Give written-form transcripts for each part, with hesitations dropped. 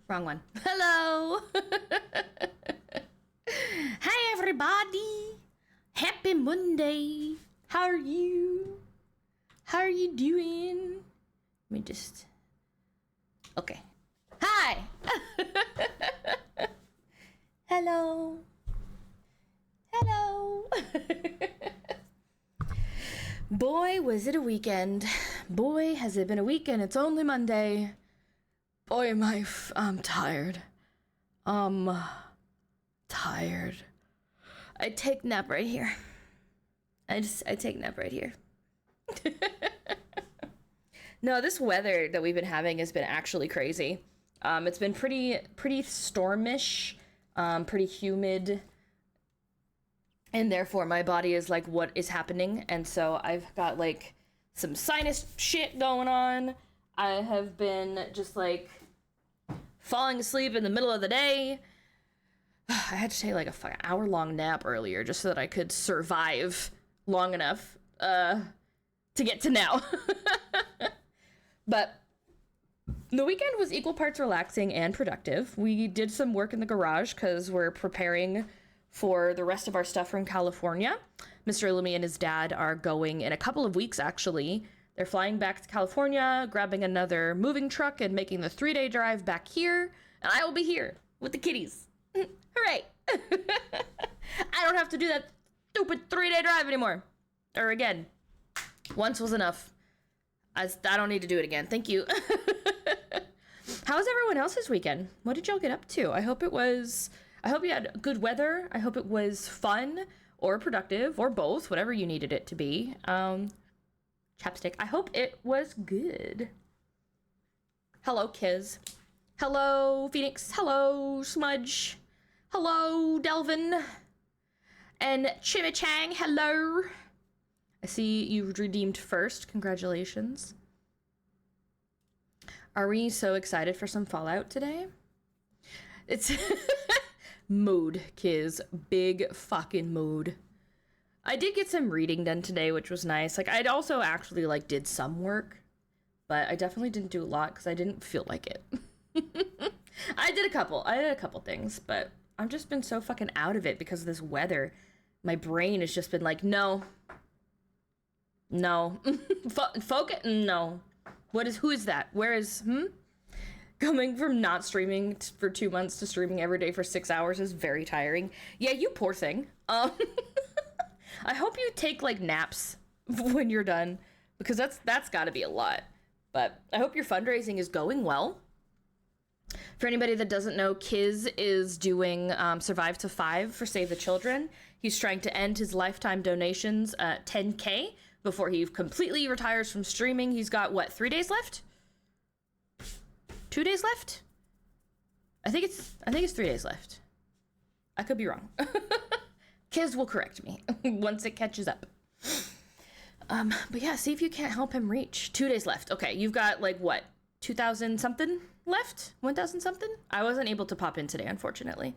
Wrong one. Hello. Hi, everybody. Happy Monday. How are you? How are you doing? Let me just... Okay. Hi. Hello. Hello. Boy, was it a weekend. Boy, has it been a weekend. It's only Monday. Boy, I'm tired. Tired. I take nap right here. I take nap right here. No, this weather that we've been having has been actually crazy. It's been pretty stormish, pretty humid, and therefore my body is like, what is happening? And so I've got like some sinus shit going on. I have been just like falling asleep in the middle of the day. I had to take like a fucking hour-long nap earlier just so that I could survive long enough to get to now. But the weekend was equal parts relaxing and productive. We did some work in the garage because we're preparing for the rest of our stuff from California. Mr. Illumi and his dad are going in a couple of weeks, actually. They're flying back to California, grabbing another moving truck and making the 3-day drive back here. And I will be here with the kitties. Hooray! I don't have to do that stupid 3-day drive anymore. Or again. Once was enough. I don't need to do it again. Thank you. How was everyone else's weekend? What did y'all get up to? I hope you had good weather. I hope it was fun or productive or both, whatever you needed it to be. Chapstick. I hope it was good. Hello, Kiz. Hello, Phoenix. Hello, Smudge. Hello, Delvin. And Chimichang. Hello. I see you redeemed first. Congratulations. Are we so excited for some Fallout today? It's mood, Kiz. Big fucking mood. I did get some reading done today, which was nice. Like, I'd also actually, like, did some work, but I definitely didn't do a lot because I didn't feel like it. I did a couple things, but I've just been so fucking out of it because of this weather. My brain has just been like, no. Focus, no. Who is that? Where is, Going from not streaming for 2 months to streaming every day for 6 hours is very tiring. Yeah, you poor thing. I hope you take, like, naps when you're done, because that's gotta be a lot. But I hope your fundraising is going well. For anybody that doesn't know, Kiz is doing Survive to 5 for Save the Children. He's trying to end his lifetime donations at 10K before he completely retires from streaming. He's got, 3 days left? 2 days left? I think it's 3 days left. I could be wrong. Kiz will correct me once it catches up. But yeah, see if you can't help him reach. 2 days left. Okay, you've got 2,000 something left? 1,000 something? I wasn't able to pop in today, unfortunately.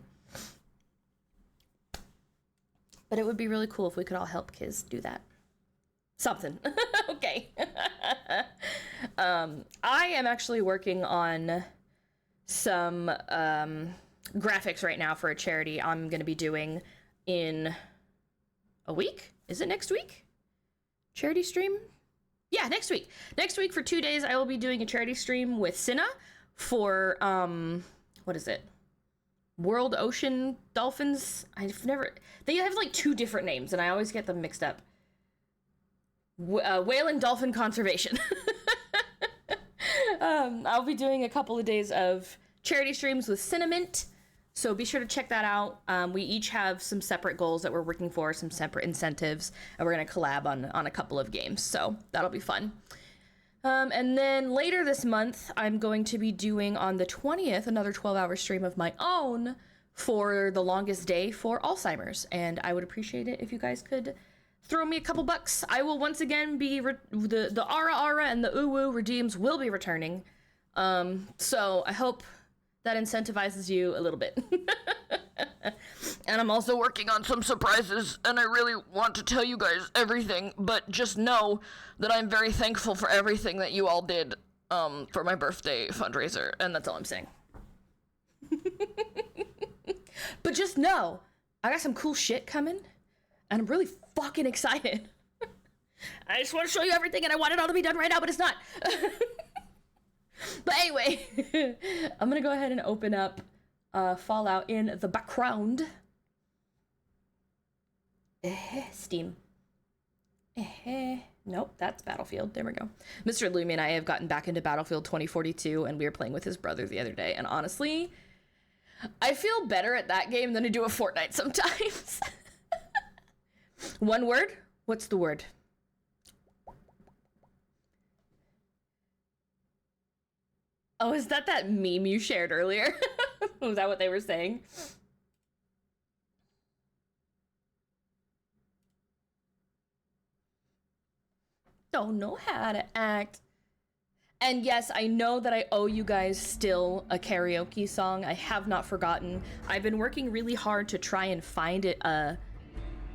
But it would be really cool if we could all help Kiz do that. Something. Okay. I am actually working on some graphics right now for a charity I'm going to be doing in a week. Is it next week? Charity stream? Yeah, next week. Next week for 2 days, I will be doing a charity stream with Cinna for, what is it? World Ocean Dolphins? They have 2 different names and I always get them mixed up. Whale and Dolphin Conservation. I'll be doing a couple of days of charity streams with Cinnamint, so be sure to check that out. We each have some separate goals that we're working for, some separate incentives, and we're going to collab on a couple of games, so that'll be fun. And then later this month, I'm going to be doing on the 20th another 12-hour stream of my own for the longest day for Alzheimer's, and I would appreciate it if you guys could throw me a couple bucks. I will once again be the Ara and the Uwu redeems will be returning. So I hope that incentivizes you a little bit. And I'm also working on some surprises, and I really want to tell you guys everything, but just know that I'm very thankful for everything that you all did for my birthday fundraiser, and that's all I'm saying. But just know, I got some cool shit coming, and I'm really fucking excited. I just want to show you everything, and I want it all to be done right now, but it's not. But anyway, I'm gonna go ahead and open up Fallout in the background. Steam. Nope, that's Battlefield. There we go. Mr. Lumi and I have gotten back into Battlefield 2042, and we were playing with his brother the other day, and honestly, I feel better at that game than I do at Fortnite sometimes. One word? What's the word? Oh, is that meme you shared earlier? Was that what they were saying? Don't know how to act. And yes, I know that I owe you guys still a karaoke song. I have not forgotten. I've been working really hard to try and find a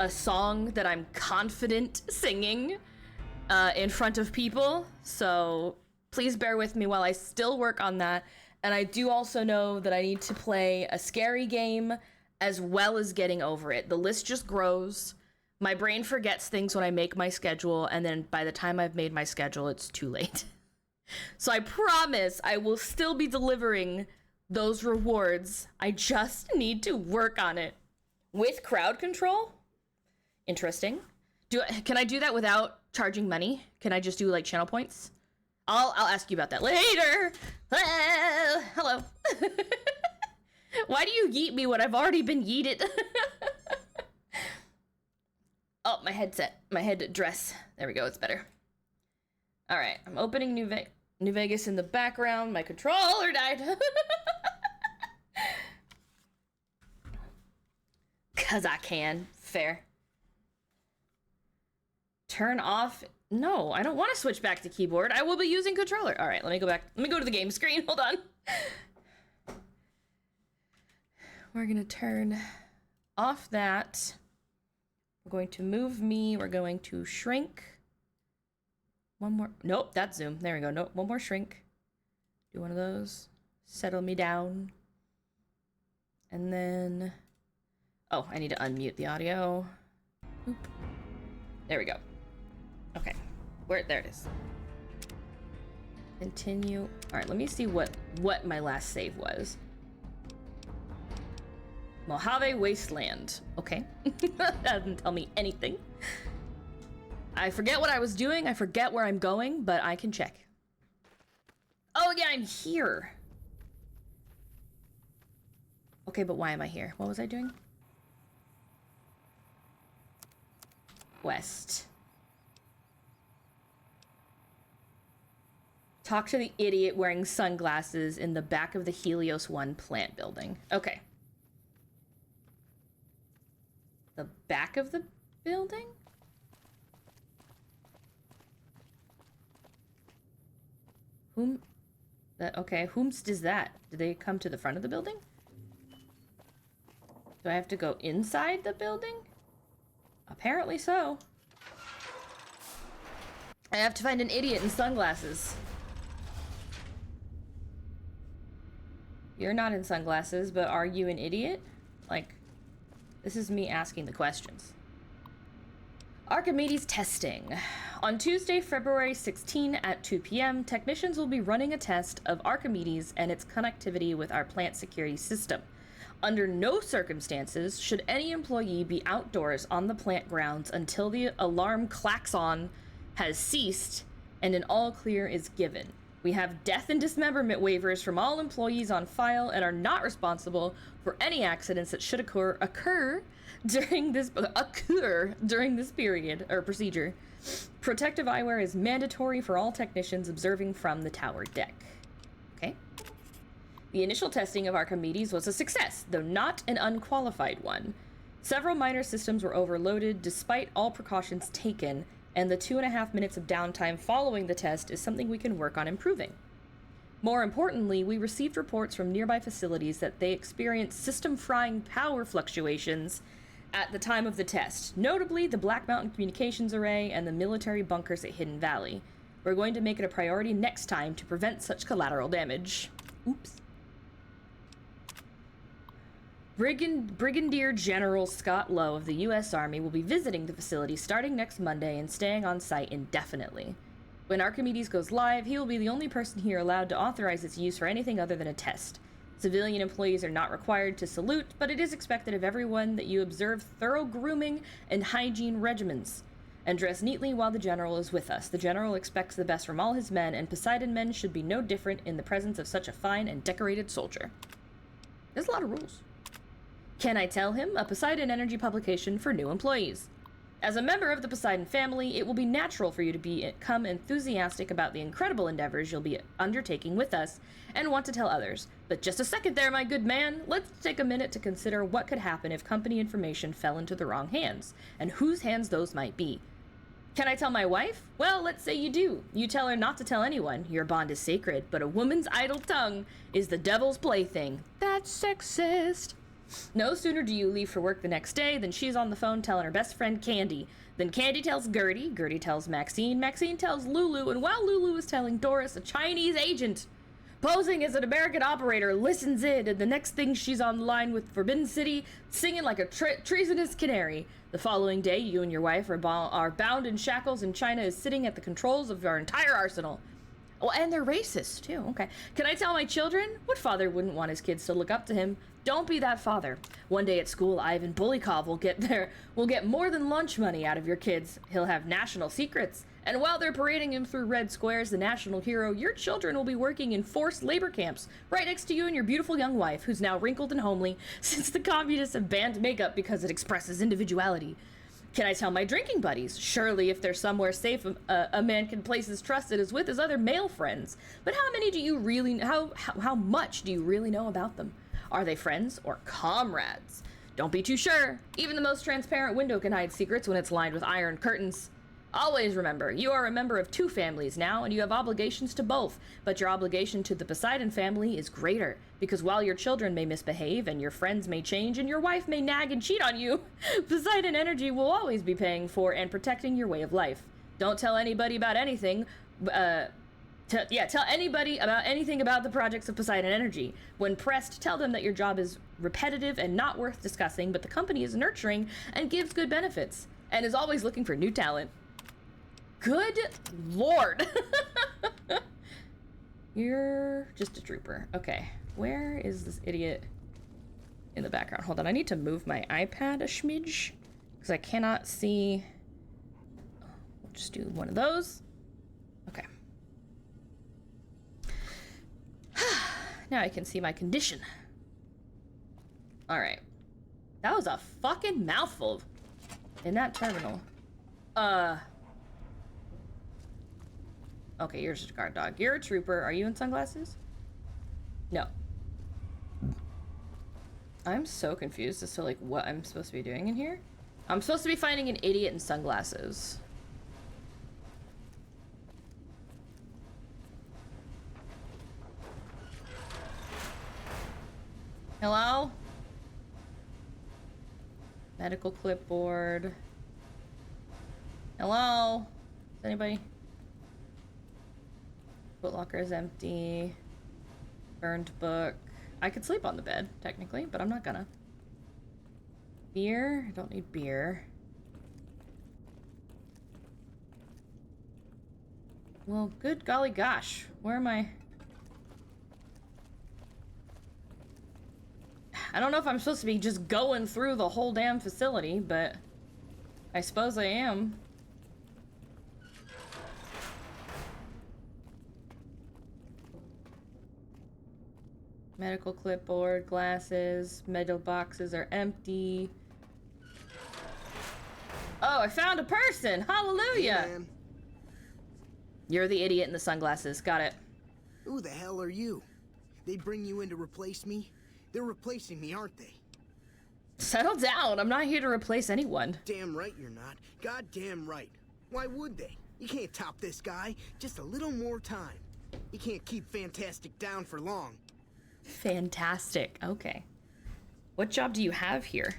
song that I'm confident singing in front of people. So please bear with me while I still work on that. And I do also know that I need to play a scary game as well as getting over it. The list just grows. My brain forgets things when I make my schedule, and then by the time I've made my schedule, it's too late. So I promise I will still be delivering those rewards. I just need to work on it. With crowd control? Interesting. Can I do that without charging money? Can I just do like channel points? I'll ask you about that later. Hello. Why do you yeet me when I've already been yeeted? Oh, my headset, my head dress. There we go, it's better. All right, I'm opening New Vegas in the background. My controller died. Cause I can, fair. Turn off, no, I don't want to switch back to keyboard. I will be using controller. All right, let me go back. Let me go to the game screen, hold on. We're gonna turn off that. We're going to move me. We're going to shrink. One more. Nope, that's zoom. There we go. Nope, one more shrink. Do one of those. Settle me down. And then... Oh, I need to unmute the audio. Oop. There we go. Okay. There it is. Continue. All right, let me see what my last save was. Mojave Wasteland. Okay. That doesn't tell me anything. I forget what I was doing. I forget where I'm going, but I can check. Oh, yeah, I'm here. Okay, but why am I here? What was I doing? West. Talk to the idiot wearing sunglasses in the back of the Helios 1 plant building. Okay. The back of the building? Okay, whomst is that? Did they come to the front of the building? Do I have to go inside the building? Apparently so. I have to find an idiot in sunglasses. You're not in sunglasses, but are you an idiot? Like... This is me asking the questions. Archimedes testing. On Tuesday, February 16 at 2 p.m., technicians will be running a test of Archimedes and its connectivity with our plant security system. Under no circumstances should any employee be outdoors on the plant grounds until the alarm klaxon has ceased and an all clear is given. We have death and dismemberment waivers from all employees on file and are not responsible for any accidents that should occur during this period or procedure. Protective eyewear is mandatory for all technicians observing from the tower deck. Okay. The initial testing of Archimedes was a success, though not an unqualified one. Several minor systems were overloaded despite all precautions taken, and the 2.5 minutes of downtime following the test is something we can work on improving. More importantly, we received reports from nearby facilities that they experienced system-frying power fluctuations at the time of the test, notably the Black Mountain Communications Array and the military bunkers at Hidden Valley. We're going to make it a priority next time to prevent such collateral damage. Oops. Brigadier General Scott Lowe of the U.S. Army will be visiting the facility starting next Monday and staying on site indefinitely. When Archimedes goes live, he will be the only person here allowed to authorize its use for anything other than a test. Civilian employees are not required to salute, but it is expected of everyone that you observe thorough grooming and hygiene regimens, and dress neatly while the general is with us. The general expects the best from all his men, and Poseidon men should be no different in the presence of such a fine and decorated soldier. There's a lot of rules. Can I Tell Him? A Poseidon Energy publication for new employees. As a member of the Poseidon family, it will be natural for you to become enthusiastic about the incredible endeavors you'll be undertaking with us and want to tell others. But just a second there, my good man. Let's take a minute to consider what could happen if company information fell into the wrong hands, and whose hands those might be. Can I tell my wife? Well, let's say you do. You tell her not to tell anyone. Your bond is sacred, but a woman's idle tongue is the devil's plaything. That's sexist. No sooner do you leave for work the next day than she's on the phone telling her best friend Candy. Then Candy tells Gertie, Gertie tells Maxine, Maxine tells Lulu, and while Lulu is telling Doris, a Chinese agent posing as an American operator listens in, and the next thing she's on the line with Forbidden City, singing like a treasonous canary. The following day, you and your wife are bound in shackles, and China is sitting at the controls of our entire arsenal. Oh, and they're racist, too. Okay. Can I tell my children? What father wouldn't want his kids to look up to him? Don't be that father. One day at school, Ivan Bulikov will get more than lunch money out of your kids. He'll have national secrets. And while they're parading him through red squares, the national hero, your children will be working in forced labor camps right next to you and your beautiful young wife, who's now wrinkled and homely since the communists have banned makeup because it expresses individuality. Can I tell my drinking buddies? Surely if there's somewhere safe a man can place his trust it is with his other male friends. But how many do you really, how much do you really know about them? Are they friends or comrades? Don't be too sure. Even the most transparent window can hide secrets when it's lined with iron curtains. Always remember, you are a member of two families now, and you have obligations to both, but your obligation to the Poseidon family is greater, because while your children may misbehave, and your friends may change, and your wife may nag and cheat on you, Poseidon Energy will always be paying for and protecting your way of life. Don't tell anybody about anything, tell anybody about anything about the projects of Poseidon Energy. When pressed, tell them that your job is repetitive and not worth discussing, but the company is nurturing and gives good benefits, and is always looking for new talent. Good Lord. You're just a trooper. Okay, where is this idiot in the background? Hold on, I need to move my iPad a smidge because I cannot see. We'll just do one of those. Okay. Now I can see my condition. All right. That was a fucking mouthful in that terminal. Okay, you're just a guard dog. You're a trooper. Are you in sunglasses? No. I'm so confused as to, like, what I'm supposed to be doing in here. I'm supposed to be finding an idiot in sunglasses. Hello? Medical clipboard. Hello? Is anybody? Footlocker is empty. Burned book. I could sleep on the bed, technically, but I'm not gonna. Beer? I don't need beer. Well, good golly gosh. Where am I? I don't know if I'm supposed to be just going through the whole damn facility, but I suppose I am. Medical clipboard, glasses, metal boxes are empty. Oh, I found a person! Hallelujah! Hey, man. You're the idiot in the sunglasses. Got it. Who the hell are you? They bring you in to replace me? They're replacing me, aren't they? Settle down. I'm not here to replace anyone. Damn right you're not. Goddamn right. Why would they? You can't top this guy. Just a little more time. You can't keep Fantastic down for long. Fantastic. Okay. What job do you have here?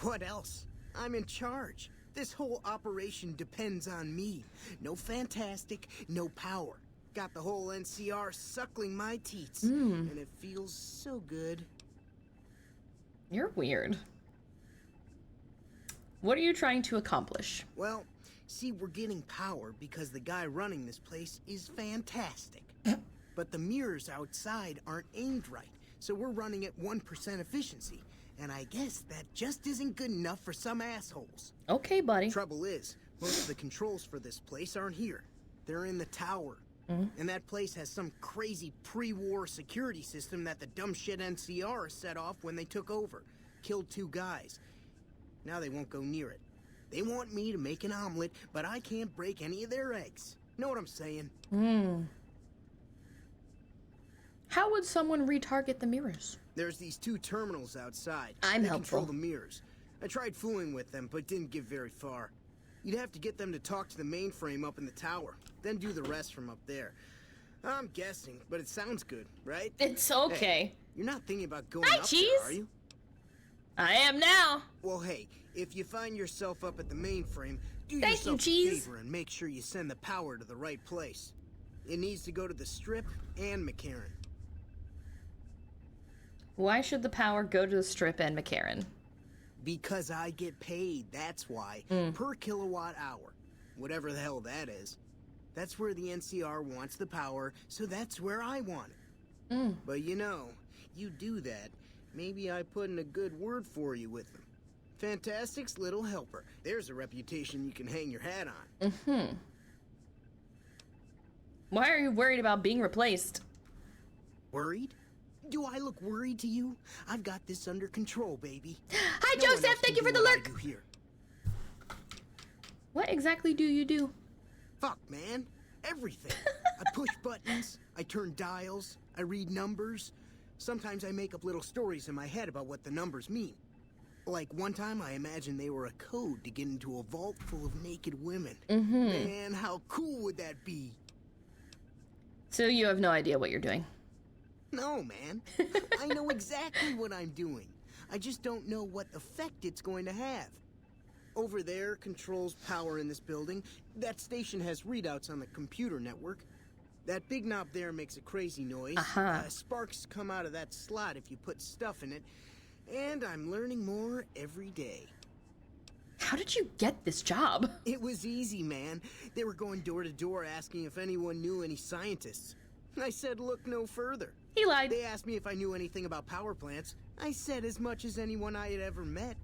What else? I'm in charge. This whole operation depends on me. No Fantastic, no power. Got the whole NCR suckling my teats. And it feels so good. You're weird. What are you trying to accomplish? Well, see, we're getting power because the guy running this place is fantastic. But the mirrors outside aren't aimed right, so we're running at 1% efficiency. And I guess that just isn't good enough for some assholes. Okay, buddy. Trouble is, most of the controls for this place aren't here. They're in the tower. And that place has some crazy pre-war security system that the dumb shit NCR set off when they took over. Killed 2 guys. Now they won't go near it. They want me to make an omelet, but I can't break any of their eggs. Know what I'm saying? How would someone retarget the mirrors? There's these 2 terminals outside. I'm They helpful. control the mirrors. I tried fooling with them, but didn't get very far. You'd have to get them to talk to the mainframe up in the tower, then do the rest from up there. I'm guessing, but it sounds good, right? It's okay. Hey, you're not thinking about going Hi, up Cheese. there, are you? I am now. Well, hey, if you find yourself up at the mainframe, do Thank yourself you, Cheese. a favor and make sure you send the power to the right place. It needs to go to the Strip and McCarran. Why should the power go to the Strip and McCarran? Because I get paid, that's why. Per kilowatt hour. Whatever the hell that is. That's where the NCR wants the power, so that's where I want it. But you know, you do that, maybe I put in a good word for you with them. Fantastic's little helper. There's a reputation you can hang your hat on. Why are you worried about being replaced? Worried? Do I look worried to you? I've got this under control, baby. Hi, No one Joseph. else Thank can you for do the what I lurk. do here. What exactly do you do? Fuck, man. Everything. I push buttons, I turn dials, I read numbers. Sometimes I make up little stories in my head about what the numbers mean. Like one time I imagined they were a code to get into a vault full of naked women. Man, how cool would that be? So you have no idea what you're doing. No, man. I know exactly what I'm doing. I just don't know what effect it's going to have. Over there controls power in this building. That station has readouts on the computer network. That big knob there makes a crazy noise. Sparks come out of that slot if you put stuff in it. And I'm learning more every day. How did you get this job? It was easy, man. They were going door to door asking if anyone knew any scientists. I said look no further. He lied. They asked me if I knew anything about power plants. I said as much as anyone I had ever met.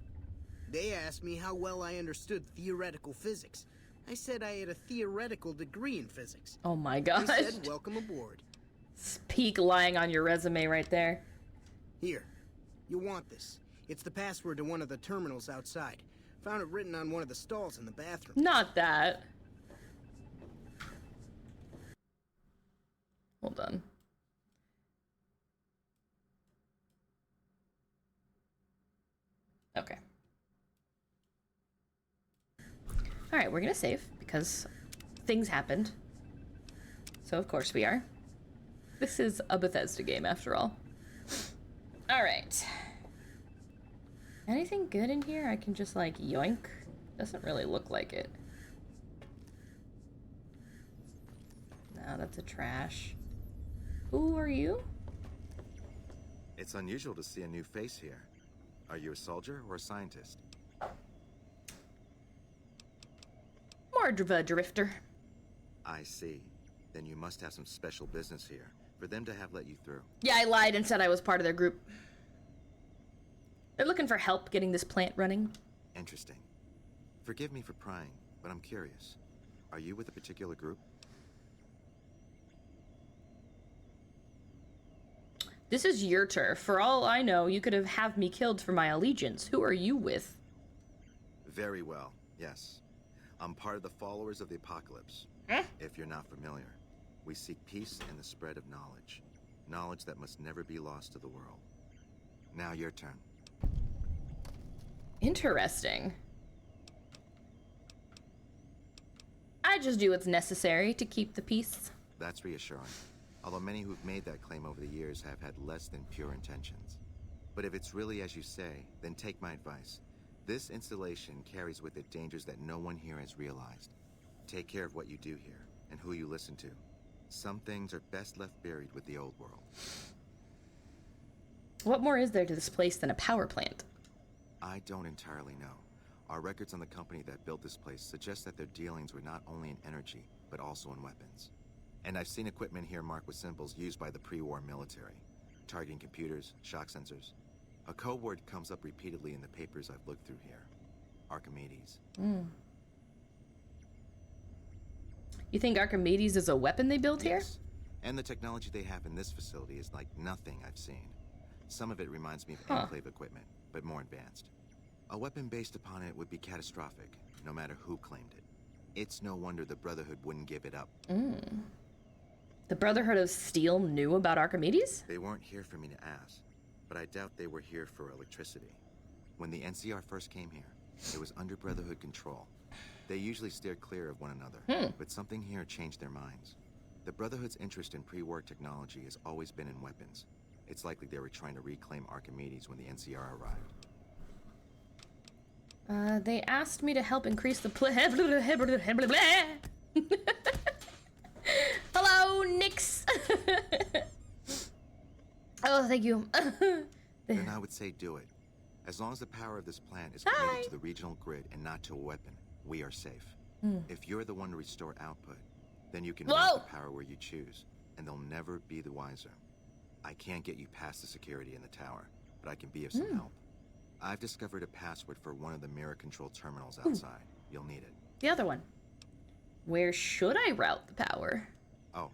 They asked me how well I understood theoretical physics. I said I had a theoretical degree in physics. Oh my They gosh. said welcome aboard. Peak lying on your resume right there. Here, you'll want this. It's the password to one of the terminals outside. Found it written on one of the stalls in the bathroom. Not that. Hold on. Okay. Alright, we're gonna save because things happened. So of course we are. This is a Bethesda game after all. Alright. Anything good in here I can just like yoink? Doesn't really look like it. No, that's a trash. Who are you? It's unusual to see a new face here. Are you a soldier or a scientist? More of a drifter. I see. Then you must have some special business here for them to have let you through. Yeah, I lied and said I was part of their group. They're looking for help getting this plant running. Interesting. Forgive me for prying, but I'm curious. Are you with a particular group? This is your turf. For all I know, you could have me killed for my allegiance. Who are you with? Very well, yes. I'm part of the followers of the apocalypse. If you're not familiar, we seek peace and the spread of knowledge. Knowledge that must never be lost to the world. Now your turn. Interesting. I just do what's necessary to keep the peace. That's reassuring. Although many who've made that claim over the years have had less than pure intentions. But if it's really as you say, then take my advice. This installation carries with it dangers that no one here has realized. Take care of what you do here, and who you listen to. Some things are best left buried with the old world. What more is there to this place than a power plant? I don't entirely know. Our records on the company that built this place suggest that their dealings were not only in energy, but also in weapons. And I've seen equipment here marked with symbols used by the pre-war military, targeting computers, shock sensors. A code word comes up repeatedly in the papers I've looked through here. Archimedes. You think Archimedes is a weapon they built here? Yes. And the technology they have in this facility is like nothing I've seen. Some of it reminds me of Enclave equipment, but more advanced. A weapon based upon it would be catastrophic, no matter who claimed it. It's no wonder the Brotherhood wouldn't give it up. The Brotherhood of Steel knew about Archimedes? They weren't here for me to ask, but I doubt they were here for electricity. When the NCR first came here, it was under Brotherhood control. They usually steer clear of one another, but something here changed their minds. The Brotherhood's interest in pre-war technology has always been in weapons. It's likely they were trying to reclaim Archimedes when the NCR arrived. They asked me to help increase the Hello, Nix! Oh, thank you. Then I would say do it. As long as the power of this plant is committed to the regional grid and not to a weapon, we are safe. If you're the one to restore output, then you can route the power where you choose, and they'll never be the wiser. I can't get you past the security in the tower, but I can be of some help. I've discovered a password for one of the mirror control terminals outside. You'll need it. The other one. Where should I route the power? Oh,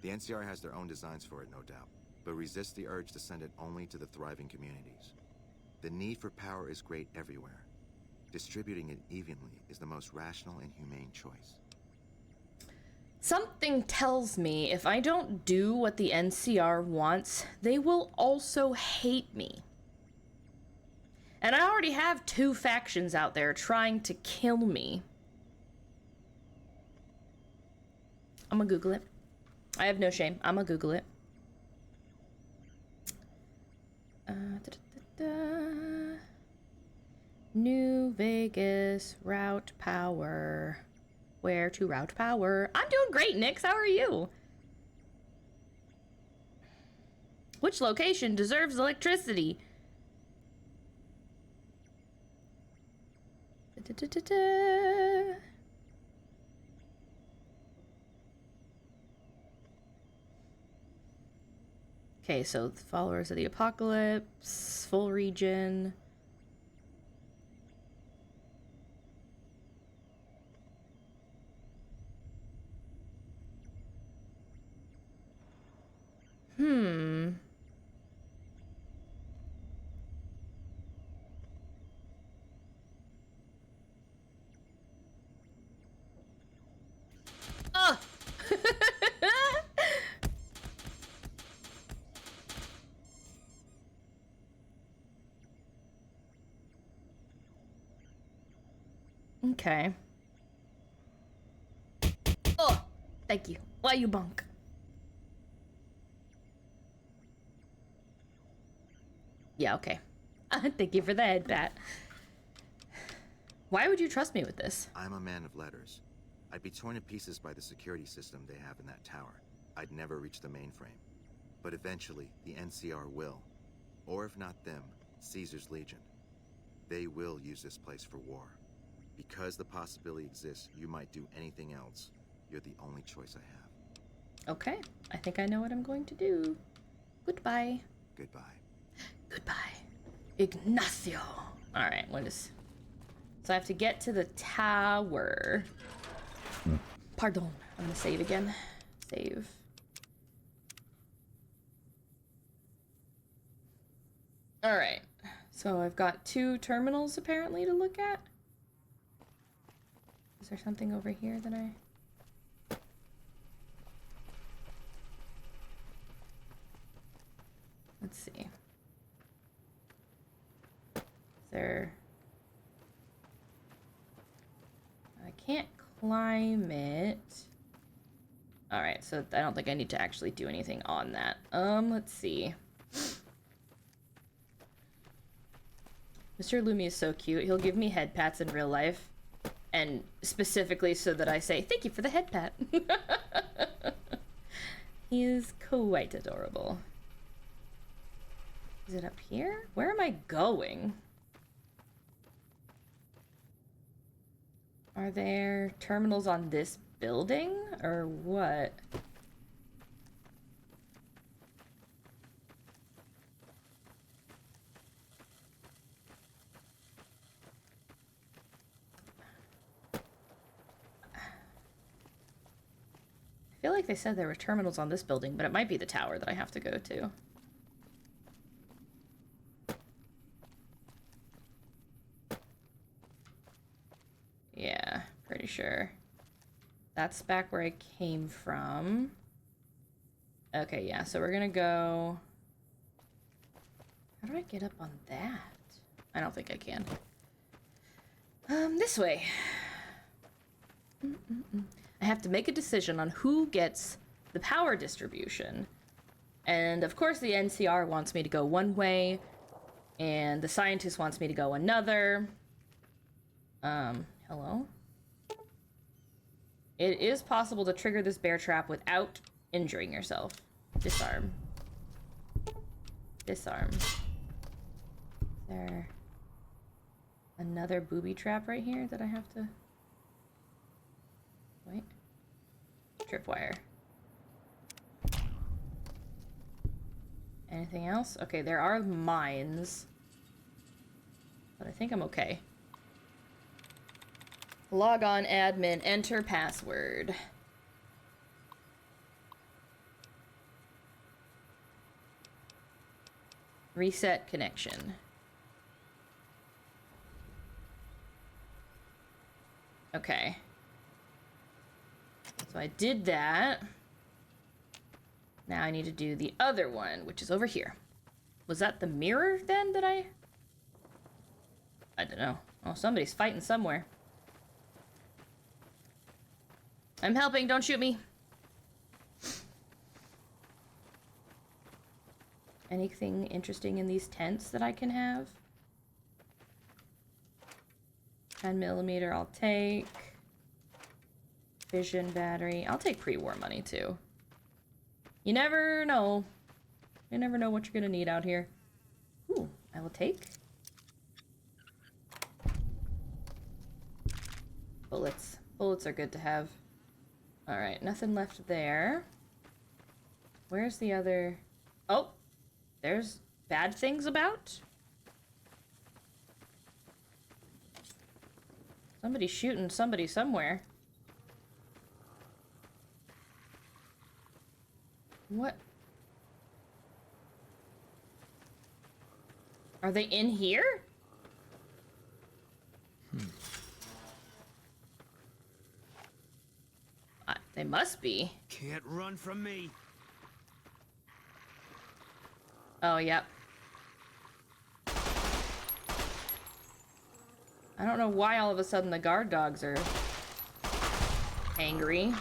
the NCR has their own designs for it, no doubt, but resist the urge to send it only to the thriving communities. The need for power is great everywhere. Distributing it evenly is the most rational and humane choice. Something tells me if I don't do what the NCR wants, they will also hate me. And I already have 2 factions out there trying to kill me. I'm gonna Google it. I have no shame. I'm gonna Google it. New Vegas route power. Where to route power? I'm doing great, Nix. How are you? Which location deserves electricity? Okay, so the followers of the apocalypse, full region. Oh! Okay. Oh, thank you. Why you bunk? Yeah, okay. Thank you for the head pat. Why would you trust me with this? I'm a man of letters. I'd be torn to pieces by the security system they have in that tower. I'd never reach the mainframe. But eventually, the NCR will. Or if not them, Caesar's Legion. They will use this place for war. Because the possibility exists you might do anything else, you're the only choice I have. Okay, I think I know what I'm going to do. Goodbye. Goodbye. Goodbye. Ignacio. Alright, what is... So I have to get to the tower. Pardon. I'm gonna save again. Save. Alright. So I've got 2 terminals apparently to look at. Is there something over here that I... Let's see. Is there... I can't climb it. Alright, so I don't think I need to actually do anything on that. Let's see. Mr. Lumi is so cute. He'll give me head pats in real life. And specifically so that I say, thank you for the head pat. He is quite adorable. Is it up here? Where am I going? Are there terminals on this building or what? I feel like they said there were terminals on this building, but it might be the tower that I have to go to. Yeah, pretty sure. That's back where I came from. Okay, yeah, so we're gonna go... How do I get up on that? I don't think I can. This way. I have to make a decision on who gets the power distribution. And of course the NCR wants me to go one way, and the scientist wants me to go another. Hello? It is possible to trigger this bear trap without injuring yourself. Disarm. Disarm. Is there another booby trap right here that I have to... Wait. Tripwire. Anything else? Okay, there are mines. But I think I'm okay. Log on admin, enter password. Reset connection. Okay. So I did that. Now I need to do the other one, which is over here. Was that the mirror then that I don't know. Oh, somebody's fighting somewhere. I'm helping, don't shoot me. Anything interesting in these tents that I can have? 10mm I'll take. Vision battery. I'll take pre-war money too. You never know. You never know what you're gonna need out here. Ooh, I will take. Bullets. Bullets are good to have. Alright, nothing left there. Where's the other... Oh! There's bad things about? Somebody's shooting somebody somewhere. What? Are they in here? They must be. Can't run from me. Oh, yep. I don't know why all of a sudden the guard dogs are angry.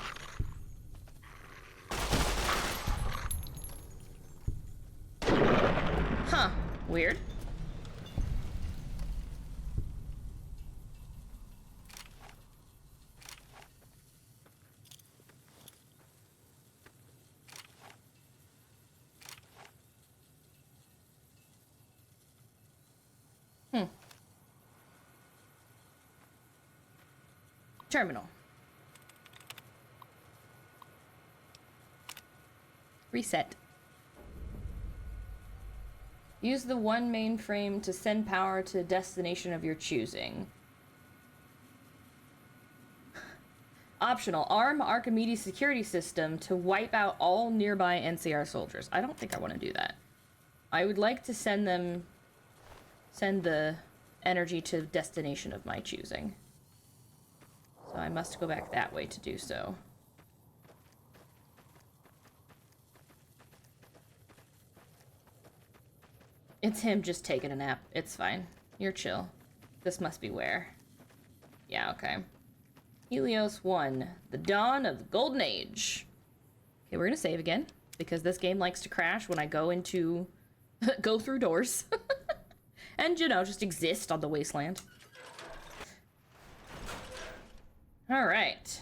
Huh. Weird. Terminal. Reset. Use the one mainframe to send power to a destination of your choosing. Optional. Arm Archimedes security system to wipe out all nearby NCR soldiers. I don't think I want to do that. I would like to send the energy to destination of my choosing. So I must go back that way to do so. It's him just taking a nap. It's fine. You're chill. This must be where. Yeah, okay. Helios 1. The dawn of the golden age. Okay, we're gonna save again, because this game likes to crash when I go into... go through doors. And, you know, just exist on the wasteland. Alright.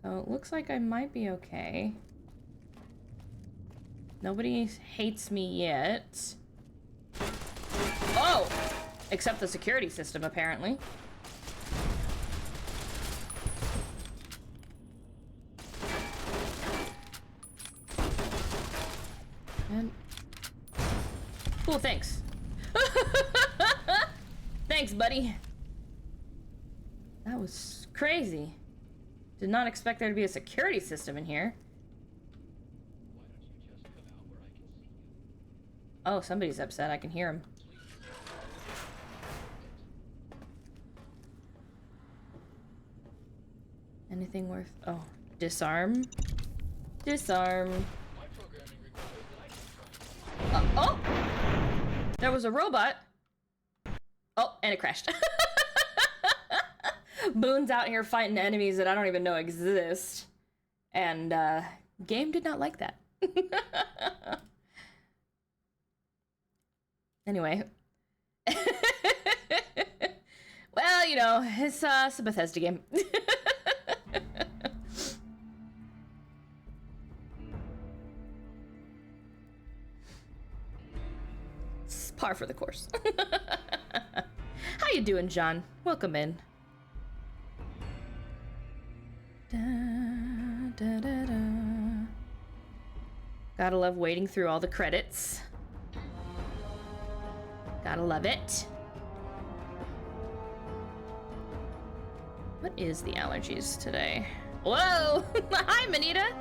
So it looks like I might be okay. Nobody hates me yet. Except the security system, apparently. And... Cool, thanks. Thanks, buddy. That was crazy. Did not expect there to be a security system in here. Oh, somebody's upset. I can hear him. Anything worth... Oh, disarm. Disarm. Oh! There was a robot. Oh, and it crashed. Boone's out here fighting enemies that I don't even know exist. And, game did not like that. Anyway. Well, you know, it's a Bethesda game. It's par for the course. How you doing, John? Welcome in. Da, da, da, da. Gotta love wading through all the credits. Gotta love it. What is the allergies today? Whoa! Hi, Manita!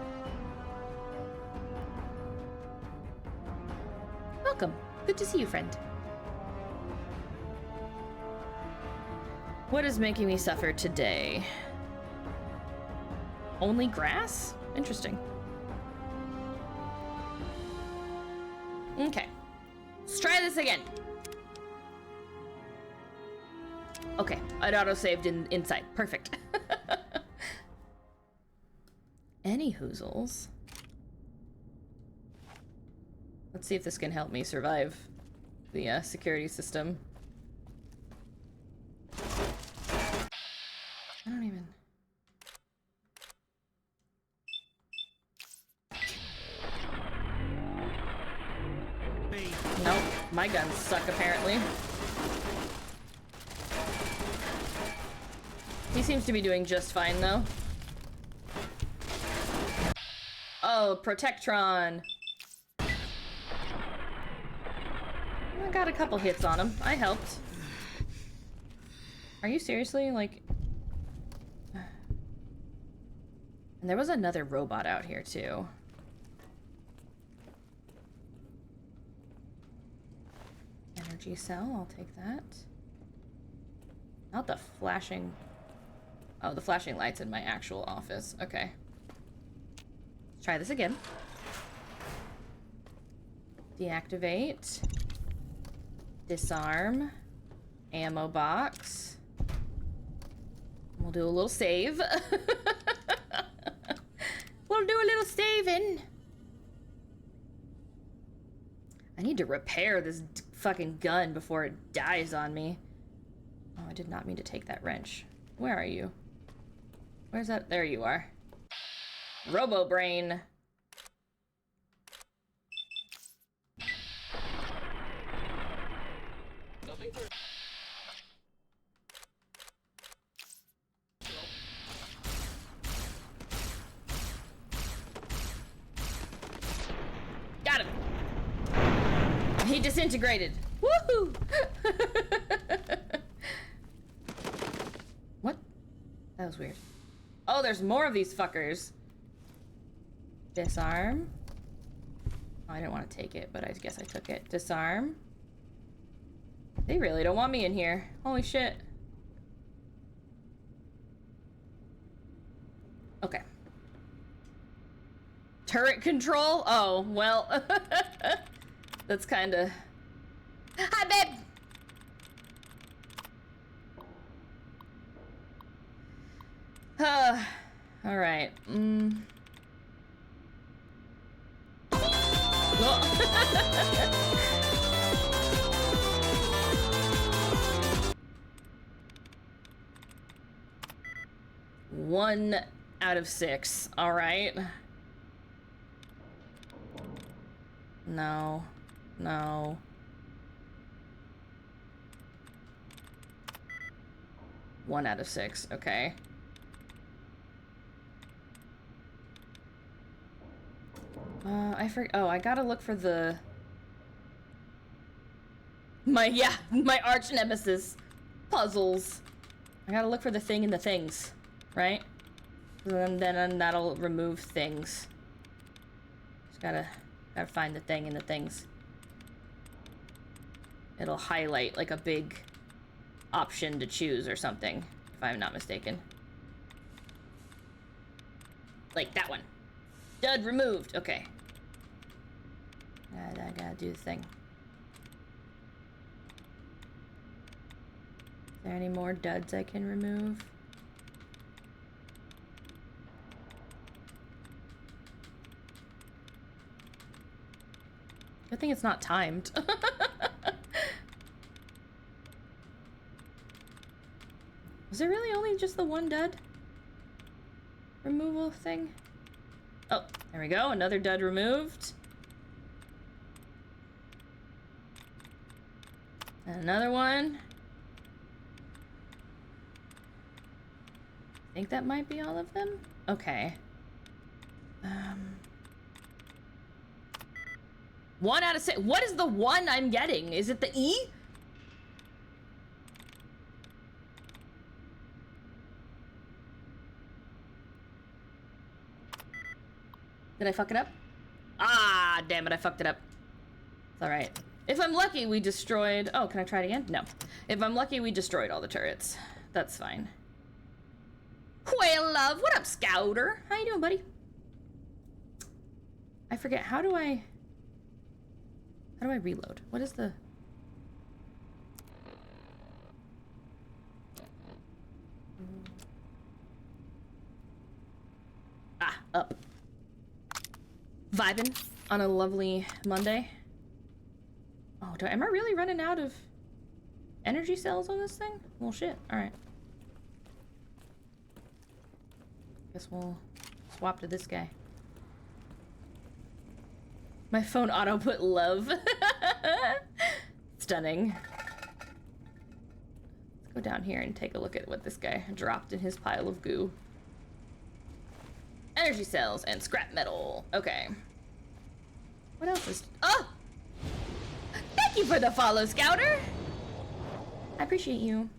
Welcome. Good to see you, friend. What is making me suffer today? Only grass? Interesting. Okay. Let's try this again. Okay, it auto-saved inside. Perfect. Any hoozles. Let's see if this can help me survive the security system. I don't even... Nope, my guns suck apparently. He seems to be doing just fine though. Oh, Protectron. I got a couple hits on him. I helped. Are you seriously like... And there was another robot out here too. Energy cell, I'll take that. Not the flashing... Oh, the flashing light's in my actual office. Okay. Let's try this again. Deactivate. Disarm. Ammo box. We'll do a little save. We'll do a little saving. I need to repair this fucking gun before it dies on me. Oh, I did not mean to take that wrench. Where are you? Where's that? There you are. Robo Brain. Got him. He disintegrated. Woohoo! What? That was weird. Oh, there's more of these fuckers. Disarm. Oh, I didn't want to take it, but I guess I took it. Disarm. They really don't want me in here. Holy shit. Okay. Turret control? Oh, well. That's kinda... Hi, babe! Alright. One out of 6. Alright. No. No. 1 out of 6. Okay. I gotta look for the... my arch nemesis. Puzzles. I gotta look for the thing in the things, right? And then that'll remove things. Just gotta find the thing in the things. It'll highlight like a big option to choose or something, if I'm not mistaken. Like that one. Dud removed. Okay. I gotta do the thing. Is there any more duds I can remove? Good thing it's not timed. Was it really only just the one dud removal thing? Oh, there we go. Another dud removed. And another one. I think that might be all of them. Okay. 1 out of 6. What is the one I'm getting? Is it the E? Did I fuck it up? Ah, damn it, I fucked it up. It's alright. If I'm lucky, we destroyed... Oh, can I try it again? No. If I'm lucky, we destroyed all the turrets. That's fine. Whale love, what up, Scouter? How you doing, buddy? I forget, how do I reload? What is the... Ah, up. Vibing on a lovely Monday. Oh, am I really running out of energy cells on this thing? Well, shit. Alright. Guess we'll swap to this guy. My phone auto put love. Stunning. Let's go down here and take a look at what this guy dropped in his pile of goo. Energy cells and scrap metal. Okay. What else is... Oh! Thank you for the follow, Scouter! I appreciate you.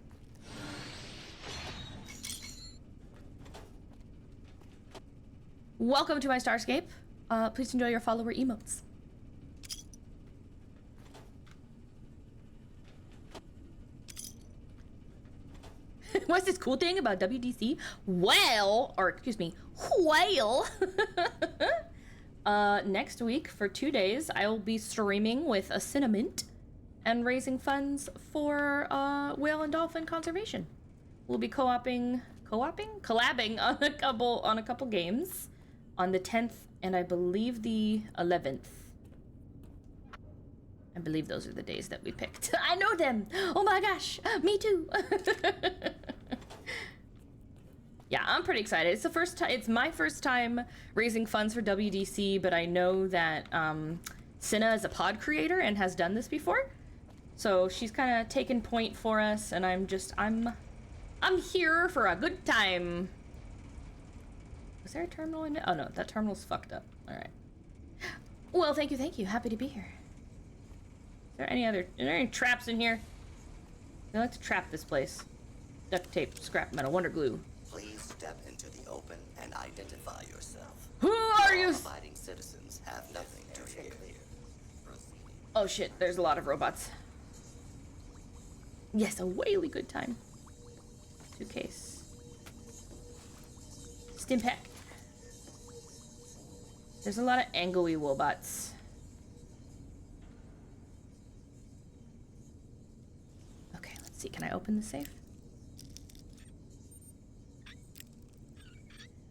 Welcome to my Starscape. Please enjoy your follower emotes. What's this cool thing about WDC? Well, or excuse me, whale. Next week for 2 days, I will be streaming with a Cinnamint and raising funds for whale and dolphin conservation. We'll be collabing on a couple games on the 10th and I believe the 11th. I believe those are the days that we picked. I know them. Oh my gosh, me too. Yeah, I'm pretty excited. It's the first time. It's my first time raising funds for WDC, but I know that Cinna is a pod creator and has done this before, so she's kind of taken point for us, and I'm here for a good time. Was there a terminal in it? Oh no, that terminal's fucked up. All right. Well, thank you. Happy to be here. Is there any traps in here? I like to trap this place. Duct tape, scrap metal, wonder glue. Please step into the open and identify yourself. Who are you? Law-abiding citizens have nothing to fear. Oh shit, there's a lot of robots. Yes, a whaley good time. Suitcase. Stimpack. There's a lot of angly wobots. Okay, let's see. Can I open the safe?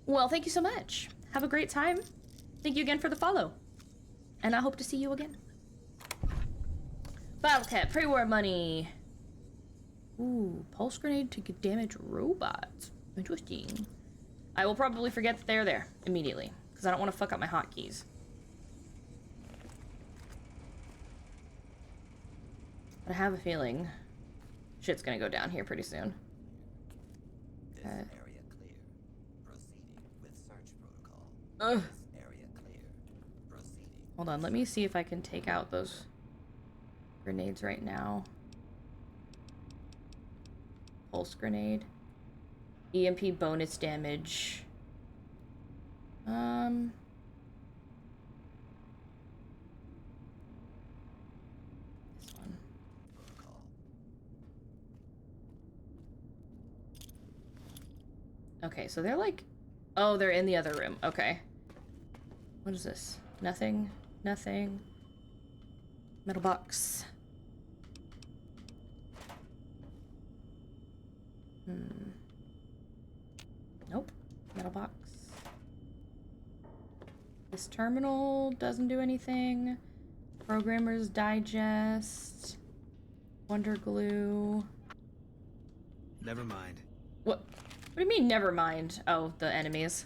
Well, thank you so much. Have a great time. Thank you again for the follow. And I hope to see you again. Battlecat, pre-war money. Ooh, pulse grenade to damage robots. Interesting. I will probably forget that they're there immediately, because I don't want to fuck up my hotkeys. But I have a feeling shit's gonna go down here pretty soon. area clear. Proceeding with search protocol. Ugh. This area clear. Proceeding. Hold on, let me see if I can take out those grenades right now. Pulse grenade. EMP bonus damage. This one. Protocol. Okay, so they're like... Oh, they're in the other room. Okay. What is this? Nothing. Nothing. Metal box. Nope. Metal box. This terminal doesn't do anything. Programmer's Digest. Wonder Glue. Never mind. What? What do you mean, never mind? Oh, the enemies.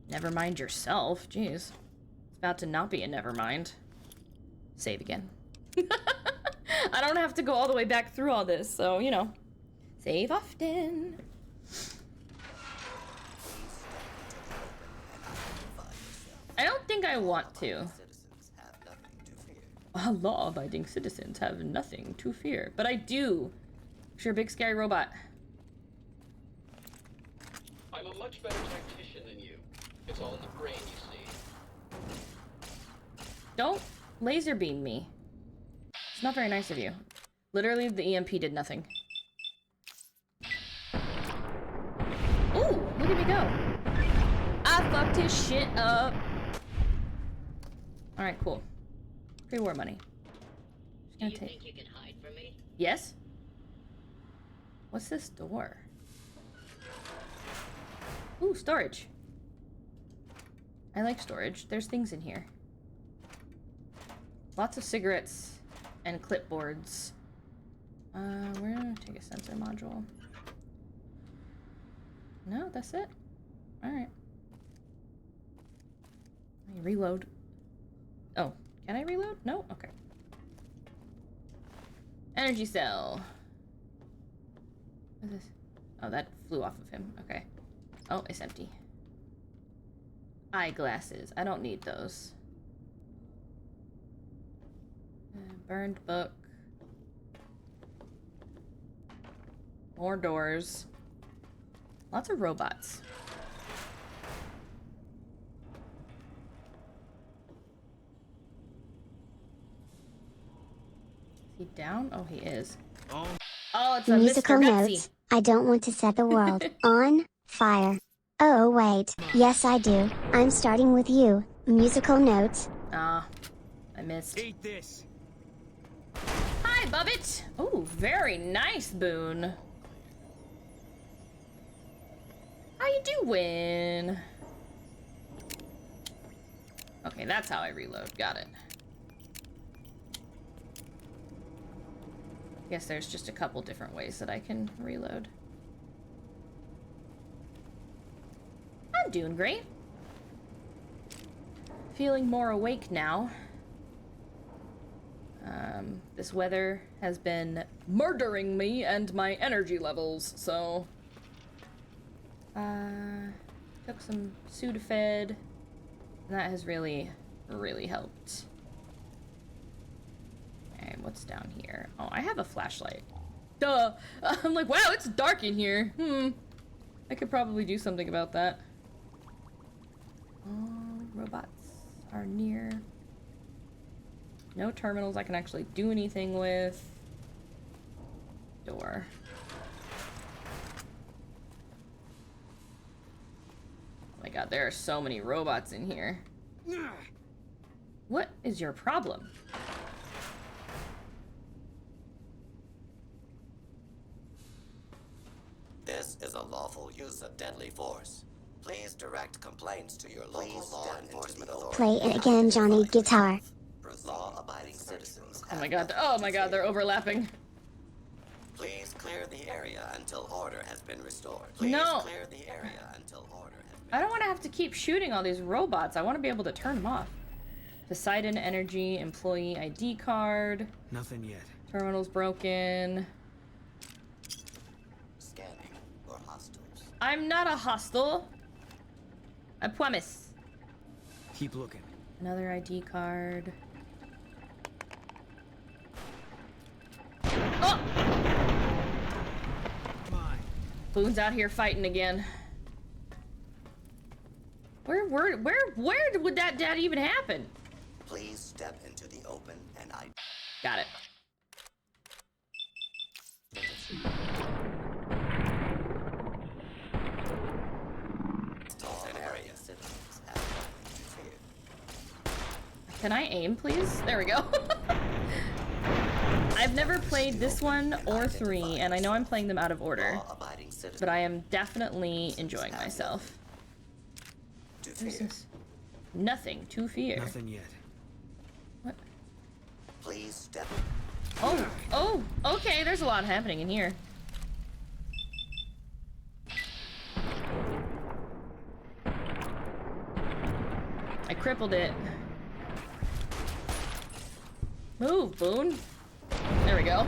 Never mind yourself. Jeez. It's about to not be a never mind. Save again. I don't have to go all the way back through all this, so, you know. Save often. I don't think I want to. Citizens have nothing to fear. Law-abiding citizens have nothing to fear. But I do. Sure, big scary robot. I'm a much better tactician than you. It's all in the brain, you see. Don't laser beam me. It's not very nice of you. Literally, the EMP did nothing. Ooh, look at me go. I fucked his shit up. Alright, cool. Pre-war money. Just Do gonna you take... think you can hide from me? Yes? What's this door? Ooh, storage. I like storage. There's things in here. Lots of cigarettes and clipboards. We're gonna take a sensor module. No, that's it. Alright. Let me reload. Oh, can I reload? No? Okay. Energy cell. What is this? Oh, that flew off of him. Okay. Oh, it's empty. Eyeglasses. I don't need those. Burned book. More doors. Lots of robots. Is he down? Oh, he is. Oh, it's a Musical Mr. Gutsy. notes. I don't want to set the world on fire. Oh wait, yes I do. I'm starting with you. Musical notes. Ah, I missed. Eat this. Hi, Bubbit. Oh, very nice, Boone. How you doing? Okay, that's how I reload. Got it. Guess there's just a couple different ways that I can reload. I'm doing great. Feeling more awake now. This weather has been murdering me and my energy levels, so... took some Sudafed, and that has really, really helped. Okay, what's down here? Oh, I have a flashlight. Duh! I'm like, wow, it's dark in here. I could probably do something about that. Oh, robots are near. No terminals I can actually do anything with. Door. Oh my god, there are so many robots in here. What is your problem? This is a lawful use of deadly force. Please direct complaints to your local law enforcement authority. Play it again, Johnny Guitar. Law-abiding citizens. Oh my god, they're overlapping. Please clear the area until order has been restored. Please No. clear the area until order has been I don't want to have to keep shooting all these robots. I want to be able to turn them off. Poseidon Energy employee ID card. Nothing yet. Terminal's broken. I'm not a hostile. I promise. Keep looking. Another ID card. Oh! Mine. Boone's out here fighting again. Where would that even happen? Please step into the open and Got it. area citizens have nothing to fear. Can I aim, please? There we go. I've never played this one or 3, and I know I'm playing them out of order, Law-abiding citizens but I am definitely enjoying myself. to What is fear. this? Nothing to fear. Nothing yet. What? Please step. Oh, okay, there's a lot happening in here. I crippled it. Move, Boone. There we go.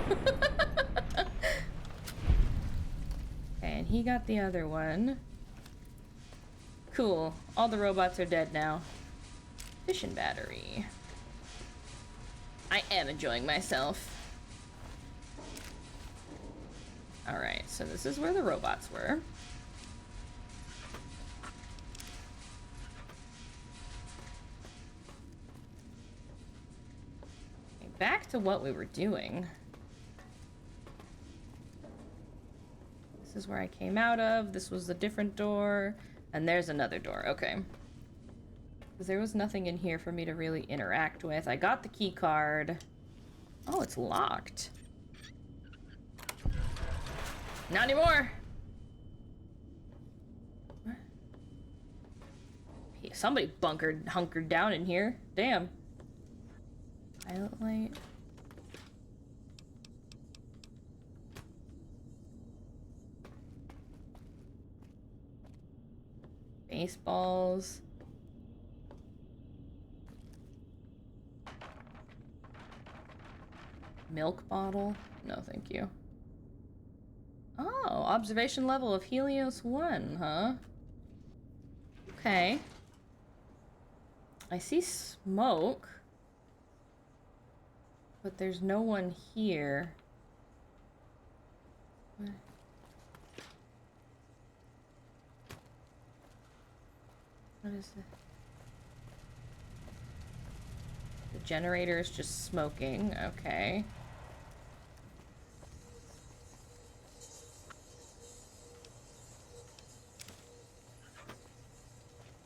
Okay, and he got the other one. Cool. All the robots are dead now. Fission battery. I am enjoying myself. Alright, so this is where the robots were. Okay, back to what we were doing. This is where I came out of. This was a different door. And there's another door. Okay. Because there was nothing in here for me to really interact with. I got the key card. Oh, it's locked. Not anymore. What? Hey, somebody hunkered down in here. Damn. Pilot light. Baseballs. Milk bottle? No, thank you. Oh, observation level of Helios 1, huh? Okay. I see smoke. But there's no one here. What? What is it? The generator is just smoking. Okay.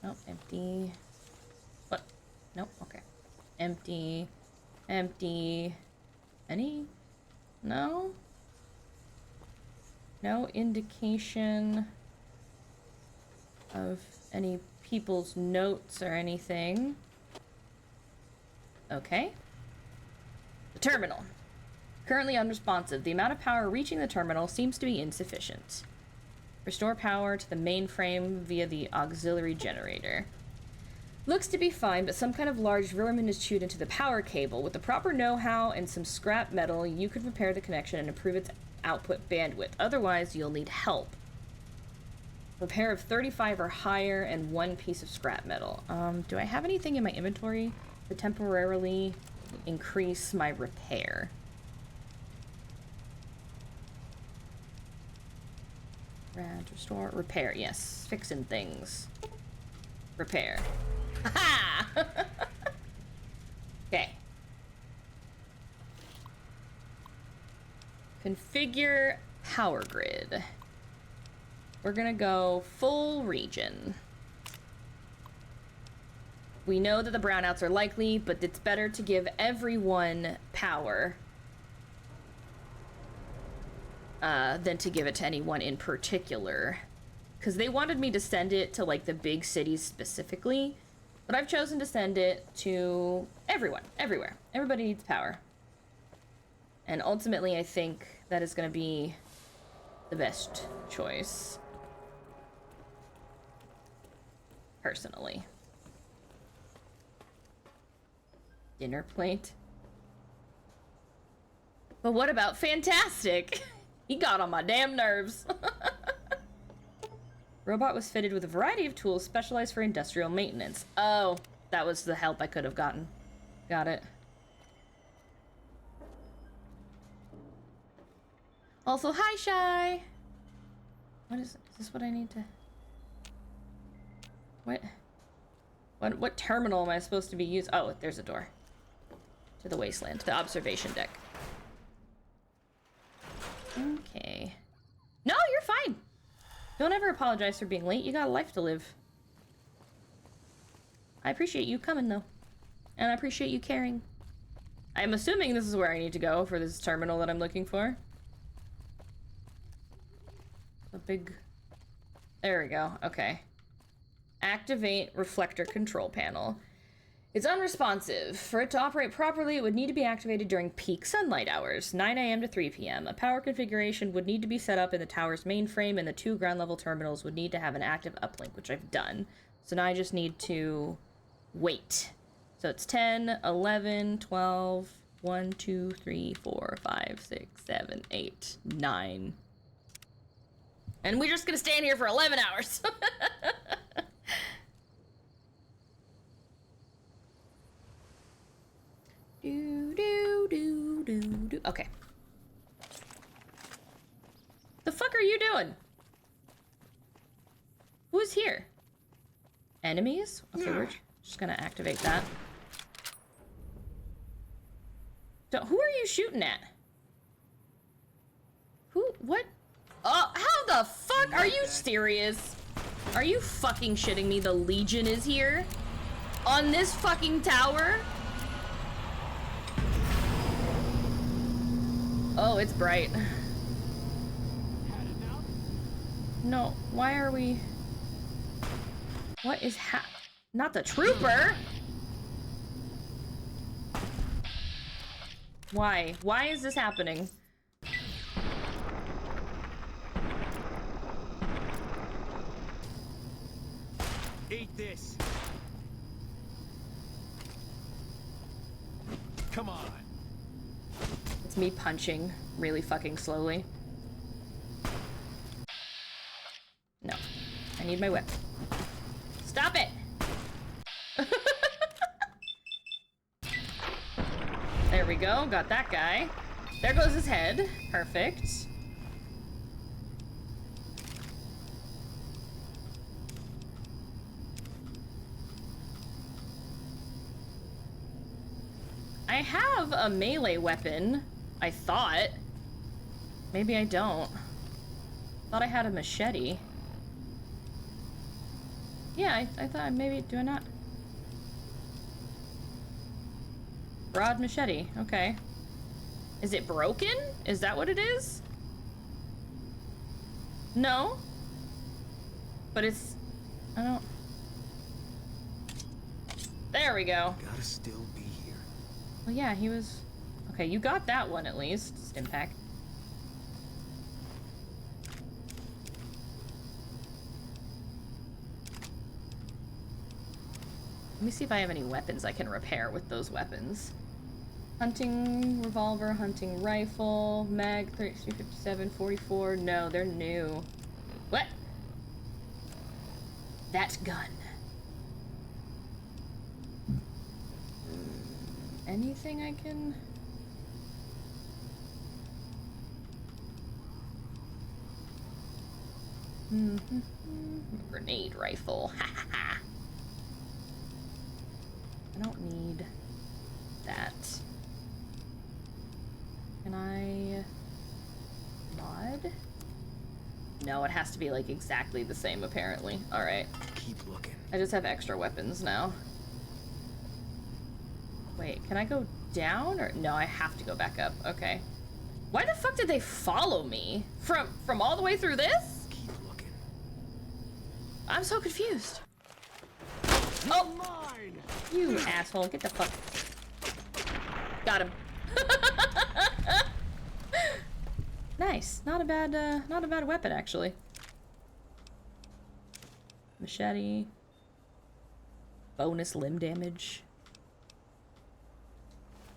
Oh, empty. What? Nope. Okay. Empty. Empty. Any? No? No indication of any people's notes or anything. Okay. The terminal. Currently unresponsive. The amount of power reaching the terminal seems to be insufficient. Restore power to the mainframe via the auxiliary generator. Looks to be fine, but some kind of large vermin is chewed into the power cable. With the proper know-how and some scrap metal, you could repair the connection and improve its output bandwidth. Otherwise, you'll need help. Repair of 35 or higher and 1 piece of scrap metal. Do I have anything in my inventory to temporarily increase my repair? Restore, repair, yes. Fixing things. Repair. Ha! Okay. Configure power grid. We're gonna go full region. We know that the brownouts are likely, but it's better to give everyone power than to give it to anyone in particular. Because they wanted me to send it to, like, the big cities specifically, but I've chosen to send it to everyone, everywhere. Everybody needs power. And ultimately, I think that is going to be the best choice. Personally. Dinner plate. But what about Fantastic? He got on my damn nerves. Robot was fitted with a variety of tools specialized for industrial maintenance. Oh, that was the help I could have gotten. Got it. Also, hi, Shy! What is this what I need to... What terminal am I supposed to be using? Oh, there's a door. To the wasteland, the observation deck. Okay. No, you're fine! Don't ever apologize for being late. You got a life to live. I appreciate you coming, though. And I appreciate you caring. I'm assuming this is where I need to go for this terminal that I'm looking for. A big... There we go. Okay. Activate reflector control panel. It's unresponsive. For it to operate properly, it would need to be activated during peak sunlight hours, 9 a.m. to 3 p.m. A power configuration would need to be set up in the tower's mainframe, and the 2 ground-level terminals would need to have an active uplink, which I've done. So now I just need to wait. So it's 10, 11, 12, 1, 2, 3, 4, 5, 6, 7, 8, 9. And we're just gonna stand here for 11 hours. Do. Okay. The fuck are you doing? Who's here? Enemies? Okay, we're just gonna activate that. Who are you shooting at? Who? What? How the fuck? Are you serious? Are you fucking shitting me? The Legion is here? On this fucking tower? Oh, it's bright. No, why are we... What is Not the trooper! Why? Why is this happening? Eat this. Come on. It's me punching really fucking slowly. No. I need my whip. Stop it! There we go. Got that guy. There goes his head. Perfect. I have a melee weapon, I thought. Maybe I don't. Thought I had a machete. Yeah, I thought maybe, do I not? Broad machete, okay. Is it broken? Is that what it is? No. But it's, I don't. There we go. Gotta still be here. Well, yeah, he was... Okay, you got that one at least. Stimpack. Let me see if I have any weapons I can repair with those weapons. Hunting revolver, hunting rifle, mag 3257, 44. No, they're new. What? That gun. Anything I can... Grenade rifle. Ha ha ha. I don't need that. Can I mod? No, it has to be like exactly the same apparently. Alright. Keep looking. I just have extra weapons now. Wait, can I go down or no, I have to go back up. Okay. Why the fuck did they follow me? From all the way through this? Keep looking. I'm so confused. Oh! You asshole, get the fuck. Got him. Nice. Not a bad weapon actually. Machete. Bonus limb damage.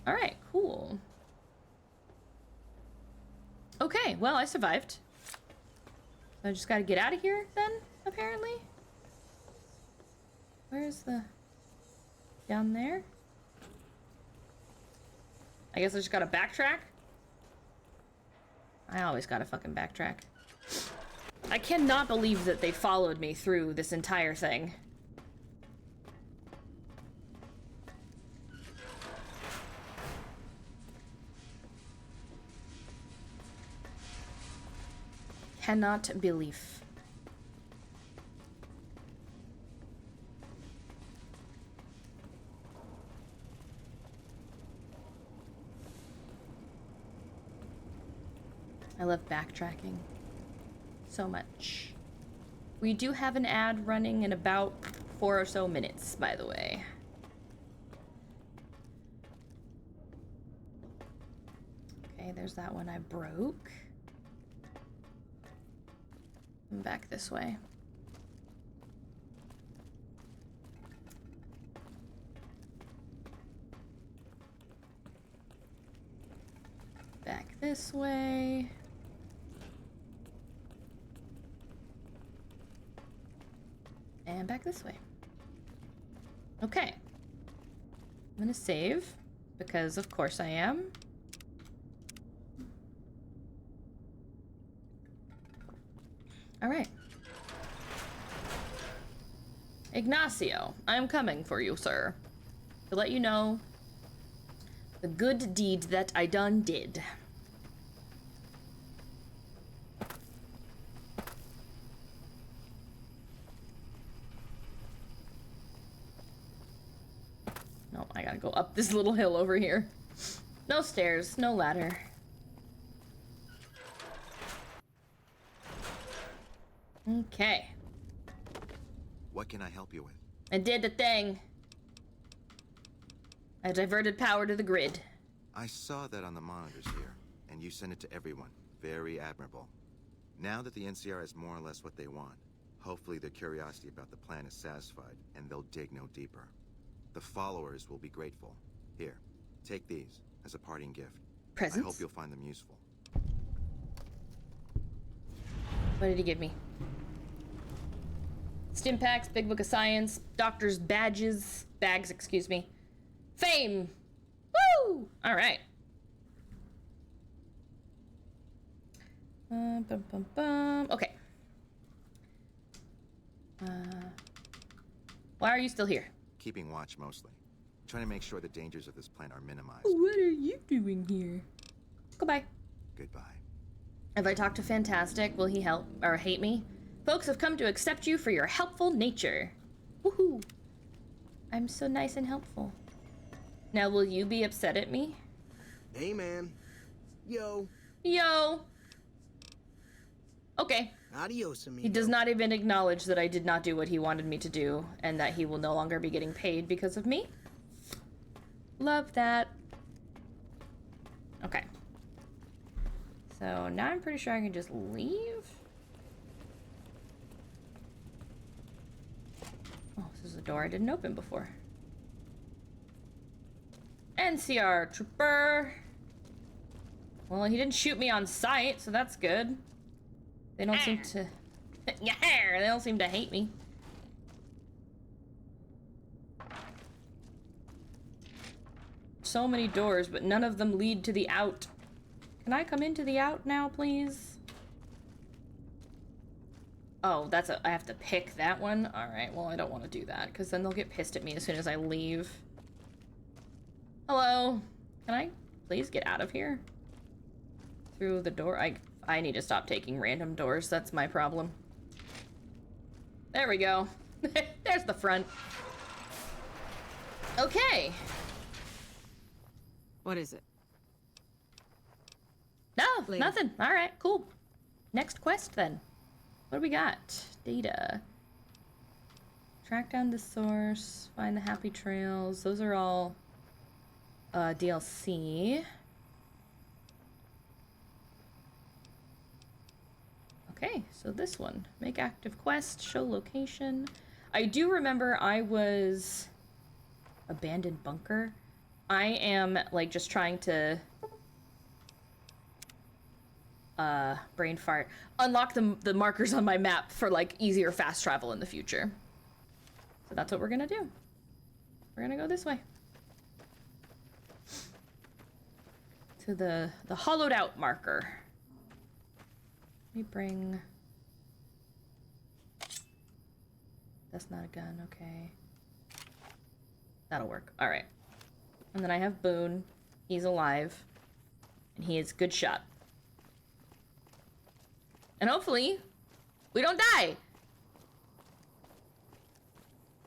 Alright, cool. Okay, well, I survived. I just gotta get out of here then, apparently. Where's the... down there? I guess I just gotta backtrack? I always gotta fucking backtrack. I cannot believe that they followed me through this entire thing. Cannot believe. I love backtracking so much. We do have an ad running in about 4 or so minutes, by the way. Okay, there's that one I broke. I'm back this way. Back this way. And back this way. Okay. I'm gonna save, because of course I am. Alright. Ignacio, I'm coming for you, sir. To let you know the good deed that I done did. No, I gotta go up this little hill over here. No stairs, no ladder. Okay. What can I help you with? I did the thing. I diverted power to the grid. I saw that on the monitors here, and you sent it to everyone. Very admirable. Now that the NCR has more or less what they want, hopefully their curiosity about the plan is satisfied, and they'll dig no deeper. The followers will be grateful. Here, take these as a parting gift. Presents? I hope you'll find them useful. What did he give me? Stimpaks, Big Book of Science, Doctor's Bags, excuse me. Fame! Woo! Alright. Bum, bum, bum. Okay. Why are you still here? Keeping watch mostly. Trying to make sure the dangers of this plan are minimized. What are you doing here? Goodbye. Goodbye. If I talk to Fantastic, will he help or hate me? Folks have come to accept you for your helpful nature. Woohoo! I'm so nice and helpful. Now, will you be upset at me? Hey, man. Yo. Yo! Okay. Adios, amigo. He does not even acknowledge that I did not do what he wanted me to do, and that he will no longer be getting paid because of me. Love that. Okay. So now I'm pretty sure I can just leave. Oh, this is a door I didn't open before. NCR trooper. Well, he didn't shoot me on sight, so that's good. They don't seem to... They don't seem to hate me. So many doors, but none of them lead to the out. Can I come into the out now, please? Oh, that's a... I have to pick that one? Alright, well, I don't want to do that, because then they'll get pissed at me as soon as I leave. Hello? Can I please get out of here? Through the door? I need to stop taking random doors. That's my problem. There we go. There's the front. Okay. What is it? No, Lady. nothing. All right, cool. Next quest then. What do we got? Data. Track down the source. Find the happy trails. Those are all DLC. Okay, so this one. Make active quest, show location. I do remember I was... Abandoned bunker. I am, like, just trying to... brain fart. Unlock the markers on my map for like easier fast travel in the future. So that's what we're gonna do. We're gonna go this way. To the hollowed out marker. Let me bring... That's not a gun, okay. That'll work. Alright. And then I have Boone. He's alive. And he is good shot. And hopefully, we don't die!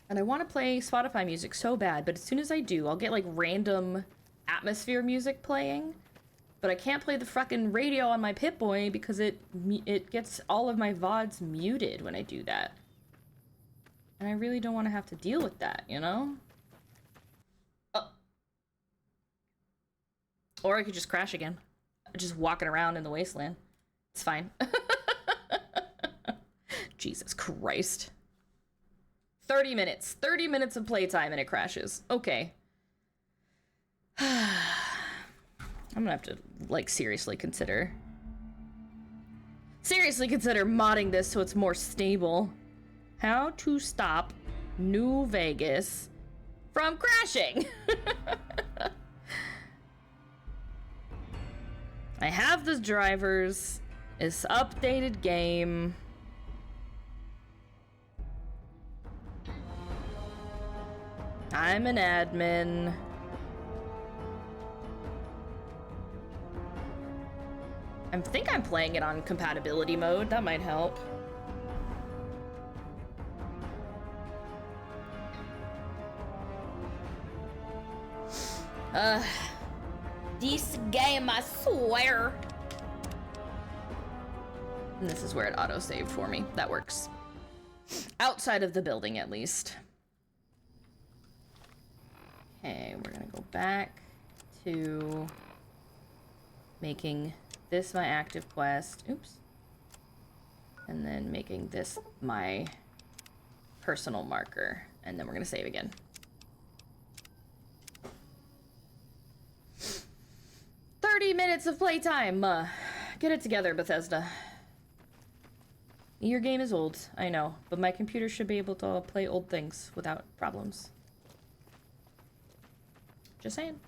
And I want to play Spotify music so bad, but as soon as I do, I'll get like random atmosphere music playing. But I can't play the fucking radio on my Pip-Boy because it gets all of my VODs muted when I do that. And I really don't want to have to deal with that, you know? Oh. Or I could just crash again. Just walking around in the wasteland. It's fine. Jesus Christ. 30 minutes. 30 minutes of playtime and it crashes. Okay. I'm gonna have to, like, seriously consider modding this so it's more stable. How to stop New Vegas from crashing. I have the drivers. It's updated game. I'm an admin. I think I'm playing it on compatibility mode. That might help. This game, I swear. And this is where it auto-saved for me. That works. Outside of the building, at least. Okay, we're gonna go back to making this my active quest. Oops. And then making this my personal marker. And then we're gonna save again. 30 minutes of playtime. Get it together, Bethesda. Your game is old, I know, but my computer should be able to play old things without problems. Just saying.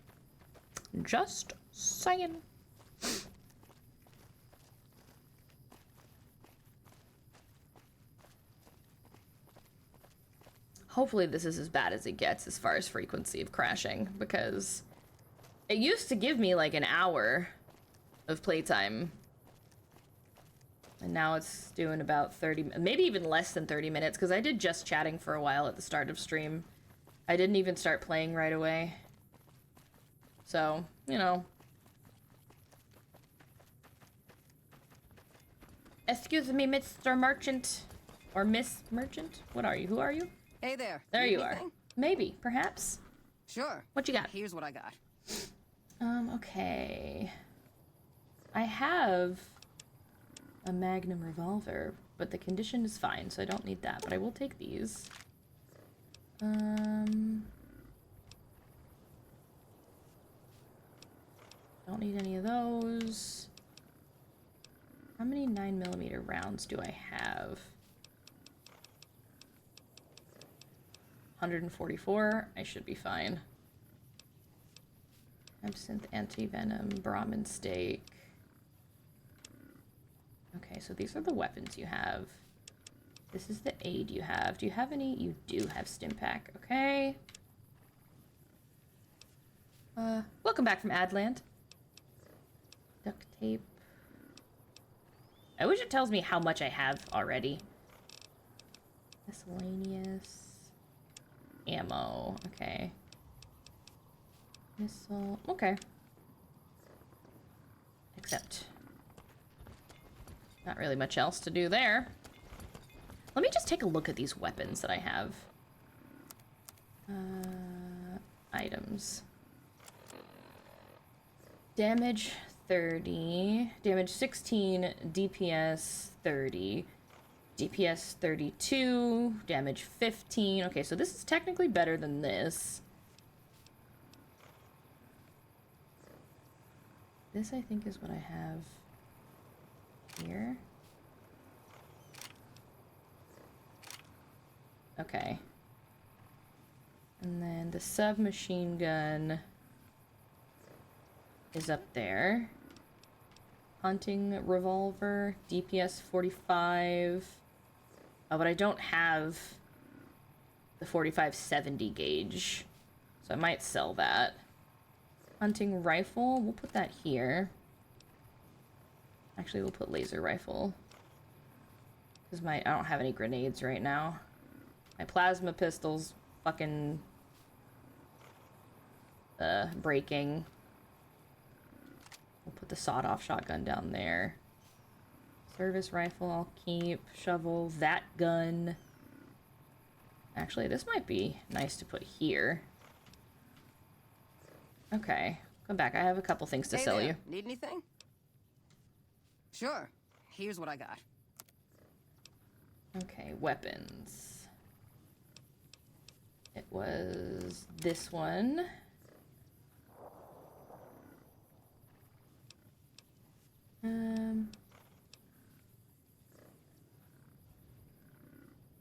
Just saying. Hopefully this is as bad as it gets as far as frequency of crashing, because it used to give me like an hour of playtime. And now it's doing about 30, maybe even less than 30 minutes, because I did just chatting for a while at the start of stream. I didn't even start playing right away. So, you know. Excuse me, Mr. Merchant. Or Miss Merchant? What are you? Who are you? Hey there. There Need you are. anything? Maybe, perhaps. Sure. What you got? Here's what I got. Okay. I have a Magnum revolver, but the condition is fine, so I don't need that, but I will take these. Don't need any of those. How many 9mm rounds do I have? 144. I should be fine. Absinthe, anti-venom, Brahmin steak. Okay, so these are the weapons you have. This is the aid you have. Do you have any? You do have Stimpak. Okay. Welcome back from Adland. Duct tape. I wish it tells me how much I have already. Miscellaneous. Ammo. Okay. Missile. Okay. Except not really much else to do there. Let me just take a look at these weapons that I have. Items. Damage 30. Damage 16. DPS 30. DPS 32. Damage 15. Okay, so this is technically better than this. This, I think, is what I have. here. Okay. And then the submachine gun is up there. Hunting revolver, DPS 45. Oh, but I don't have the 45-70 gauge, so I might sell that. Hunting rifle, we'll put that here. Actually, we'll put laser rifle. Because I don't have any grenades right now. My plasma pistol's fucking breaking. We'll put the sawed-off shotgun down there. Service rifle I'll keep. Shovel, that gun. Actually, this might be nice to put here. Okay, come back. I have a couple things to sell you. Need anything? Sure. Here's what I got. Okay, weapons. It was this one. It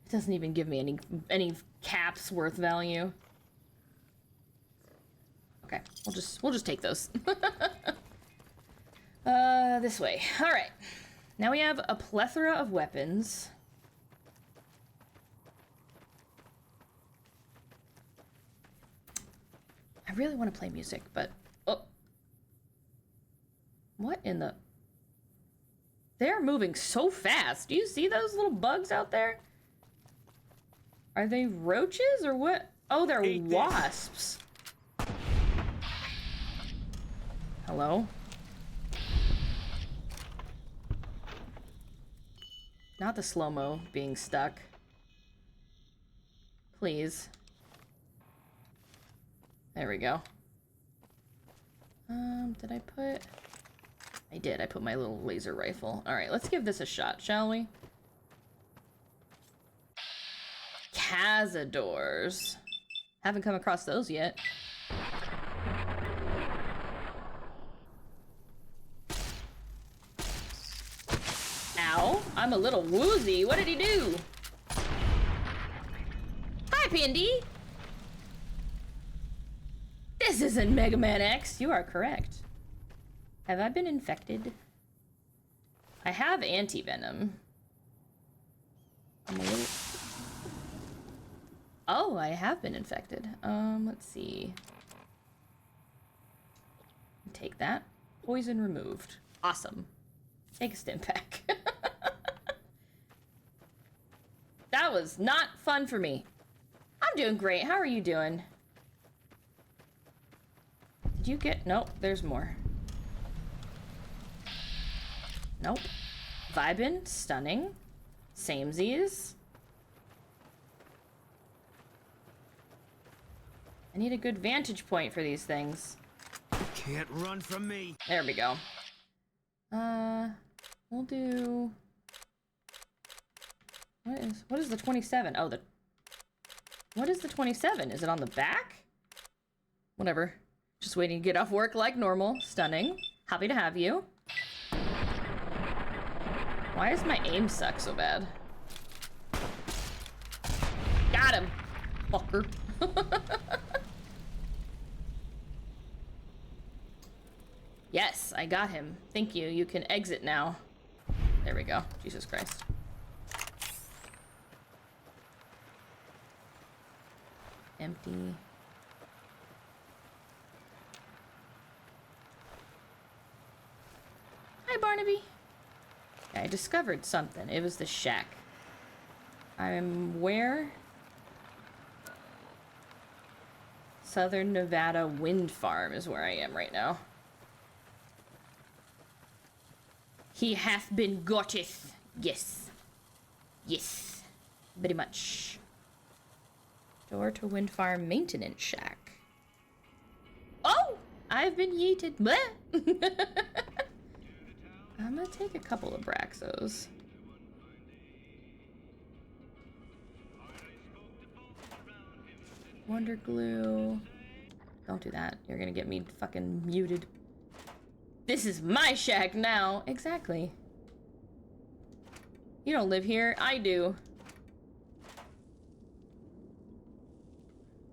doesn't even give me any caps worth value. Okay, we'll just take those. This way. All right. Now we have a plethora of weapons. I really want to play music, but oh. What in the... They're moving so fast. Do you see those little bugs out there? Are they roaches or what? Oh, they're wasps. Hello? Not the slow-mo being stuck. Please. There we go. Did I put... I did. I put my little laser rifle. Alright, let's give this a shot, shall we? Cazadors. Haven't come across those yet. Ow. I'm a little woozy. What did he do? Hi, Pindy. This isn't Mega Man X. You are correct. Have I been infected? I have anti-venom. I'm a little... Oh, I have been infected. Let's see. Take that. Poison removed. Awesome. Take a stim pack. That was not fun for me. I'm doing great. How are you doing? Did you get... Nope, there's more. Nope. Vibin, stunning. Samesies. I need a good vantage point for these things. Can't run from me. There we go. We'll do... What is the 27? Oh, what is the 27? Is it on the back? Whatever. Just waiting to get off work like normal. Stunning. Happy to have you. Why does my aim suck so bad? Got him! Fucker. Yes, I got him. Thank you. You can exit now. There we go. Jesus Christ. Empty. Hi, Barnaby. I discovered something. It was the shack. I'm where? Southern Nevada Wind Farm is where I am right now. He hath been gotteth. Yes. Yes. Very much. Door to Wind Farm Maintenance Shack. Oh! I've been yeeted. Bleh! I'm gonna take a couple of Braxos. Wonder Glue. Don't do that. You're gonna get me fucking muted. This is my shack now. Exactly. You don't live here. I do.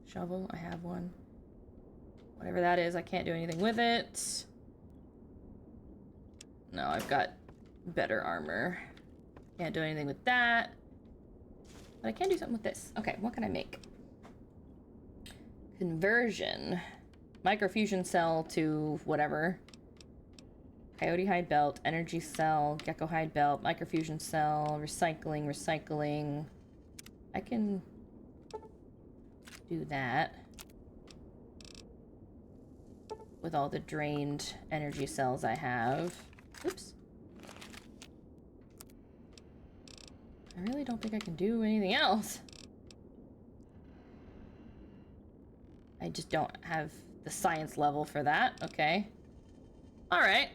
Shovel, I have one. Whatever that is, I can't do anything with it. No, I've got better armor. Can't do anything with that. But I can do something with this. Okay, what can I make? Conversion. Microfusion cell to whatever. Coyote hide belt, energy cell, gecko hide belt, microfusion cell, recycling. I can do that with all the drained energy cells I have. Oops. I really don't think I can do anything else. I just don't have the science level for that. Okay. Alright.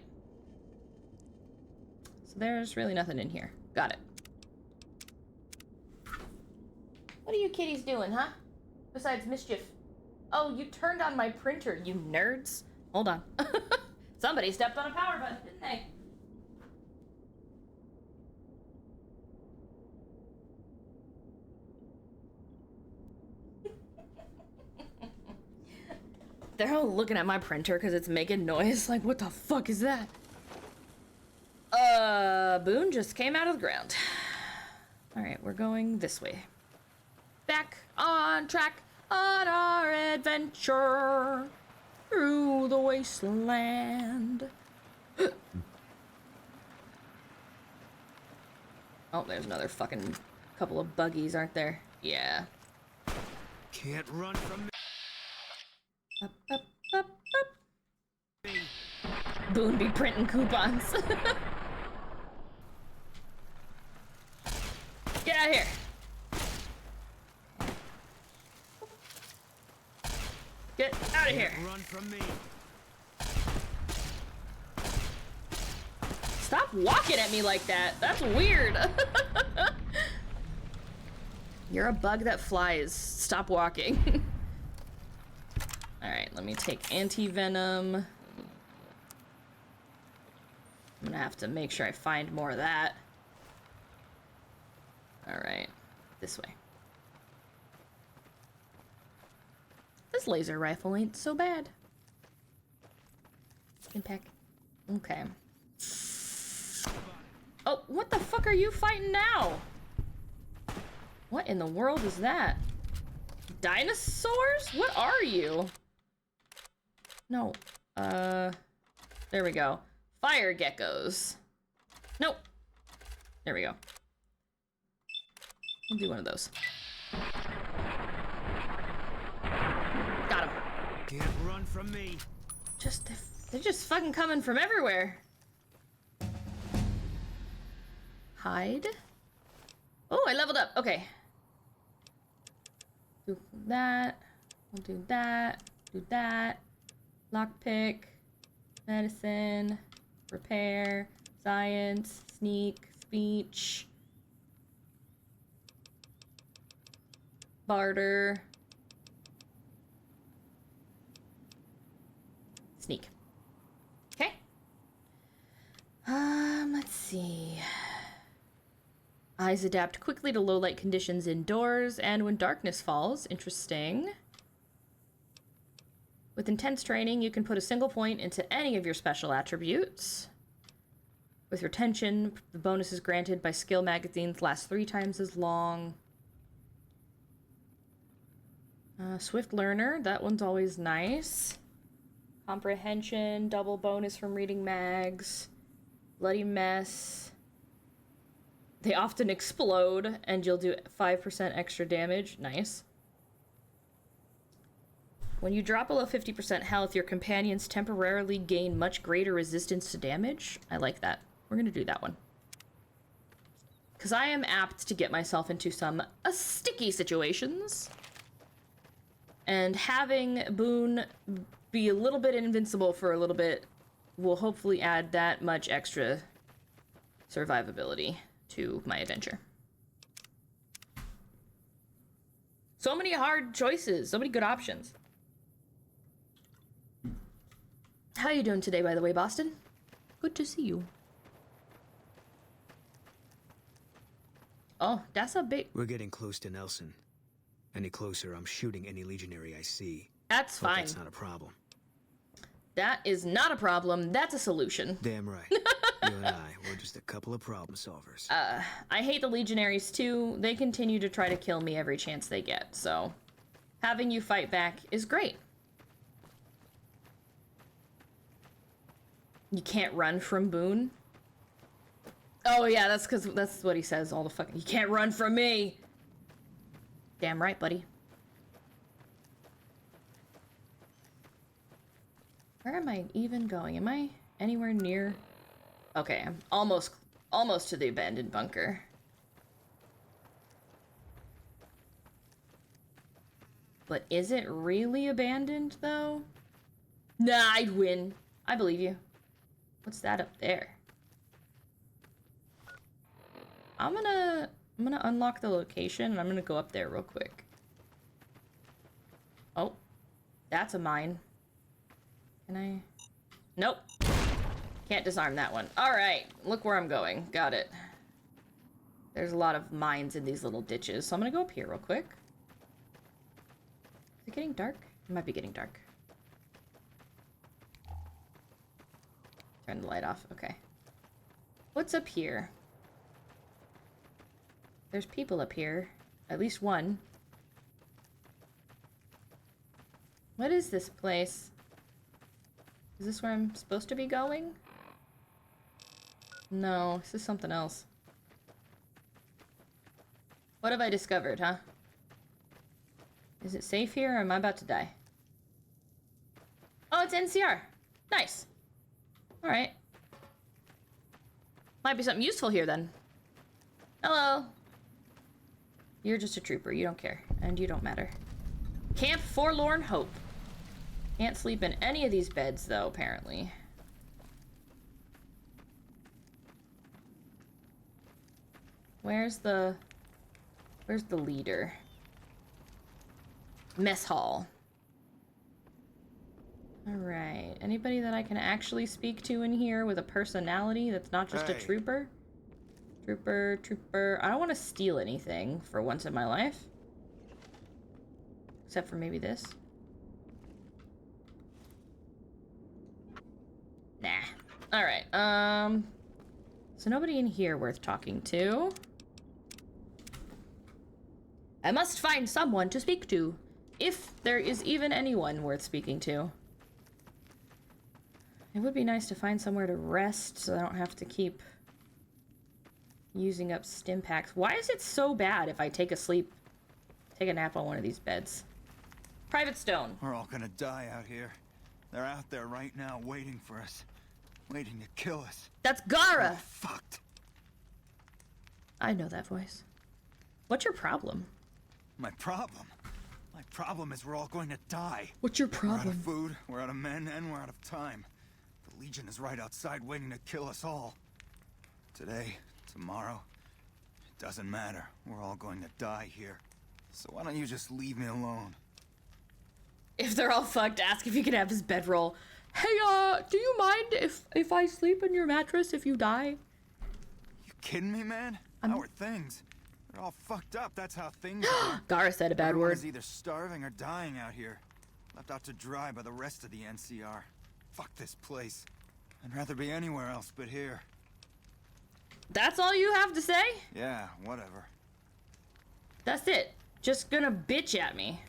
So there's really nothing in here. Got it. What are you kitties doing, huh? Besides mischief. Oh, you turned on my printer, you nerds. Hold on. Somebody stepped on a power button, didn't they? They're all looking at my printer because it's making noise. Like, what the fuck is that? Boone just came out of the ground. Alright, we're going this way. Back on track on our adventure through the wasteland. Oh, there's another fucking couple of buggies, aren't there? Yeah. Can't run from me. Up, up, up, up. Boone be printing coupons. Get out of here. Get out of here. Run from me. Stop walking at me like that. That's weird. You're a bug that flies. Stop walking. Alright, let me take anti-venom. I'm gonna have to make sure I find more of that. Alright, this way. This laser rifle ain't so bad. Impact. Okay. Oh, what the fuck are you fighting now? What in the world is that? Dinosaurs? What are you? No. There we go. Fire geckos. Nope. There we go. We'll do one of those. Got him. Can't run from me. They're just fucking coming from everywhere. Hide. Oh, I leveled up. Okay. Do that. We'll do that. Do that. Lockpick. Medicine. Repair. Science. Sneak. Speech. Barter. Sneak. Okay. Let's see. Eyes adapt quickly to low light conditions indoors and when darkness falls. Interesting. With intense training, you can put a single point into any of your special attributes. With retention, the bonuses granted by skill magazines last 3 times as long. Swift learner, that one's always nice. Comprehension, double bonus from reading mags. Bloody mess. They often explode, and you'll do 5% extra damage. Nice. When you drop below 50% health, your companions temporarily gain much greater resistance to damage. I like that. We're gonna do that one. Because I am apt to get myself into some sticky situations. And having Boone be a little bit invincible for a little bit will hopefully add that much extra survivability to my adventure. So many hard choices, so many good options. How you doing today, by the way, Boston? Good to see you. Oh, that's a big... We're getting close to Nelson. Any closer, I'm shooting any legionary I see. That's Hope fine. that's not a problem. That is not a problem. That's a solution. Damn right. You and we're just a couple of problem solvers. I hate the Legionaries too. They continue to try to kill me every chance they get, so having you fight back is great. You can't run from Boone. Oh yeah, that's because that's what he says all the fucking. You can't run from me. Damn right, buddy. Where am I even going? Am I anywhere near? Okay, I'm almost to the abandoned bunker. But is it really abandoned though? Nah, I'd win. I believe you. What's that up there? I'm gonna unlock the location and I'm gonna go up there real quick. Oh, that's a mine. Can I? Nope. Can't disarm that one. Alright, look where I'm going. Got it. There's a lot of mines in these little ditches, so I'm gonna go up here real quick. Is it getting dark? It might be getting dark. Turn the light off. Okay. What's up here? There's people up here. At least one. What is this place? Is this where I'm supposed to be going? No, this is something else. What have I discovered, huh? Is it safe here or am I about to die? Oh, it's NCR. Nice. Alright. Might be something useful here then. Hello. You're just a trooper. You don't care. And you don't matter. Camp Forlorn Hope. Can't sleep in any of these beds, though, apparently. Where's the leader? Mess hall. Alright. Anybody that I can actually speak to in here with a personality that's not just a trooper? Trooper. I don't want to steal anything for once in my life. Except for maybe this. Nah. Alright, so nobody in here worth talking to. I must find someone to speak to. If there is even anyone worth speaking to. It would be nice to find somewhere to rest so I don't have to keep using up stim packs. Why is it so bad if I take a nap on one of these beds? Private Stone. We're all gonna die out here. They're out there right now waiting for us. Waiting to kill us. That's Gara! We're fucked. I know that voice. What's your problem? My problem? My problem is we're all going to die. What's your We're out problem? of food, we're out of men, and we're out of time. The Legion is right outside waiting to kill us all. Today, tomorrow, it doesn't matter. We're all going to die here. So why don't you just leave me alone? If they're all fucked, ask if you can have his bedroll. Hey, do you mind if I sleep in your mattress if you die? You kidding me, man? How are things? They're all fucked up. That's how things are. Gara said a bad Everyone word. is either starving or dying out here. Left out to dry by the rest of the NCR. Fuck this place. I'd rather be anywhere else but here. That's all you have to say? Yeah, whatever. That's it. Just gonna bitch at me.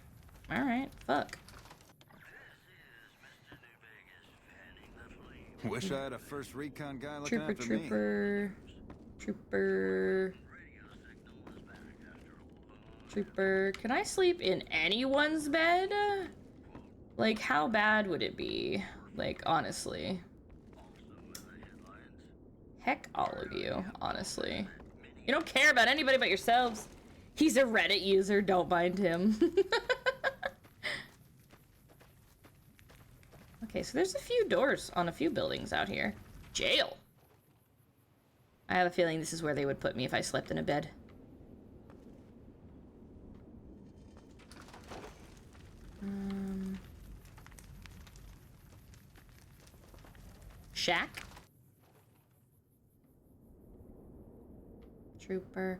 Alright, fuck. Wish I had a first recon guy looking after me. Trooper. Can I sleep in anyone's bed? Like, how bad would it be? Like, honestly. Heck all of you, honestly. You don't care about anybody but yourselves. He's a Reddit user, don't mind him. Okay, so there's a few doors on a few buildings out here. Jail. I have a feeling this is where they would put me if I slept in a bed. Shack? Trooper.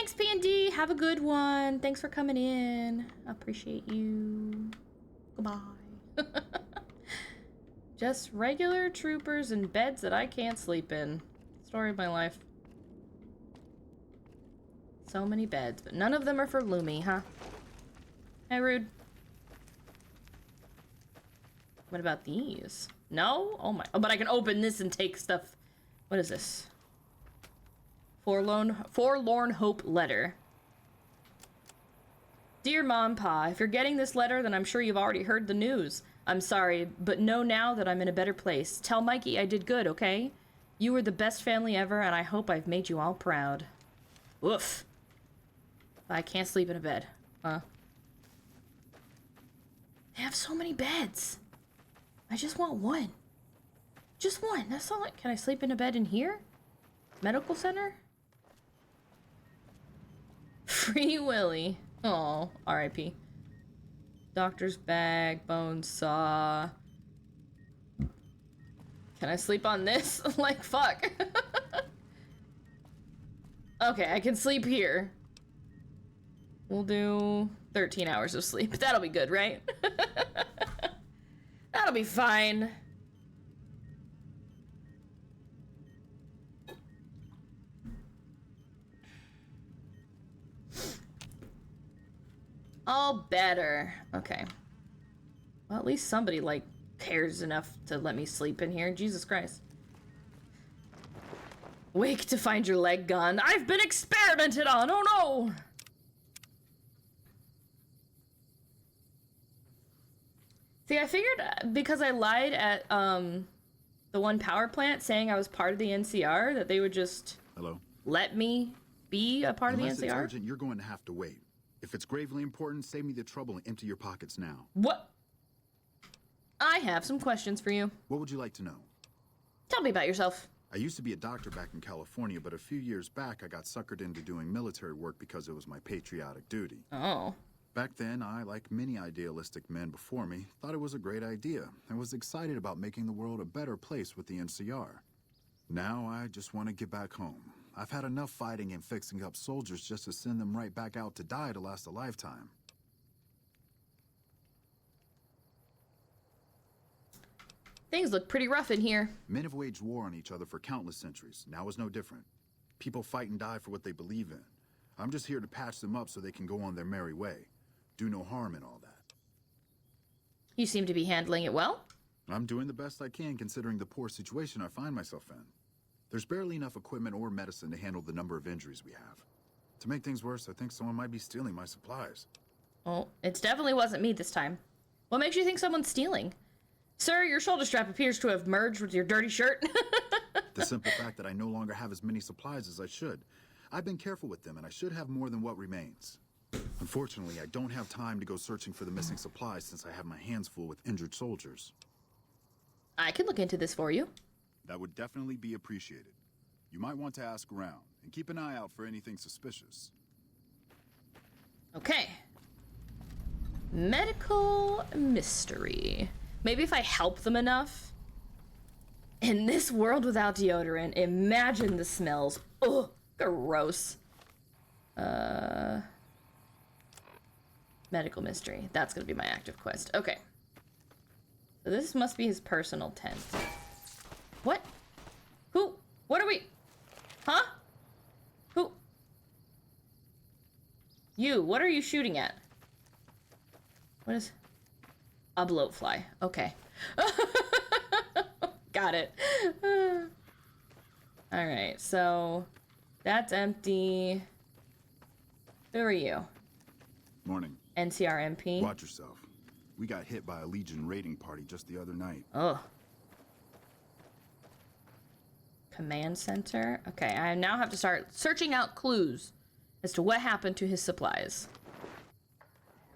Thanks, P&D. Have a good one. Thanks for coming in. Appreciate you. Goodbye. Just regular troopers in beds that I can't sleep in. Story of my life. So many beds, but none of them are for Lumi, huh? Hey, rude. What about these? No? Oh my. Oh, but I can open this and take stuff. What is this? Forlorn Hope letter. Dear Mom, Pa, if you're getting this letter, then I'm sure you've already heard the news. I'm sorry, but know now that I'm in a better place. Tell Mikey I did good, okay? You were the best family ever, and I hope I've made you all proud. Woof. I can't sleep in a bed. Huh? They have so many beds. I just want one. Just one. That's all. Can I sleep in a bed in here? Medical center? Free Willy. Oh, R.I.P. Doctor's bag, bone saw. Can I sleep on this? Like, fuck. Okay, I can sleep here. We'll do 13 hours of sleep. That'll be good, right? That'll be fine. All better. Okay. Well, at least somebody, like, cares enough to let me sleep in here. Jesus Christ. Wake to find your leg gone. I've been experimented on. Oh, no. See, I figured because I lied at the one power plant saying I was part of the NCR that they would just let me be a part Unless of the NCR. It's urgent, you're going to have to wait. If it's gravely important, save me the trouble and empty your pockets now. What? I have some questions for you. What would you like to know? Tell me about yourself. I used to be a doctor back in California, but a few years back I got suckered into doing military work because it was my patriotic duty. Oh. Back then, I, like many idealistic men before me, thought it was a great idea and was excited about making the world a better place with the NCR. Now I just want to get back home. I've had enough fighting and fixing up soldiers just to send them right back out to die to last a lifetime. Things look pretty rough in here. Men have waged war on each other for countless centuries. Now is no different. People fight and die for what they believe in. I'm just here to patch them up so they can go on their merry way. Do no harm in all that. You seem to be handling it well. I'm doing the best I can considering the poor situation I find myself in. There's barely enough equipment or medicine to handle the number of injuries we have. To make things worse, I think someone might be stealing my supplies. Oh, it definitely wasn't me this time. What makes you think someone's stealing? Sir, your shoulder strap appears to have merged with your dirty shirt. The simple fact that I no longer have as many supplies as I should. I've been careful with them, and I should have more than what remains. Unfortunately, I don't have time to go searching for the missing supplies since I have my hands full with injured soldiers. I can look into this for you. That would definitely be appreciated. You might want to ask around, and keep an eye out for anything suspicious. Okay. Medical mystery. Maybe if I help them enough. In this world without deodorant, imagine the smells. Ugh, gross. Medical mystery. That's gonna be my active quest. Okay. So this must be his personal tent. What? Who? What are we? Huh? Who? You. What are you shooting at? What is... a bloatfly. Okay. Got it. Alright, so... that's empty. Who are you? Morning. NCRMP? Watch yourself. We got hit by a Legion raiding party just the other night. Oh. Command center? Okay, I now have to start searching out clues as to what happened to his supplies.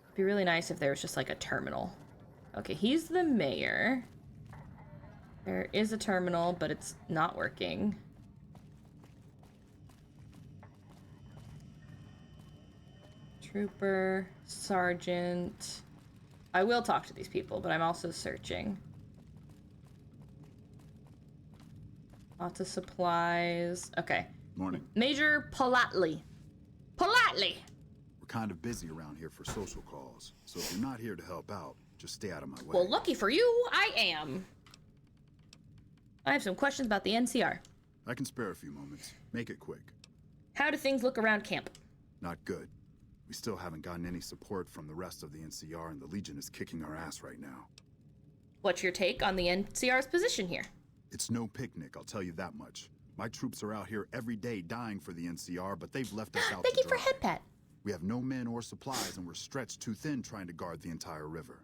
It'd be really nice if there was just like a terminal. Okay, he's the mayor. There is a terminal, but it's not working. Trooper, sergeant. I will talk to these people, but I'm also searching. Lots of supplies. Okay. Morning. Major Palatli. Politely. We're kind of busy around here for social calls, so if you're not here to help out, just stay out of my way. Well, lucky for you, I am. I have some questions about the NCR. I can spare a few moments. Make it quick. How do things look around camp? Not good. We still haven't gotten any support from the rest of the NCR, and the Legion is kicking our ass right now. What's your take on the NCR's position here? It's no picnic, I'll tell you that much. My troops are out here every day dying for the NCR, but they've left us out Thank to you for dry. head pat. We have no men or supplies, and we're stretched too thin trying to guard the entire river.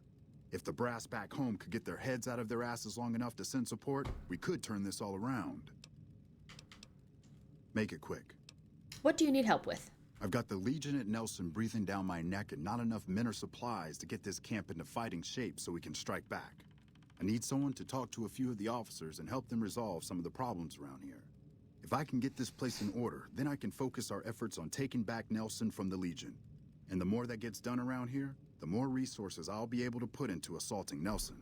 If the brass back home could get their heads out of their asses long enough to send support, we could turn this all around. Make it quick. What do you need help with? I've got the Legion at Nelson breathing down my neck and not enough men or supplies to get this camp into fighting shape so we can strike back. I need someone to talk to a few of the officers and help them resolve some of the problems around here. If I can get this place in order, then I can focus our efforts on taking back Nelson from the Legion. And the more that gets done around here, the more resources I'll be able to put into assaulting Nelson.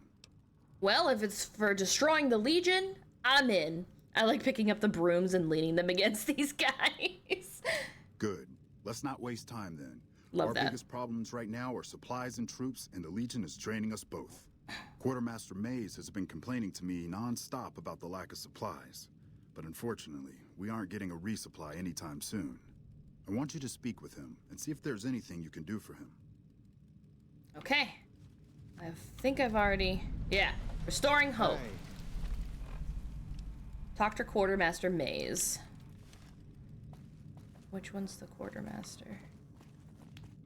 Well, if it's for destroying the Legion, I'm in. I like picking up the brooms and leaning them against these guys. Good. Let's not waste time then. Love Our that. biggest problems right now are supplies and troops, and the Legion is draining us both. Quartermaster Mays has been complaining to me non-stop about the lack of supplies. But unfortunately, we aren't getting a resupply anytime soon. I want you to speak with him and see if there's anything you can do for him. Okay. I think I've already... Yeah. Restoring hope. Talk to Quartermaster Mays. Which one's the Quartermaster?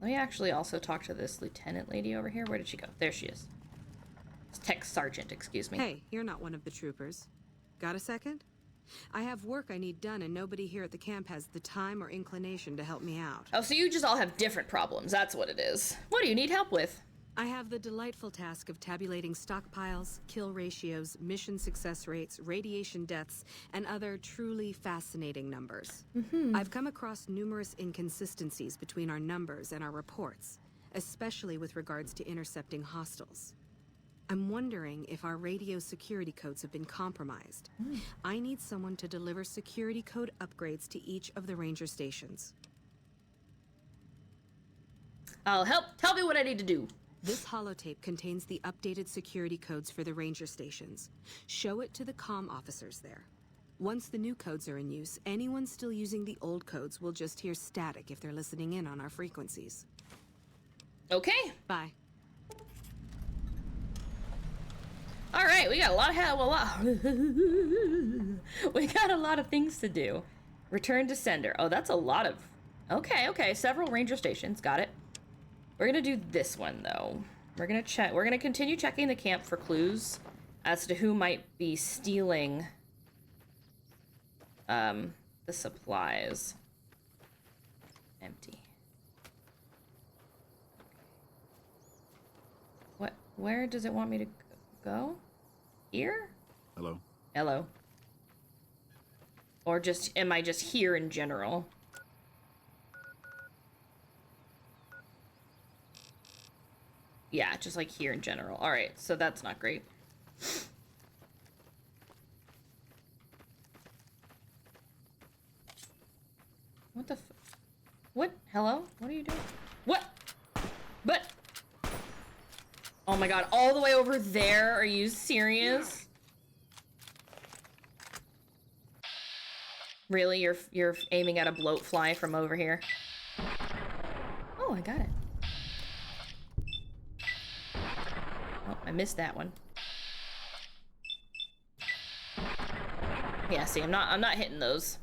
Let me actually also talk to this lieutenant lady over here. Where did she go? There she is. It's Tech Sergeant, excuse me. Hey, you're not one of the troopers. Got a second? I have work I need done, and nobody here at the camp has the time or inclination to help me out. Oh, so you just all have different problems. That's what it is. What do you need help with? I have the delightful task of tabulating stockpiles, kill ratios, mission success rates, radiation deaths, and other truly fascinating numbers. I've come across numerous inconsistencies between our numbers and our reports, especially with regards to intercepting hostiles. I'm wondering if our radio security codes have been compromised. I need someone to deliver security code upgrades to each of the ranger stations. I'll help. Tell me what I need to do. This holotape contains the updated security codes for the ranger stations. Show it to the comm officers there. Once the new codes are in use, anyone still using the old codes will just hear static if they're listening in on our frequencies. Okay. Bye. All right, we got a lot we got a lot of things to do. Return to sender. Oh, that's a lot of... Okay. Several ranger stations. Got it. We're gonna do this one, though. We're gonna continue checking the camp for clues as to who might be stealing the supplies. Empty. What? Where does it want me to go? Here? Hello? Hello. Or just, am I just here in general? Yeah, just like here in general. Alright, so that's not great. What the what? Hello? What are you doing? What? But... Oh my god, all the way over there? Are you serious? Really? You're aiming at a bloatfly from over here? Oh, I got it. Oh, I missed that one. Yeah, see, I'm not hitting those.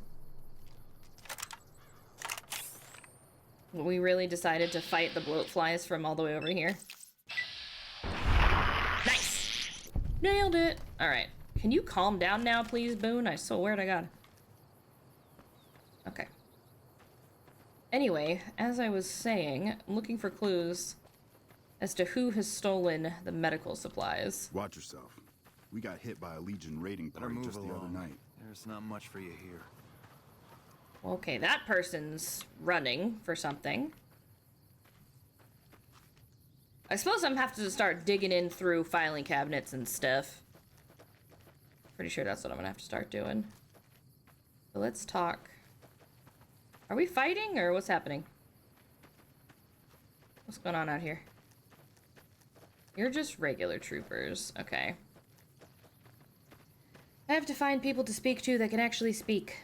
We really decided to fight the bloatflies from all the way over here. Nice! Nailed it! Alright. Can you calm down now, please, Boone? I swear to God. Okay. Anyway, as I was saying, I'm looking for clues as to who has stolen the medical supplies. Watch yourself. We got hit by a Legion raiding Better party move just the other along. night. There's not much for you here. Okay, that person's running for something. I suppose I'm have to start digging in through filing cabinets and stuff. Pretty sure that's what I'm gonna have to start doing. But let's talk. Are we fighting or what's happening? What's going on out here? You're just regular troopers. Okay. I have to find people to speak to that can actually speak.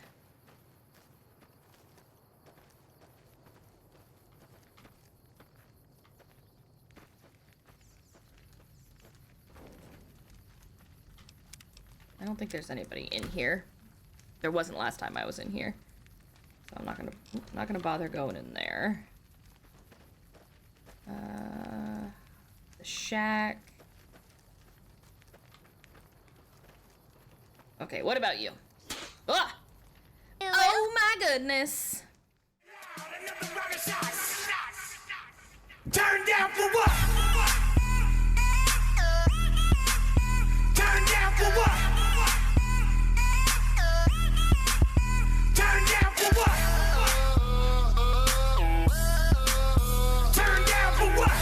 I don't think there's anybody in here. There wasn't last time I was in here. So I'm not gonna bother going in there. The shack. Okay, what about you? Ah! Oh my goodness! Turn down for what? Turn down for what? Turn down for what? Turn down for what?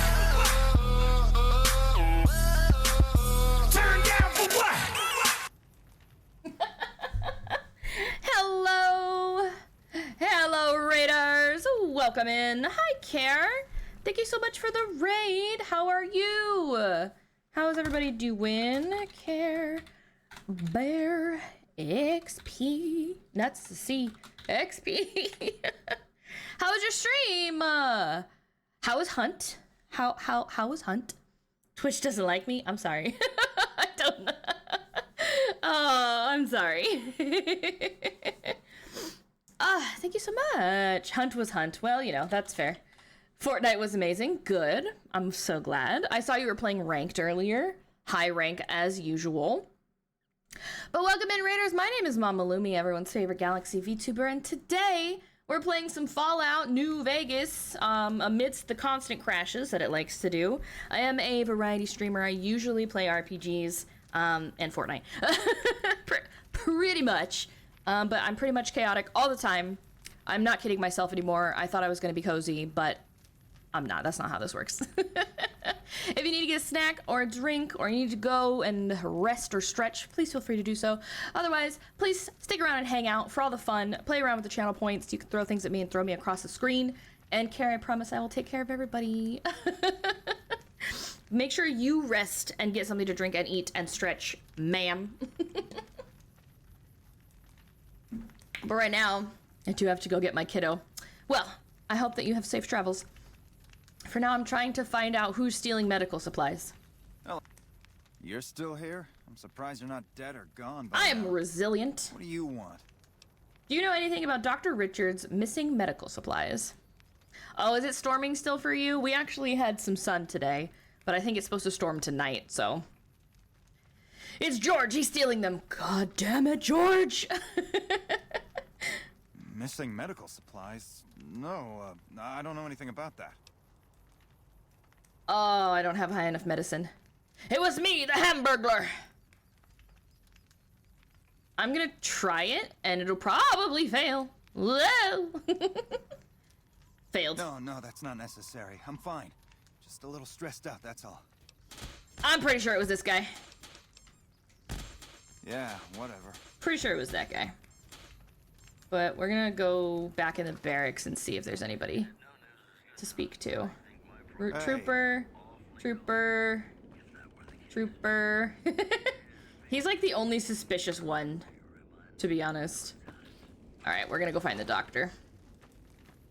Turn down for what? Hello! Hello, raiders! Welcome in. Hi, Care. Thank you so much for the raid. How are you? How's everybody doing? Care Bear XP. That's the C. XP. How was your stream? How was Hunt? How was Hunt? Twitch doesn't like me. I'm sorry. I don't know. Oh, I'm sorry. Thank you so much. Hunt was Hunt. Well, you know, that's fair. Fortnite was amazing. Good. I'm so glad. I saw you were playing ranked earlier. High rank as usual. But welcome in, Raiders. My name is Mama Lumi, everyone's favorite Galaxy VTuber, and today we're playing some Fallout New Vegas amidst the constant crashes that it likes to do. I am a variety streamer. I usually play RPGs and Fortnite. Pretty much. But I'm pretty much chaotic all the time. I'm not kidding myself anymore. I thought I was going to be cozy, but I'm not. That's not how this works. If you need to get a snack or a drink, or you need to go and rest or stretch, please feel free to do so. Otherwise, please stick around and hang out for all the fun. Play around with the channel points. You can throw things at me and throw me across the screen. And Carrie, I promise I will take care of everybody. Make sure you rest and get something to drink and eat and stretch, ma'am. But right now, I do have to go get my kiddo. Well, I hope that you have safe travels. For now, I'm trying to find out who's stealing medical supplies. Oh, you're still here? I'm surprised you're not dead or gone by I am now. resilient. What do you want? Do you know anything about Dr. Richard's missing medical supplies? Oh, is it storming still for you? We actually had some sun today, but I think it's supposed to storm tonight, so... It's George, he's stealing them. God damn it, George! Missing medical supplies? No, I don't know anything about that. Oh, I don't have high enough medicine. It was me, the Hamburglar! I'm gonna try it, and it'll probably fail. Whoa! Failed. No, that's not necessary. I'm fine. Just a little stressed out, that's all. I'm pretty sure it was this guy. Yeah, whatever. Pretty sure it was that guy. But we're gonna go back in the barracks and see if there's anybody to speak to. Root Trooper. He's like the only suspicious one, to be honest. Alright, we're gonna go find the doctor.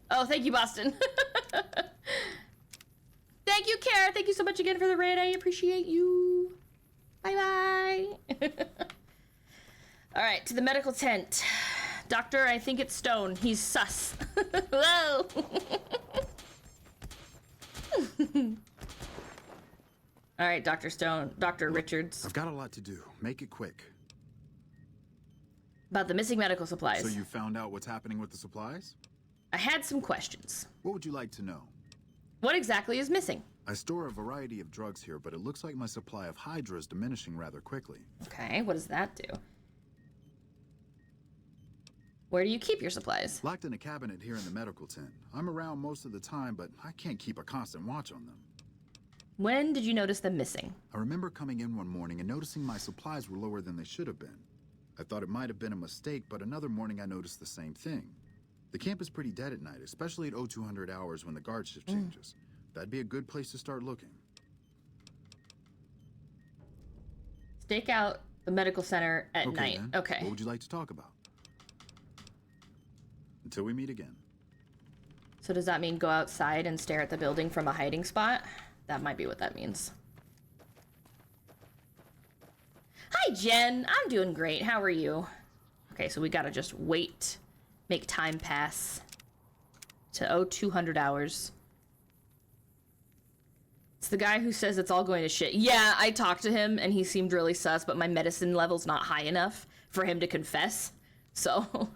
Oh, thank you, Boston. Thank you, Kara. Thank you so much again for the raid. I appreciate you. Bye-bye. Alright, to the medical tent. Doctor, I think it's Stone. He's sus. Whoa. All right, Dr. Stone, Dr. Richards. I've got a lot to do. Make it quick. About the missing medical supplies. So you found out what's happening with the supplies? I had some questions. What would you like to know? What exactly is missing? I store a variety of drugs here, but it looks like my supply of Hydra is diminishing rather quickly. Okay, what does that do? Where do you keep your supplies? Locked in a cabinet here in the medical tent. I'm around most of the time, but I can't keep a constant watch on them. When did you notice them missing? I remember coming in one morning and noticing my supplies were lower than they should have been. I thought it might have been a mistake, but another morning I noticed the same thing. The camp is pretty dead at night, especially at 0200 hours when the guard shift changes. That'd be a good place to start looking. Stake out the medical center at night. Then. Okay. What would you like to talk about? Until we meet again. So does that mean go outside and stare at the building from a hiding spot? That might be what that means. Hi, Jen. I'm doing great. How are you? Okay, so we gotta just wait. Make time pass. To 0200 hours. It's the guy who says it's all going to shit. Yeah, I talked to him and he seemed really sus, but my medicine level's not high enough for him to confess. So...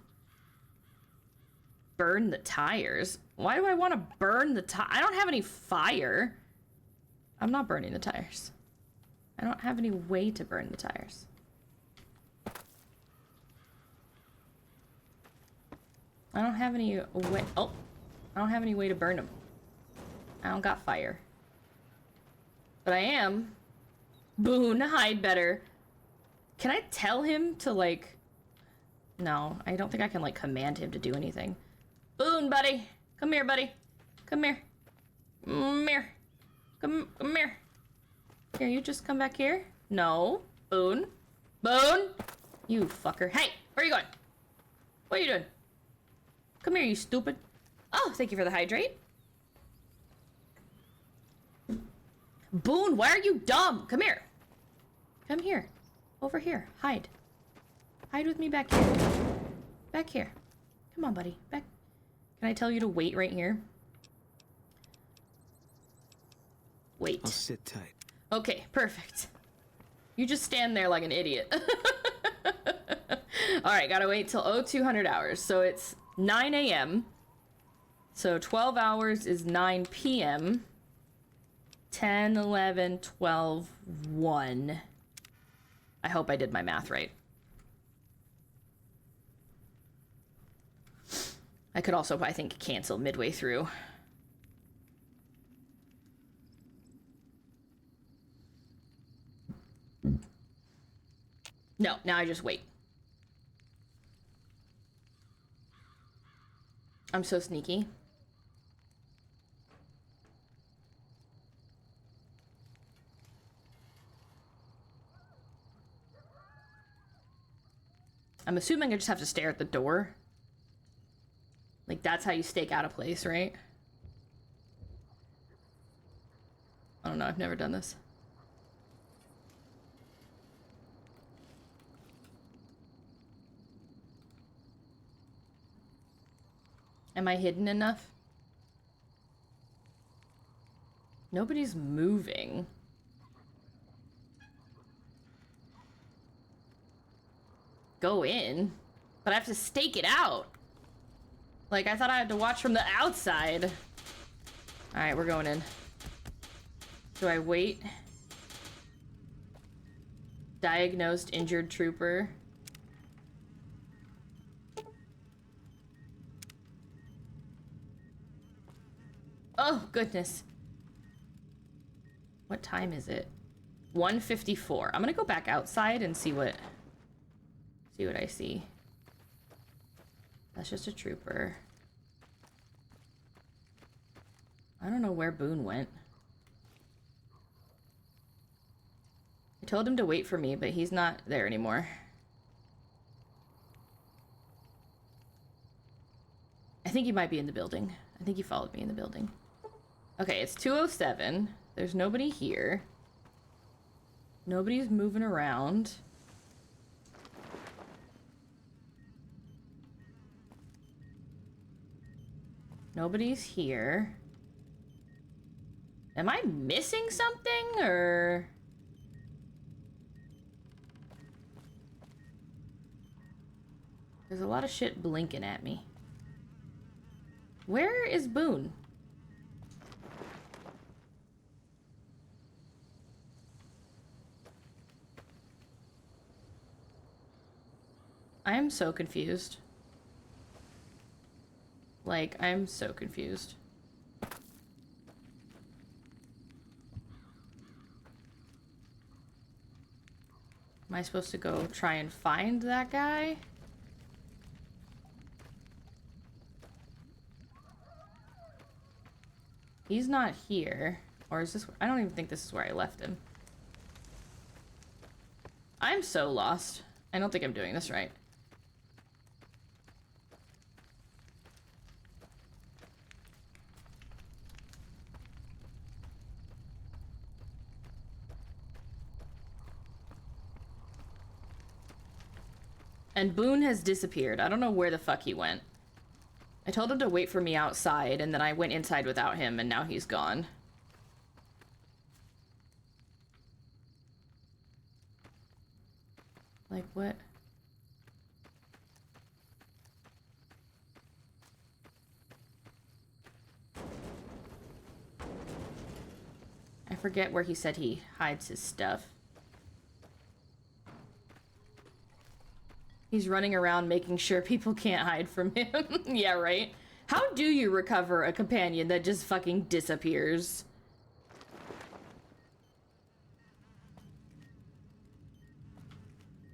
Burn the tires? Why do I want to burn the tire? I don't have any fire. I'm not burning the tires. I don't have any way to burn the tires. I don't have any way... Oh! I don't have any way to burn them. I don't got fire. But I am. Boone, hide better. Can I tell him to, like... No, I don't think I can, like, command him to do anything. Boone, buddy. Come here, buddy. Come here. Come here. Come here. Here, you just come back here. No. Boone. Boone! You fucker. Hey, where are you going? What are you doing? Come here, you stupid. Oh, thank you for the hydrate. Boone, why are you dumb? Come here. Come here. Over here. Hide. Hide with me back here. Back here. Come on, buddy. Back. Can I tell you to wait right here? Wait. I'll sit tight. Okay, perfect. You just stand there like an idiot. Alright, gotta wait till 0200 hours. So it's 9 a.m. So 12 hours is 9 p.m. 10, 11, 12, 1. I hope I did my math right. I could also, I think, cancel midway through. No, now I just wait. I'm so sneaky. I'm assuming I just have to stare at the door. Like, that's how you stake out a place, right? I don't know, I've never done this. Am I hidden enough? Nobody's moving. Go in? But I have to stake it out. Like, I thought I had to watch from the outside. Alright, we're going in. Do I wait? Diagnosed injured trooper. Oh, goodness. What time is it? 1:54. I'm gonna go back outside and see what I see. That's just a trooper. I don't know where Boone went. I told him to wait for me, but he's not there anymore. I think he might be in the building. I think he followed me in the building. Okay, it's 2:07. There's nobody here. Nobody's moving around. Nobody's here. Am I missing something, or... There's a lot of shit blinking at me. Where is Boone? I am so confused. Like, I'm so confused. Am I supposed to go try and find that guy? He's not here. Or is this... I don't even think this is where I left him. I'm so lost. I don't think I'm doing this right. And Boone has disappeared. I don't know where the fuck he went. I told him to wait for me outside, and then I went inside without him, and now he's gone. Like, what? I forget where he said he hides his stuff. He's running around making sure people can't hide from him. Yeah, right? How do you recover a companion that just fucking disappears?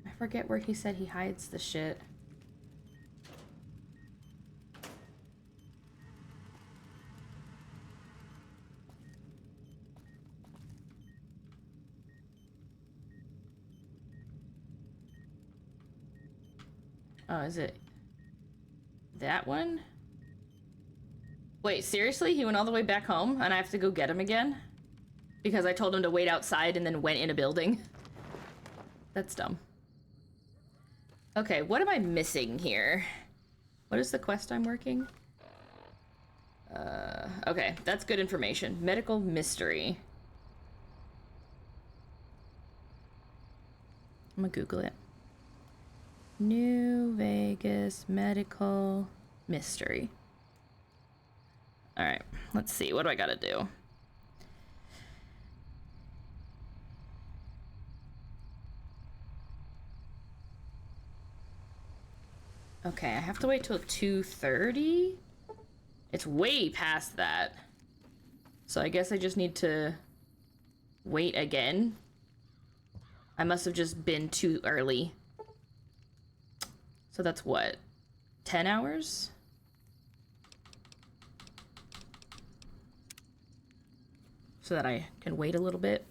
I forget where he said he hides the shit. Oh, is it that one? Wait, seriously? He went all the way back home and I have to go get him again? Because I told him to wait outside and then went in a building? That's dumb. Okay, what am I missing here? What is the quest I'm working? Okay, that's good information. Medical mystery. I'm gonna Google it. New Vegas medical mystery. All right, let's see. What do I gotta do? Okay, I have to wait till 2:30. It's way past that. So I guess I just need to wait again. I must have just been too early. So that's what? 10 hours? So that I can wait a little bit.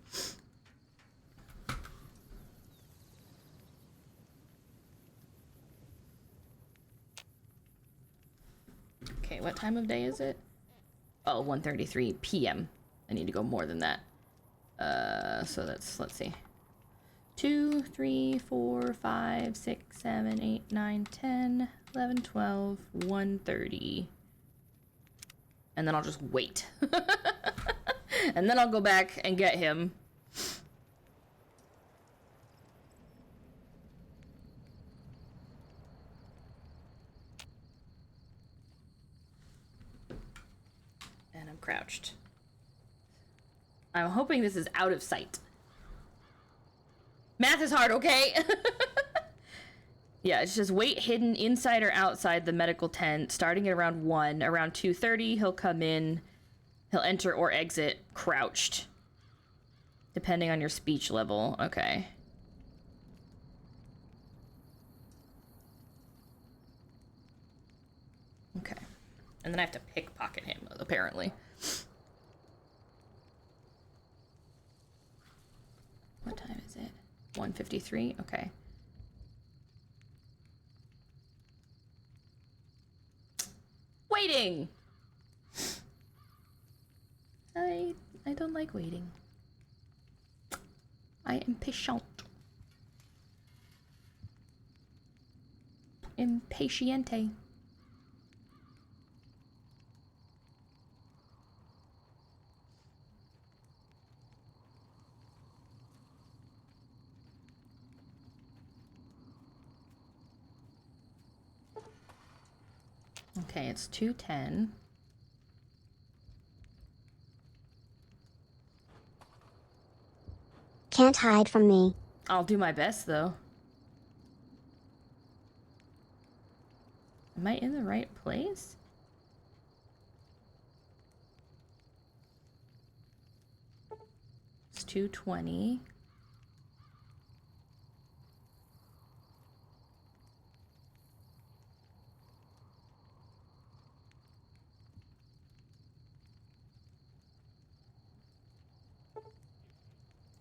Okay, what time of day is it? Oh, 1:33 p.m. I need to go more than that. So that's, let's see. 2, 3, 4, 5, 6, 7, 8, 9, 10, 11, 12, 1:30. And then I'll just wait. And then I'll go back and get him. And I'm crouched. I'm hoping this is out of sight. Math is hard, okay? Yeah, it's just wait hidden inside or outside the medical tent, starting at around 1. Around 2:30, he'll come in. He'll enter or exit crouched. Depending on your speech level. Okay. Okay. And then I have to pickpocket him, apparently. What time is it? 1:53? Okay. Waiting! I don't like waiting. I am patient. Impatiente. Okay, it's 2:10. Can't hide from me. I'll do my best, though. Am I in the right place? It's 2:20.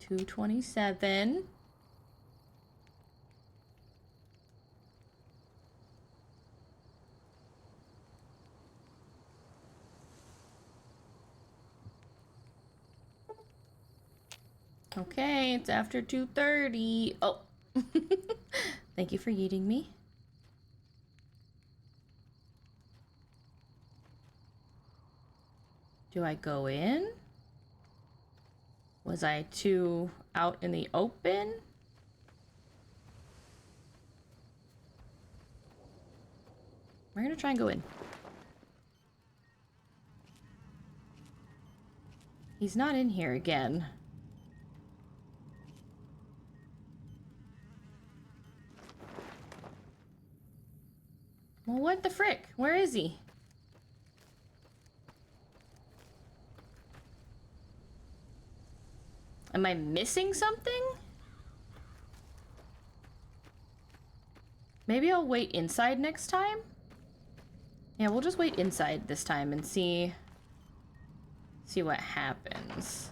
227. Okay, it's after 2:30. Oh. Thank you for yeeting me. Do I go in? Was I too out in the open? We're gonna try and go in. He's not in here again. Well, what the frick? Where is he? Am I missing something? Maybe I'll wait inside next time? Yeah, we'll just wait inside this time and see what happens.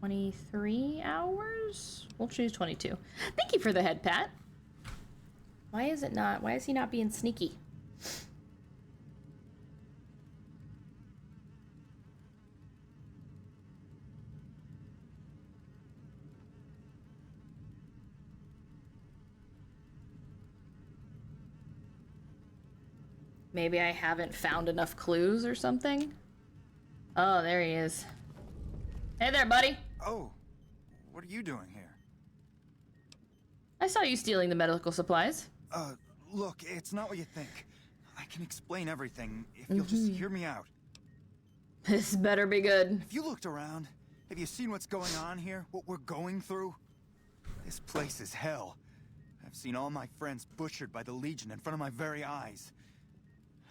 $23 hours? We'll choose 22. Thank you for the head pat. Why is he not being sneaky? Maybe I haven't found enough clues or something? Oh, there he is. Hey there, buddy. Oh, what are you doing here? I saw you stealing the medical supplies. Look, it's not what you think. I can explain everything if you'll just hear me out. This better be good. Have you looked around? Have you seen what's going on here? What we're going through? This place is hell. I've seen all my friends butchered by the Legion in front of my very eyes.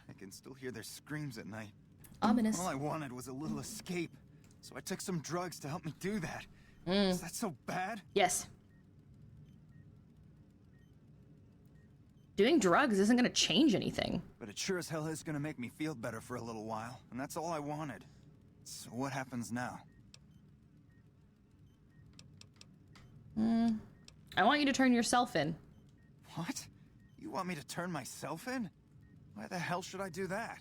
I can still hear their screams at night. Ominous. All I wanted was a little escape, so I took some drugs to help me do that. Is that so bad? Yes. Doing drugs isn't gonna change anything. But it sure as hell is gonna make me feel better for a little while, and that's all I wanted. So what happens now? I want you to turn yourself in. What? You want me to turn myself in? Why the hell should I do that?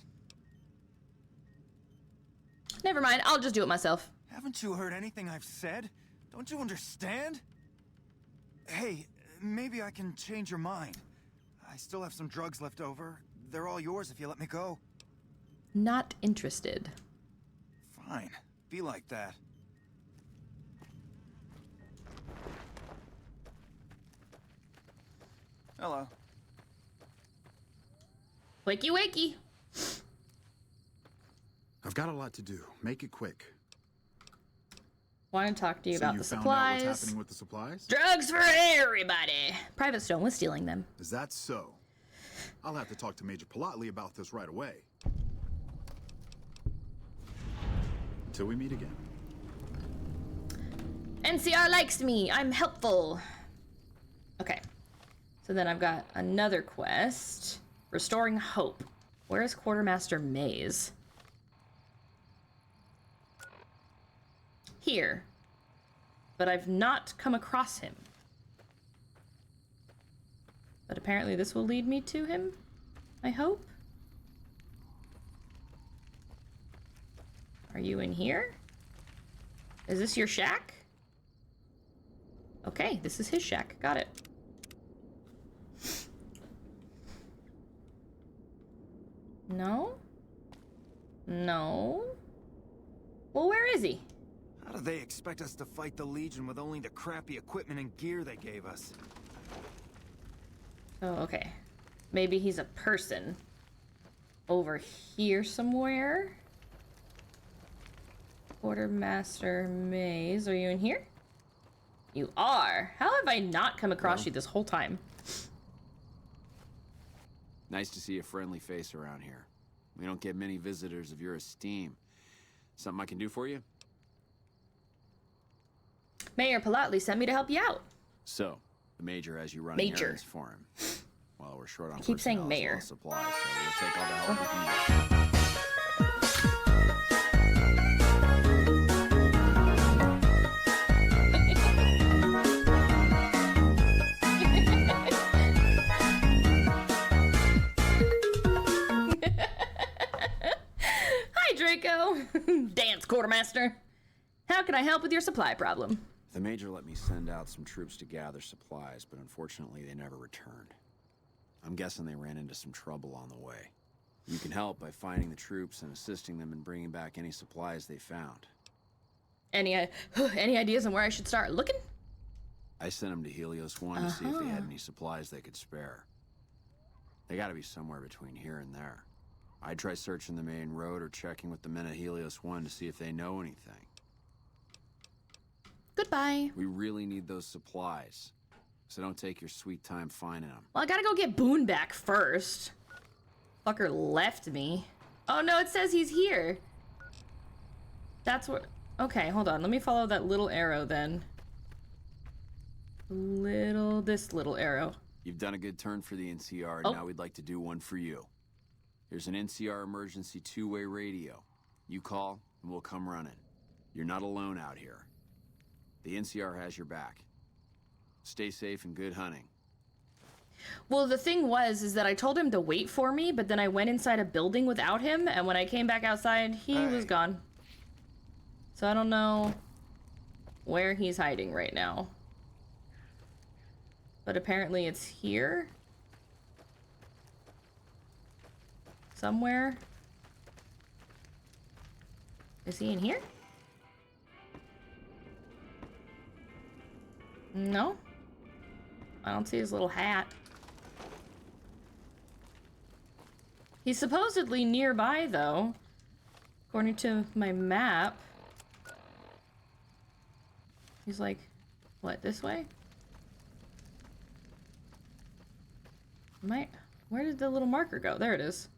Never mind, I'll just do it myself. Haven't you heard anything I've said? Don't you understand? Hey, maybe I can change your mind. I still have some drugs left over. They're all yours if you let me go. Not interested. Fine. Be like that. Hello. Wakey wakey. I've got a lot to do. Make it quick. Want to talk to you So about you the found supplies. out what's happening with the supplies? Drugs for everybody. Private Stone was stealing them. Is that so? I'll have to talk to Major Polotli about this right away. Until we meet again. NCR likes me. I'm helpful. Okay. So then I've got another quest. Restoring Hope. Where is Quartermaster Maze? Here. But I've not come across him. But apparently this will lead me to him, I hope. Are you in here? Is this your shack? Okay, this is his shack. Got it. No? No? Well, where is he? How do they expect us to fight the Legion with only the crappy equipment and gear they gave us? Oh, okay. Maybe he's a person. Over here somewhere? Quartermaster Maze, are you in here? You are. How have I not come across you this whole time? Nice to see a friendly face around here. We don't get many visitors of your esteem. Something I can do for you? Mayor Polotli sent me to help you out. So, the Major has you running Major. errands for him. Well, we're short on keep saying personnel as well mayor. as supplies, so we'll take all the help we can get. Hi, Draco. Dance quartermaster. How can I help with your supply problem? The Major let me send out some troops to gather supplies, but unfortunately they never returned. I'm guessing they ran into some trouble on the way. You can help by finding the troops and assisting them in bringing back any supplies they found. Any ideas on where I should start looking? I sent them to Helios 1 to see if they had any supplies they could spare. They gotta be somewhere between here and there. I'd try searching the main road or checking with the men at Helios 1 to see if they know anything. Goodbye. We really need those supplies, so don't take your sweet time finding them. Well, I gotta go get Boone back first. Fucker left me. Oh no, it says he's here. That's what... Okay, hold on. Let me follow that little arrow then. This little arrow. You've done a good turn for the NCR, Oh. now we'd like to do one for you. Here's an NCR emergency two-way radio. You call, and we'll come running. You're not alone out here. The NCR has your back. Stay safe and good hunting. Well, the thing is that I told him to wait for me, but then I went inside a building without him, and when I came back outside, he was gone. So I don't know where he's hiding right now. But apparently it's here. Somewhere. Is he in here? No. I don't see his little hat. He's supposedly nearby, though. According to my map. He's like, what, this way? Where did the little marker go? There it is.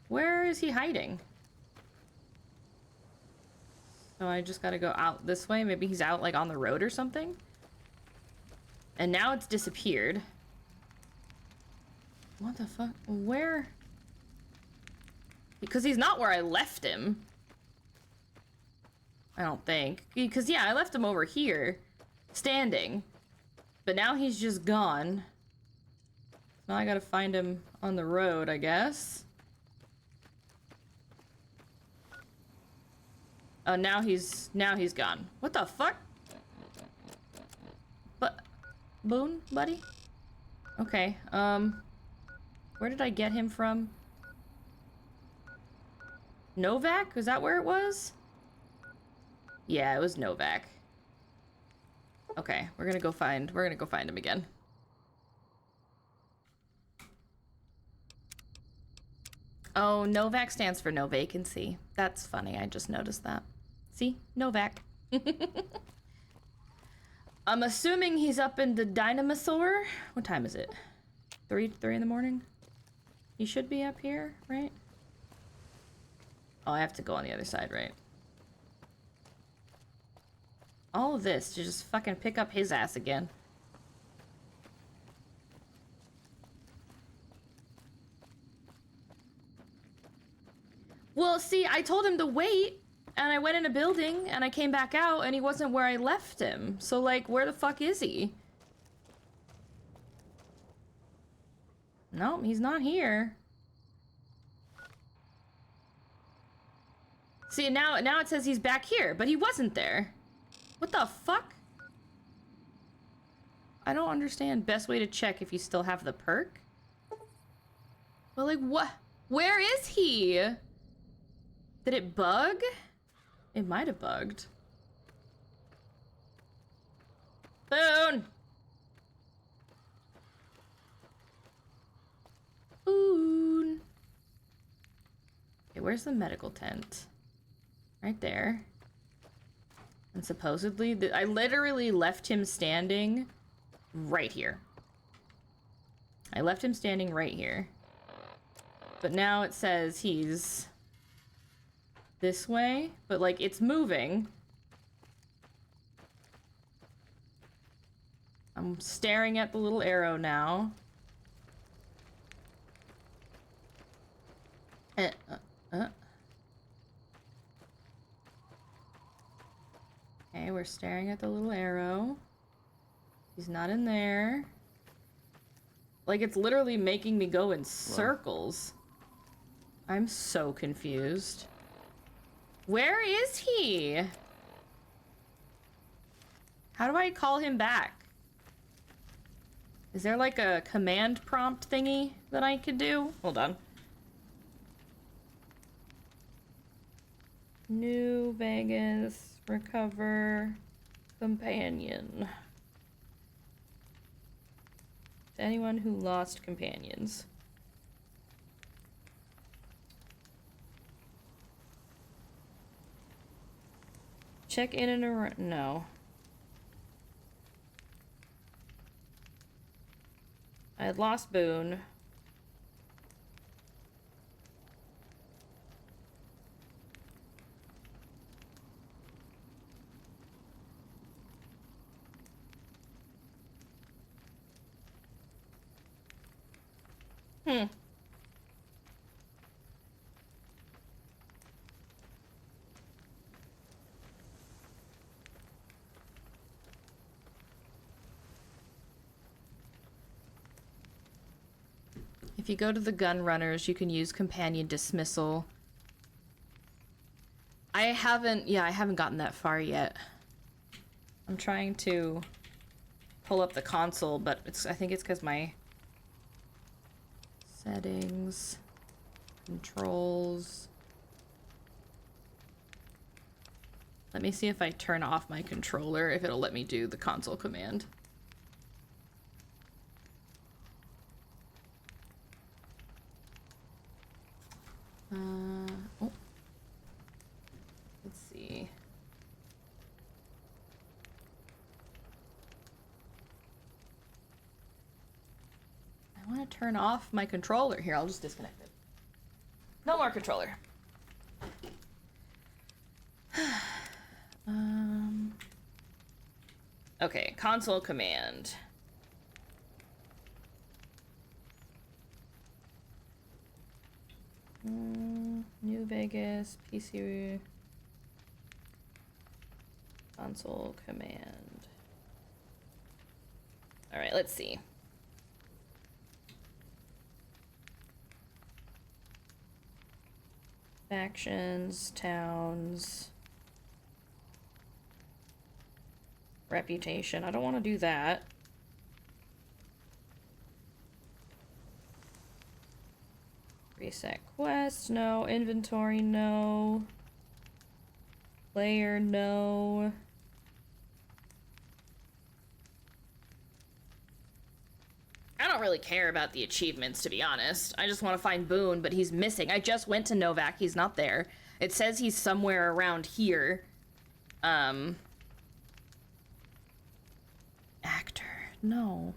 Where is he hiding? So I just gotta go out this way. Maybe he's out, like, on the road or something? And now it's disappeared. What the fuck? Where? Because he's not where I left him. I don't think. Because, yeah, I left him over here. Standing. But now he's just gone. So now I gotta find him on the road, I guess. Oh, now he's gone. What the fuck? But... Boone, buddy? Okay, where did I get him from? Novak? Was that where it was? Yeah, it was Novak. Okay, we're gonna go find him again. Oh, Novak stands for no vacancy. That's funny, I just noticed that. See? Novak. I'm assuming he's up in the Dynamasaur. What time is it? 3 in the morning? He should be up here, right? Oh, I have to go on the other side, right? All of this to just fucking pick up his ass again. Well, see, I told him to wait, and I went in a building, and I came back out, and he wasn't where I left him. So, like, where the fuck is he? No, he's not here. See, now it says he's back here, but he wasn't there. What the fuck? I don't understand. Best way to check if you still have the perk? Well, like, what? Where is he? Did it bug? It might have bugged. Boone! Boone! Okay, where's the medical tent? Right there. And supposedly, I literally left him standing right here. I left him standing right here. But now it says he's this way, but like it's moving. I'm staring at the little arrow now. staring at the little arrow. He's not in there. Like, it's literally making me go in circles. I'm so confused. Where is he? How do I call him back? Is there like a command prompt thingy that I could do? Hold on. New Vegas, recover, companion. To anyone who lost companions. Check in and around. No. I had lost Boone. If you go to the gun runners, you can use companion dismissal. I haven't gotten that far yet. I'm trying to pull up the console, but I think it's because my settings, controls. Let me see if I turn off my controller, if it'll let me do the console command. Oh. Let's see. I want to turn off my controller. Here, I'll just disconnect it. No more controller. Okay, console command. New Vegas, PC, console command. All right, let's see. Factions, towns, reputation. I don't want to do that. Reset quest, no. Inventory, no. Player, no. I don't really care about the achievements, to be honest. I just want to find Boone, but he's missing. I just went to Novak. He's not there. It says he's somewhere around here. Actor. No.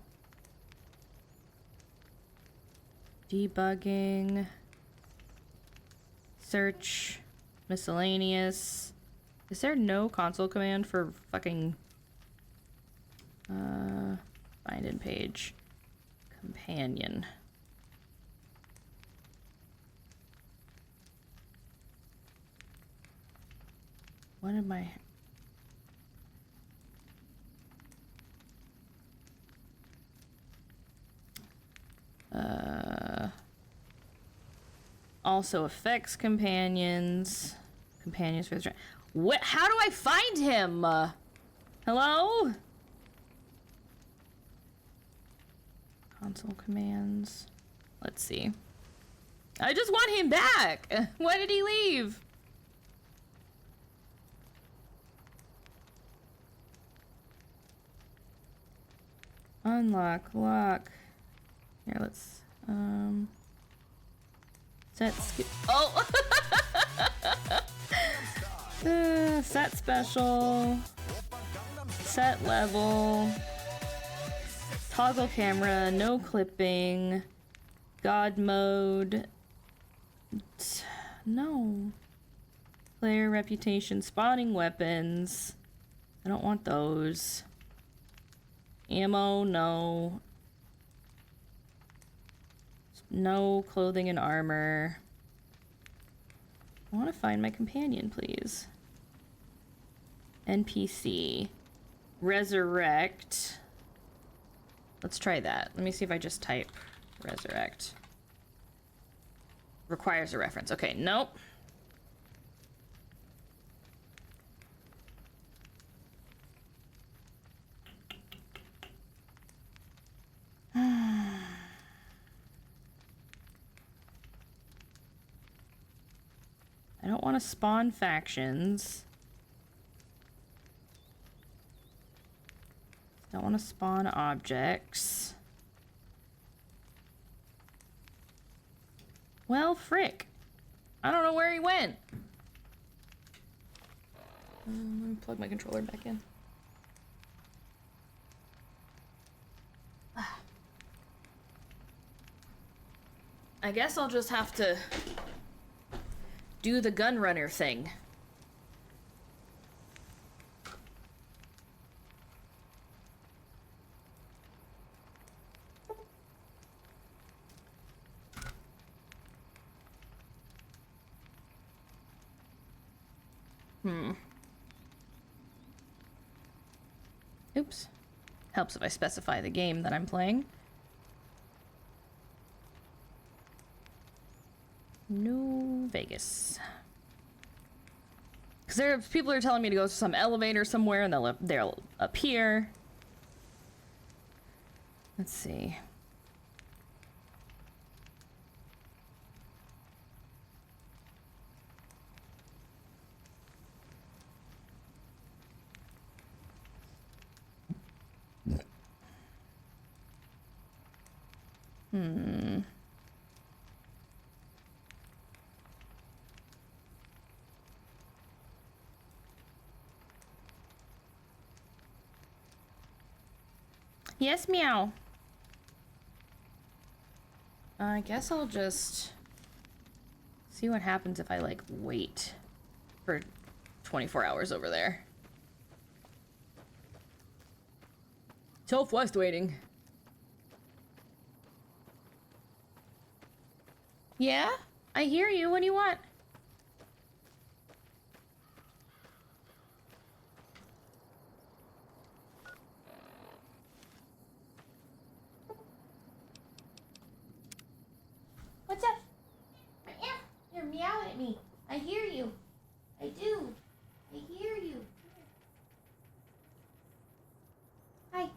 Debugging. Search. Miscellaneous. Is there no console command for fucking... find in page. Companion. What am I... also affects companions. Companions for the... What? How do I find him? Hello? Console commands. Let's see. I just want him back. Why did he leave? Unlock, lock. Here, let's, set skip. Oh! Set special. Set level. Toggle camera, no clipping. God mode. No. Player reputation, spawning weapons. I don't want those. Ammo, no. No clothing and armor. I want to find my companion, please. NPC. Resurrect. Let's try that. Let me see if I just type resurrect. Requires a reference. Okay, nope. I don't want to spawn factions. Don't want to spawn objects. Well, frick. I don't know where he went. Let me plug my controller back in. I guess I'll just have to do the gun runner thing. Oops. Helps if I specify the game that I'm playing. New Vegas. Because there are people are telling me to go to some elevator somewhere and they'll appear. Let's see. Yes, meow. I guess I'll just see what happens if I, like, wait for 24 hours over there. Southwest waiting. Yeah? I hear you. What do you want? What's up? Yeah, you're meowing at me. I hear you. I do. I hear you. Hi.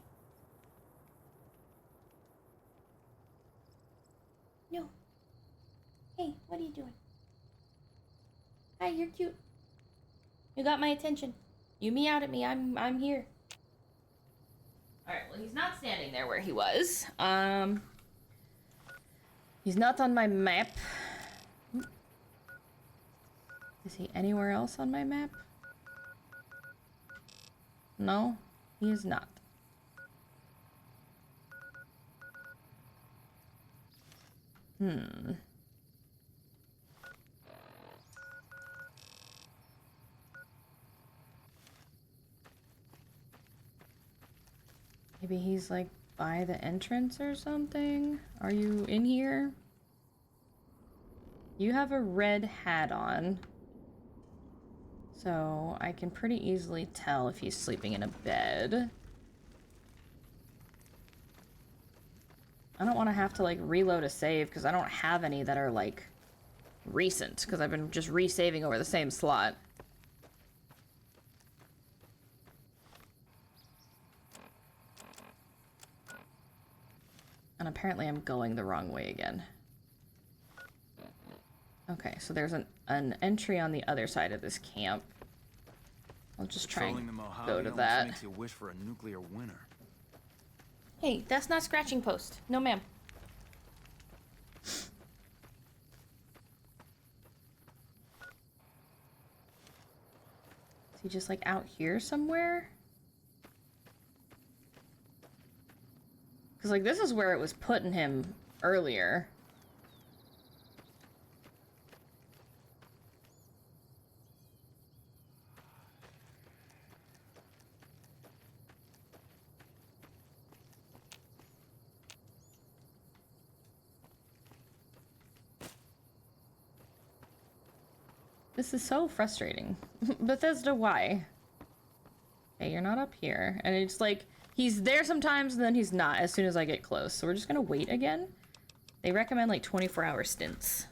No. Hey, what are you doing? Hi, you're cute. You got my attention. You meowed at me. I'm here. All right. Well, he's not standing there where he was. He's not on my map. Is he anywhere else on my map? No, he is not. Maybe he's like by the entrance or something? Are you in here? You have a red hat on. So I can pretty easily tell if he's sleeping in a bed. I don't want to have to like reload a save because I don't have any that are like recent because I've been just resaving over the same slot. And apparently I'm going the wrong way again. Okay, so there's an entry on the other side of this camp. I'll just try and go to that. Makes you wish for a nuclear winter. Hey, that's not scratching post. No, ma'am. Is he just like out here somewhere? Because like this is where it was putting him earlier. This is so frustrating. Bethesda, why? Okay, you're not up here. And it's like, he's there sometimes and then he's not as soon as I get close. So we're just gonna wait again. They recommend like 24-hour stints.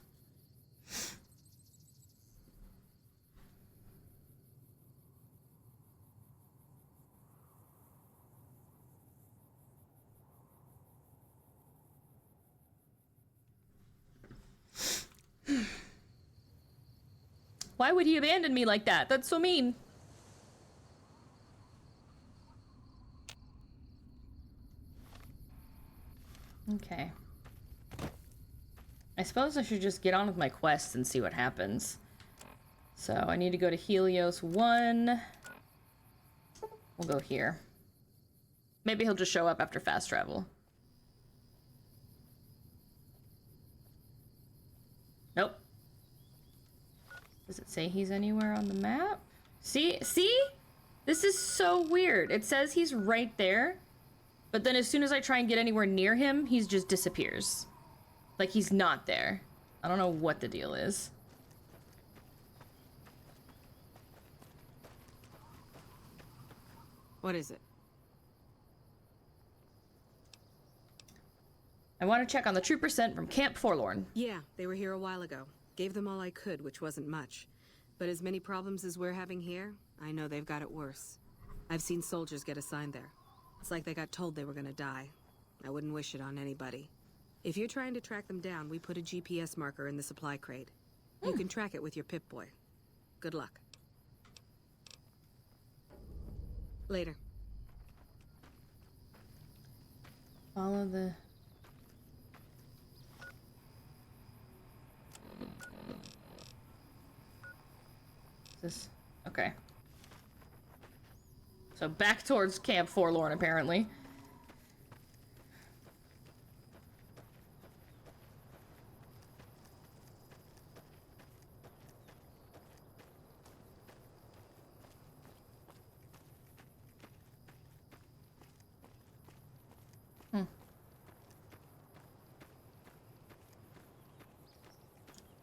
Why would he abandon me like that? That's so mean. Okay. I suppose I should just get on with my quests and see what happens. So I need to go to Helios 1. We'll go here. Maybe he'll just show up after fast travel. Nope. Does it say he's anywhere on the map? See? This is so weird. It says he's right there, but then as soon as I try and get anywhere near him, he just disappears. Like he's not there. I don't know what the deal is. What is it? I want to check on the trooper sent from Camp Forlorn. Yeah, they were here a while ago. Gave them all I could, which wasn't much. But as many problems as we're having here, I know they've got it worse. I've seen soldiers get assigned there. It's like they got told they were gonna die. I wouldn't wish it on anybody. If you're trying to track them down, we put a GPS marker in the supply crate. You can track it with your Pip-Boy. Good luck. Later. Follow the... This... Okay. So back towards Camp Forlorn, apparently.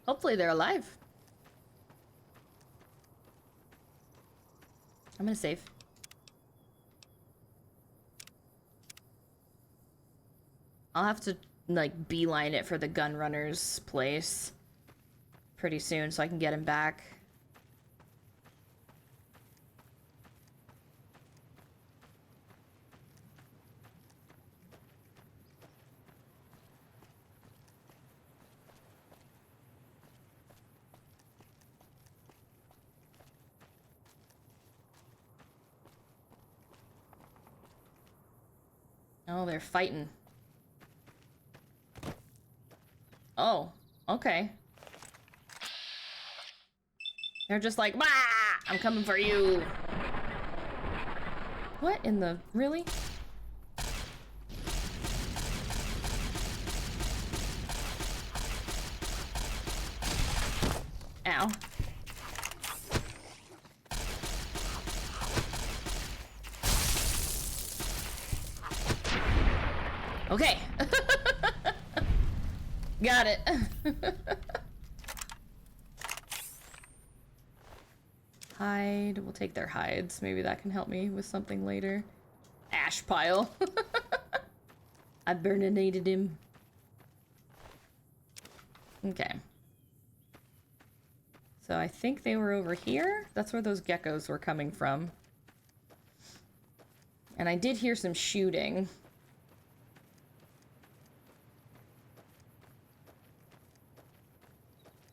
Hopefully they're alive. I'm gonna save. I'll have to, like, beeline it for the gun runner's place pretty soon so I can get him back. Oh, they're fighting. Oh, okay. They're just like, bah! I'm coming for you. What in the... Really? Ow. Okay. Got it. Hide. We'll take their hides. Maybe that can help me with something later. Ash pile. I burninated him. Okay. So I think they were over here. That's where those geckos were coming from. And I did hear some shooting.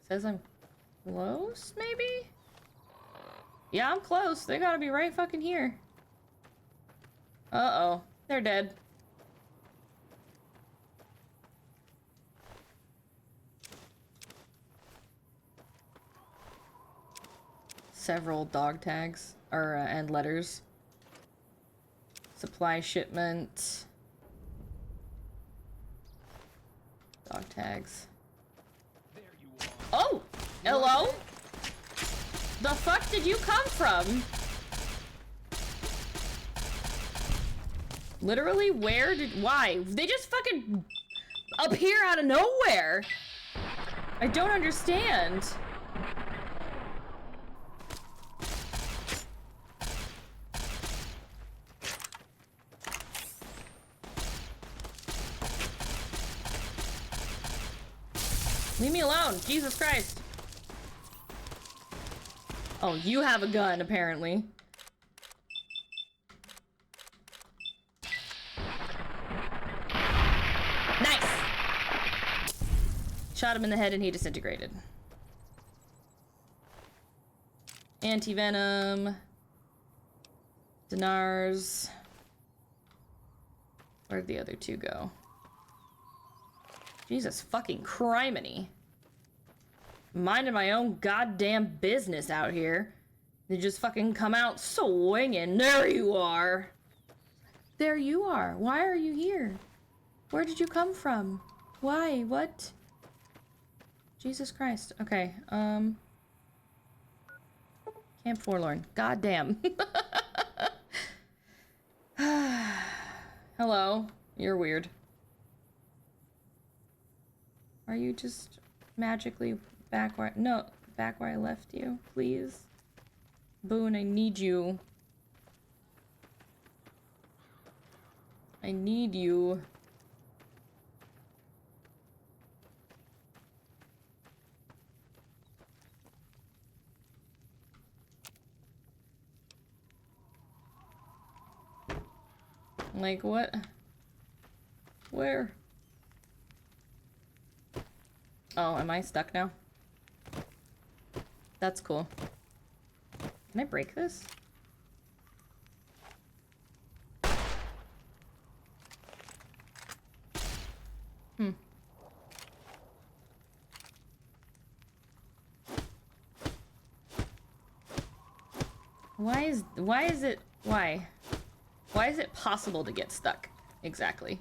Says I'm close, maybe? Yeah, I'm close. They gotta be right fucking here. Uh-oh. They're dead. Several dog tags, or, and letters. Supply shipment. Dog tags. Oh! Hello? The fuck did you come from? Literally, where did... Why? They just fucking appear out of nowhere! I don't understand. Leave me alone. Jesus Christ. Oh, you have a gun, apparently. Nice! Shot him in the head and he disintegrated. Anti-venom. Dinars. Where'd the other two go? Jesus fucking criminy. Minding my own goddamn business out here. They just fucking come out swinging. There you are. There you are. Why are you here? Where did you come from? Why? What? Jesus Christ. Okay, Camp Forlorn. Goddamn. Hello. You're weird. Are you just magically back where... No, back where I left you, please? Boone, I need you. I need you. Like, what? Where? Oh, am I stuck now? That's cool. Can I break this? Hmm. Why is it possible to get stuck? Exactly.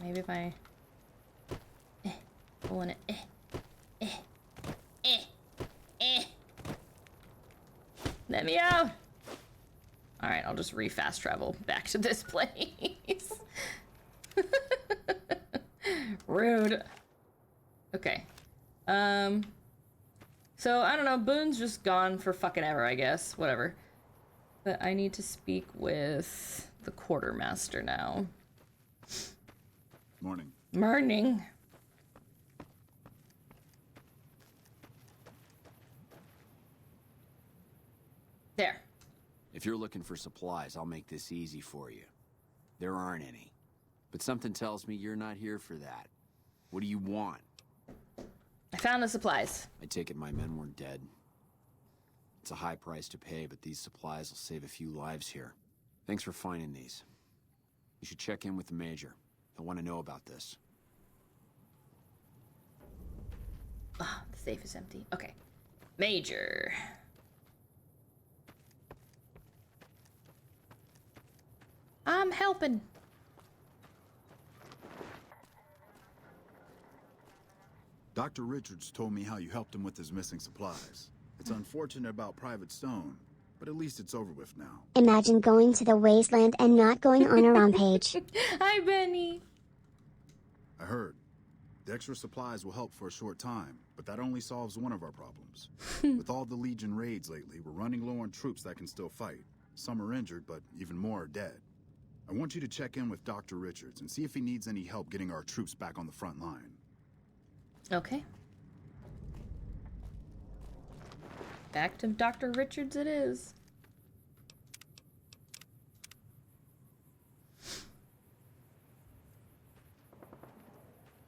Maybe if I wanna let me out. All right, I'll just fast travel back to this place. Rude. Okay. So I don't know, Boone's just gone for fucking ever, I guess. Whatever. But I need to speak with the quartermaster now. Morning. Morning. There. If you're looking for supplies, I'll make this easy for you. There aren't any. But something tells me you're not here for that. What do you want? I found the supplies. I take it my men weren't dead. It's a high price to pay, but these supplies will save a few lives here. Thanks for finding these. You should check in with the Major. He'll want to know about this. Ah, the safe is empty. Okay. Major. I'm helping. Dr. Richards told me how you helped him with his missing supplies. It's unfortunate about Private Stone, but at least it's over with now. Imagine going to the wasteland and not going on a rampage. Hi, Benny. I heard. The extra supplies will help for a short time, but that only solves one of our problems. With all the Legion raids lately, we're running low on troops that can still fight. Some are injured, but even more are dead. I want you to check in with Dr. Richards and see if he needs any help getting our troops back on the front line. Okay. Back to Dr. Richards it is.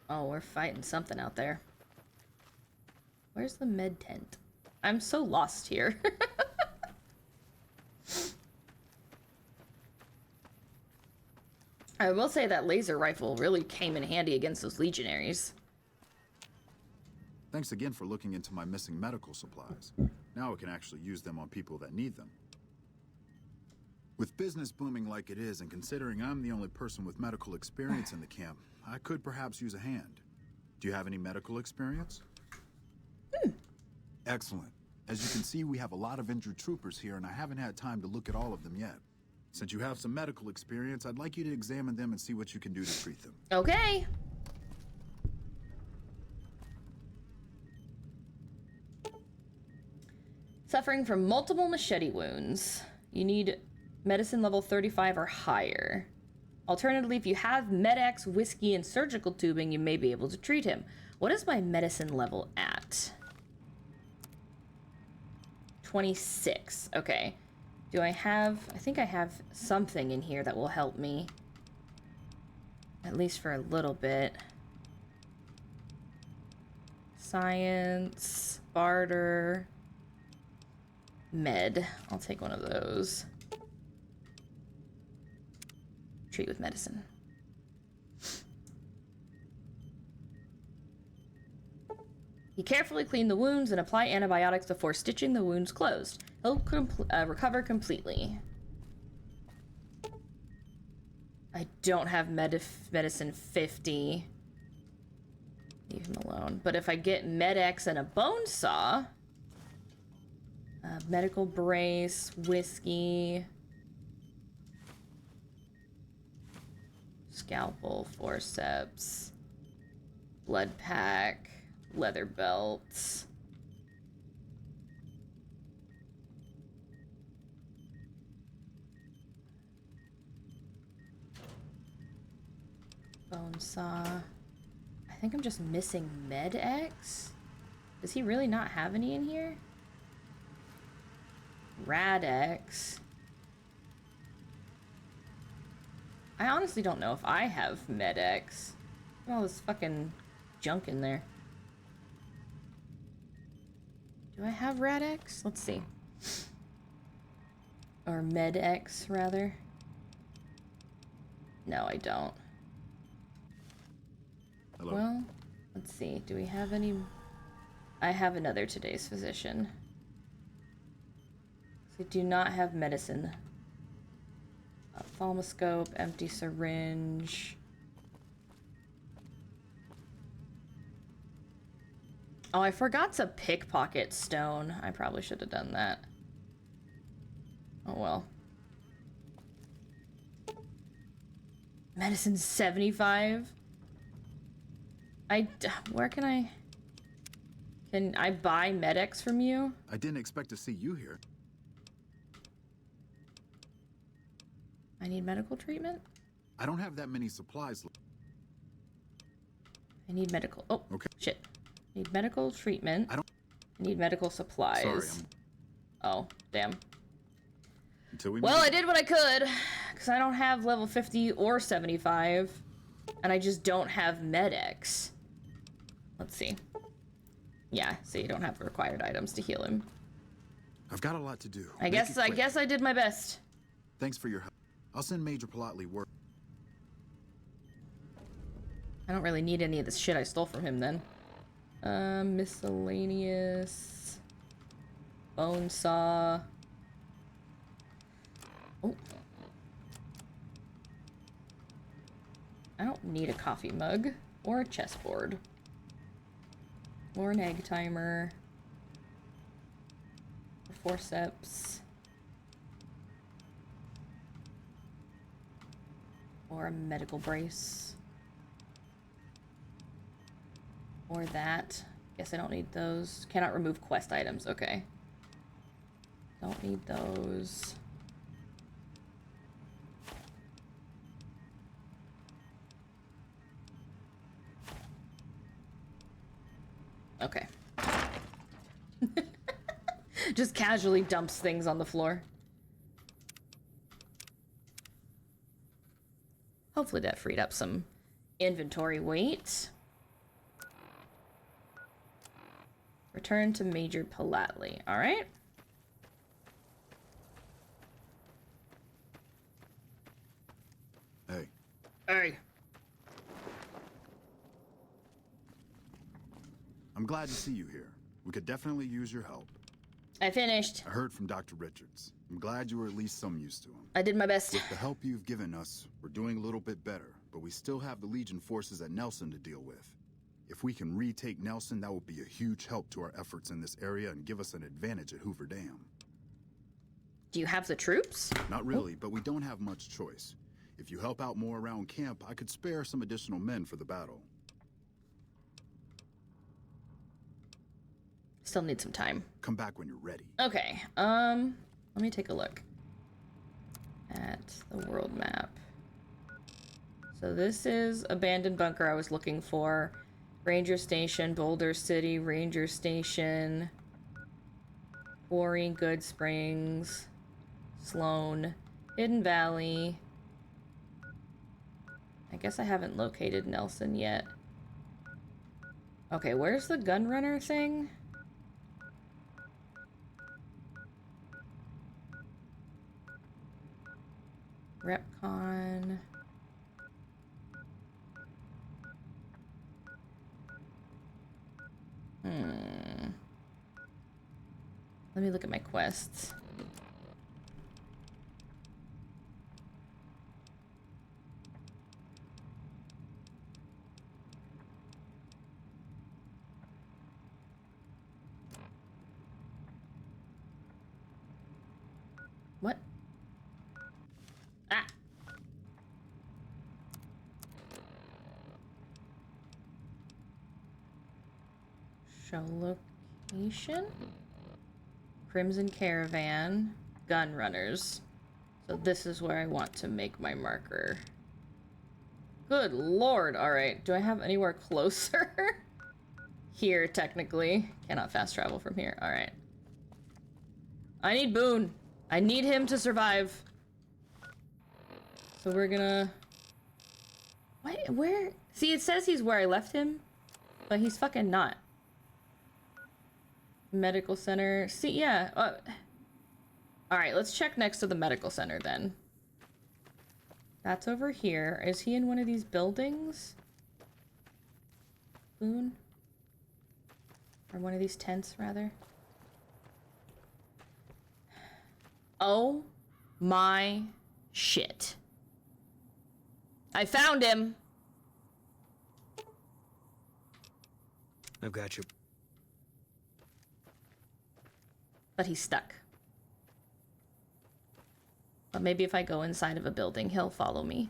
Oh, we're fighting something out there. Where's the med tent? I'm so lost here. I will say that laser rifle really came in handy against those legionaries. Thanks again for looking into my missing medical supplies. Now we can actually use them on people that need them. With business booming like it is, and considering I'm the only person with medical experience in the camp, I could perhaps use a hand. Do you have any medical experience? Excellent. As you can see, we have a lot of injured troopers here, and I haven't had time to look at all of them yet. Since you have some medical experience, I'd like you to examine them and see what you can do to treat them. Okay. Suffering from multiple machete wounds. You need medicine level 35 or higher. Alternatively, if you have Med-X, whiskey, and surgical tubing, you may be able to treat him. What is my medicine level at? 26. Okay. Do I have... I think I have something in here that will help me. At least for a little bit. Science, barter, med. I'll take one of those. Treat with medicine. He carefully cleaned the wounds and apply antibiotics before stitching the wounds closed. He'll recover completely. I don't have medicine 50. Leave him alone. But if I get Med-X and a bone saw, medical brace, whiskey, scalpel, forceps, blood pack, leather belts. Bone saw. I think I'm just missing Med-X. Does he really not have any in here? Rad-X. I honestly don't know if I have Med-X. All this fucking junk in there. Do I have Rad-X? Let's see. Or Med-X, rather. No, I don't. Hello. Well, let's see. Do we have any... I have another today's physician. So I do not have medicine. Ophthalmoscope, empty syringe. Oh, I forgot to pickpocket stone. I probably should have done that. Oh well. Medicine 75? Where can I buy Med-X from you? I didn't expect to see you here. I need medical treatment? I don't have that many supplies. I need medical... Oh, okay. Shit. I need medical treatment. I need medical supplies. Sorry, Oh, damn. Until we Well, I did what I could, because I don't have level 50 or 75, and I just don't have Med-X. Let's see. Yeah, so you don't have the required items to heal him. I've got a lot to do. I guess I did my best. Thanks for your help. I'll send Major Polotli word. I don't really need any of this shit I stole from him then. Miscellaneous. Bone saw. Oh. I don't need a coffee mug or a chessboard. Or an egg timer. Or forceps. Or a medical brace. Or that. Guess I don't need those. Cannot remove quest items. Okay. Don't need those. Okay. Just casually dumps things on the floor. Hopefully that freed up some inventory weight. Return to Major Polotli. All right. Hey. Hey. I'm glad to see you here. We could definitely use your help. I finished. I heard from Dr. Richards. I'm glad you were at least some use to him. I did my best. With the help you've given us, we're doing a little bit better, but we still have the Legion forces at Nelson to deal with. If we can retake Nelson, that will be a huge help to our efforts in this area and give us an advantage at Hoover Dam. Do you have the troops? Not really, but we don't have much choice. If you help out more around camp, I could spare some additional men for the battle. Still need some time. Come back when you're ready. Okay, let me take a look at the world map. So this is abandoned bunker I was looking for. Ranger Station, Boulder City, Ranger Station, Quarry, Good Springs, Sloan, Hidden Valley. I guess I haven't located Nelson yet. Okay, where's the gunrunner thing? Repcon. Let me look at my quests. What? Ah! Show location? Crimson Caravan, gun runners. So this is where I want to make my marker. Good lord, alright. Do I have anywhere closer? Here, technically. Cannot fast travel from here, alright. I need Boone. I need him to survive. So we're gonna... What? Where? See, it says he's where I left him, but he's fucking not. Medical center. See, yeah. Alright, let's check next to the medical center then. That's over here. Is he in one of these buildings? Boone? Or one of these tents, rather? Oh my shit. I found him! I've got you. But he's stuck. But maybe if I go inside of a building, he'll follow me.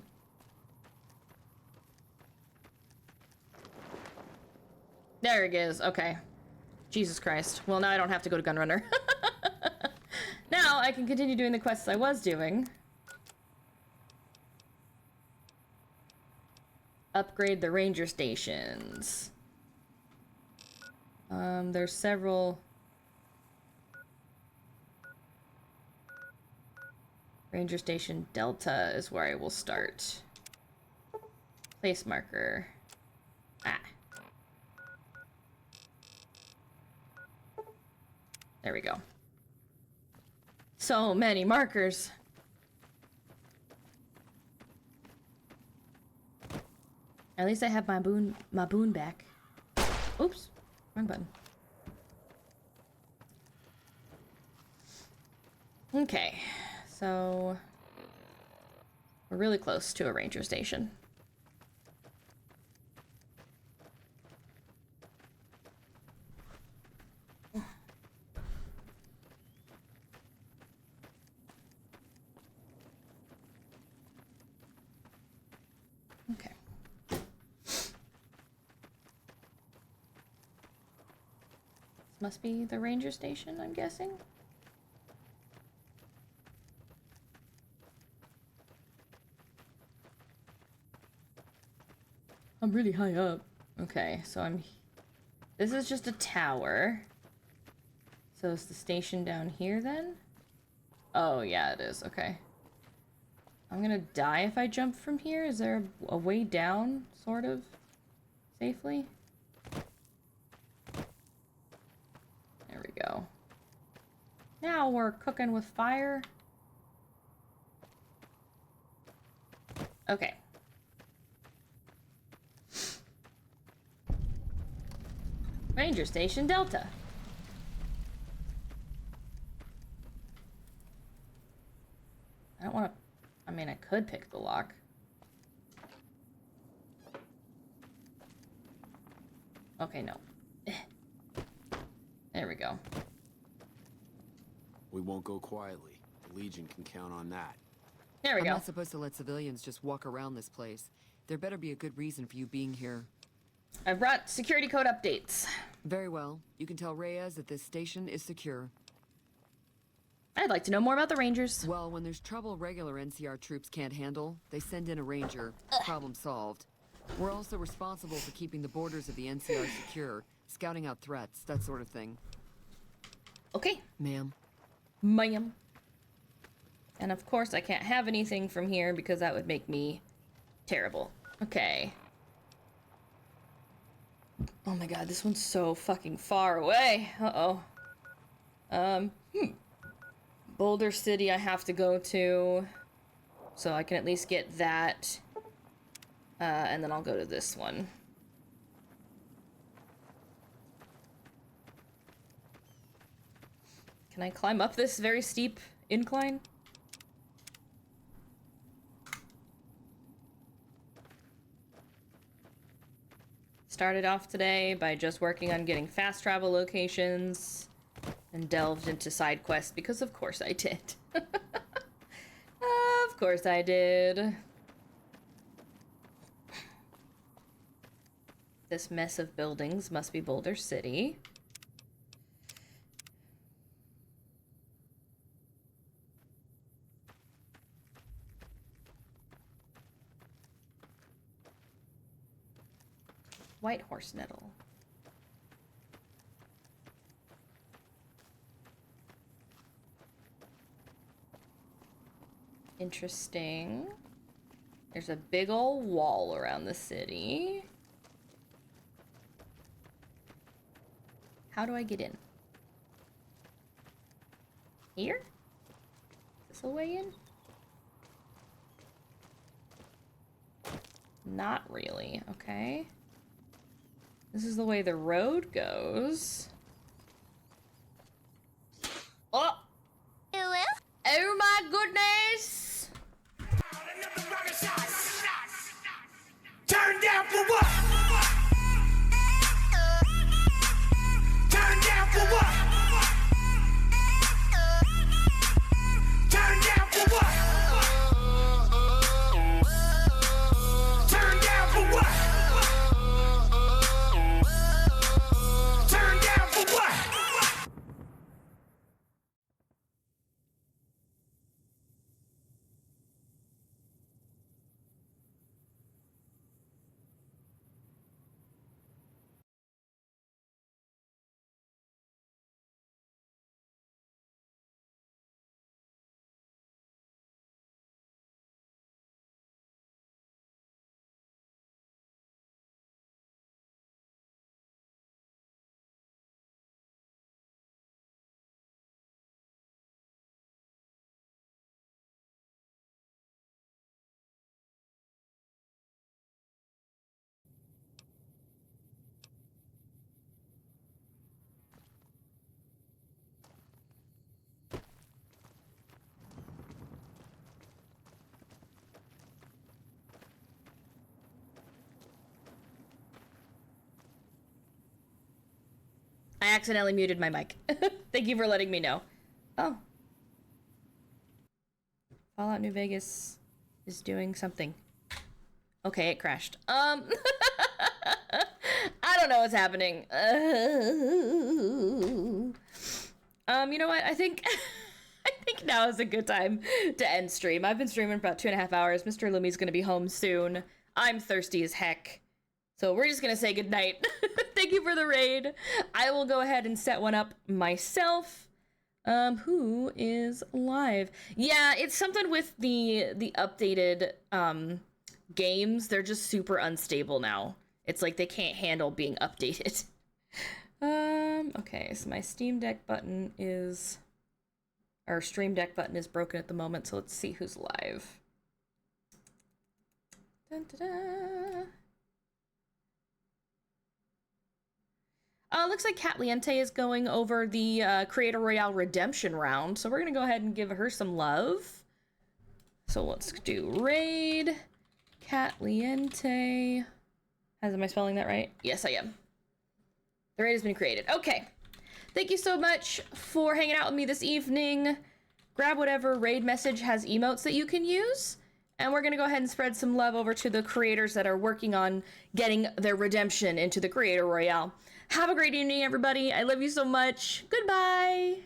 There he is. Okay. Jesus Christ. Well, now I don't have to go to Gunrunner. Now I can continue doing the quests I was doing. Upgrade the ranger stations. There's several... Ranger Station Delta is where I will start. Place marker. Ah. There we go. So many markers. At least I have my boon back. Oops, wrong button. Okay, so we're really close to a ranger station. Okay. This must be the ranger station, I'm guessing. I'm really high up. Okay, so this is just a tower. So is the station down here then? Oh, yeah, it is. Okay. I'm gonna die if I jump from here. Is there a way down, sort of, safely? There we go. Now we're cooking with fire. Okay. Ranger Station Delta. I don't want to... I mean, I could pick the lock. Okay, no. There we go. We won't go quietly. The Legion can count on that. There we go. I'm not supposed to let civilians just walk around this place. There better be a good reason for you being here. I brought security code updates. Very well. You can tell Reyes that this station is secure. I'd like to know more about the Rangers. Well, when there's trouble regular NCR troops can't handle, they send in a Ranger. Problem solved. We're also responsible for keeping the borders of the NCR secure, scouting out threats, that sort of thing. Okay. Ma'am. Ma'am. And of course I can't have anything from here because that would make me terrible. Okay. Oh my god, this one's so fucking far away. Uh-oh. Boulder City I have to go to, so I can at least get that. And then I'll go to this one. Can I climb up this very steep incline? Started off today by just working on getting fast travel locations and delved into side quests because of course I did. Of course I did. This mess of buildings must be Boulder City. White horse nettle. Interesting. There's a big old wall around the city. How do I get in? Here? Is this a way in? Not really. Okay. This is the way the road goes. Oh! Oh my goodness! Turn down for what? Turn down for what? Turn down for what? Turn down for what? Turn down for what? I accidentally muted my mic. Thank you for letting me know. Oh. Fallout New Vegas is doing something. Okay, it crashed. I don't know what's happening. You know what? I think now is a good time to end stream. I've been streaming for about 2.5 hours. Mr. Lumi's gonna be home soon. I'm thirsty as heck. So we're just gonna say goodnight. Thank you for the raid. I will go ahead and set one up myself. Who is live? Yeah, it's something with the updated games. They're just super unstable now. It's like they can't handle being updated. Okay, so my Steam Deck button is, or Stream Deck button is broken at the moment, so let's see who's live. Dun, dun, dun. Looks like Catliente is going over the Creator Royale Redemption round, so we're gonna go ahead and give her some love. So let's do raid Catliente. Am I spelling that right? Yes, I am. The raid has been created. Okay. Thank you so much for hanging out with me this evening. Grab whatever raid message has emotes that you can use. And we're going to go ahead and spread some love over to the creators that are working on getting their redemption into the Creator Royale. Have a great evening, everybody. I love you so much. Goodbye.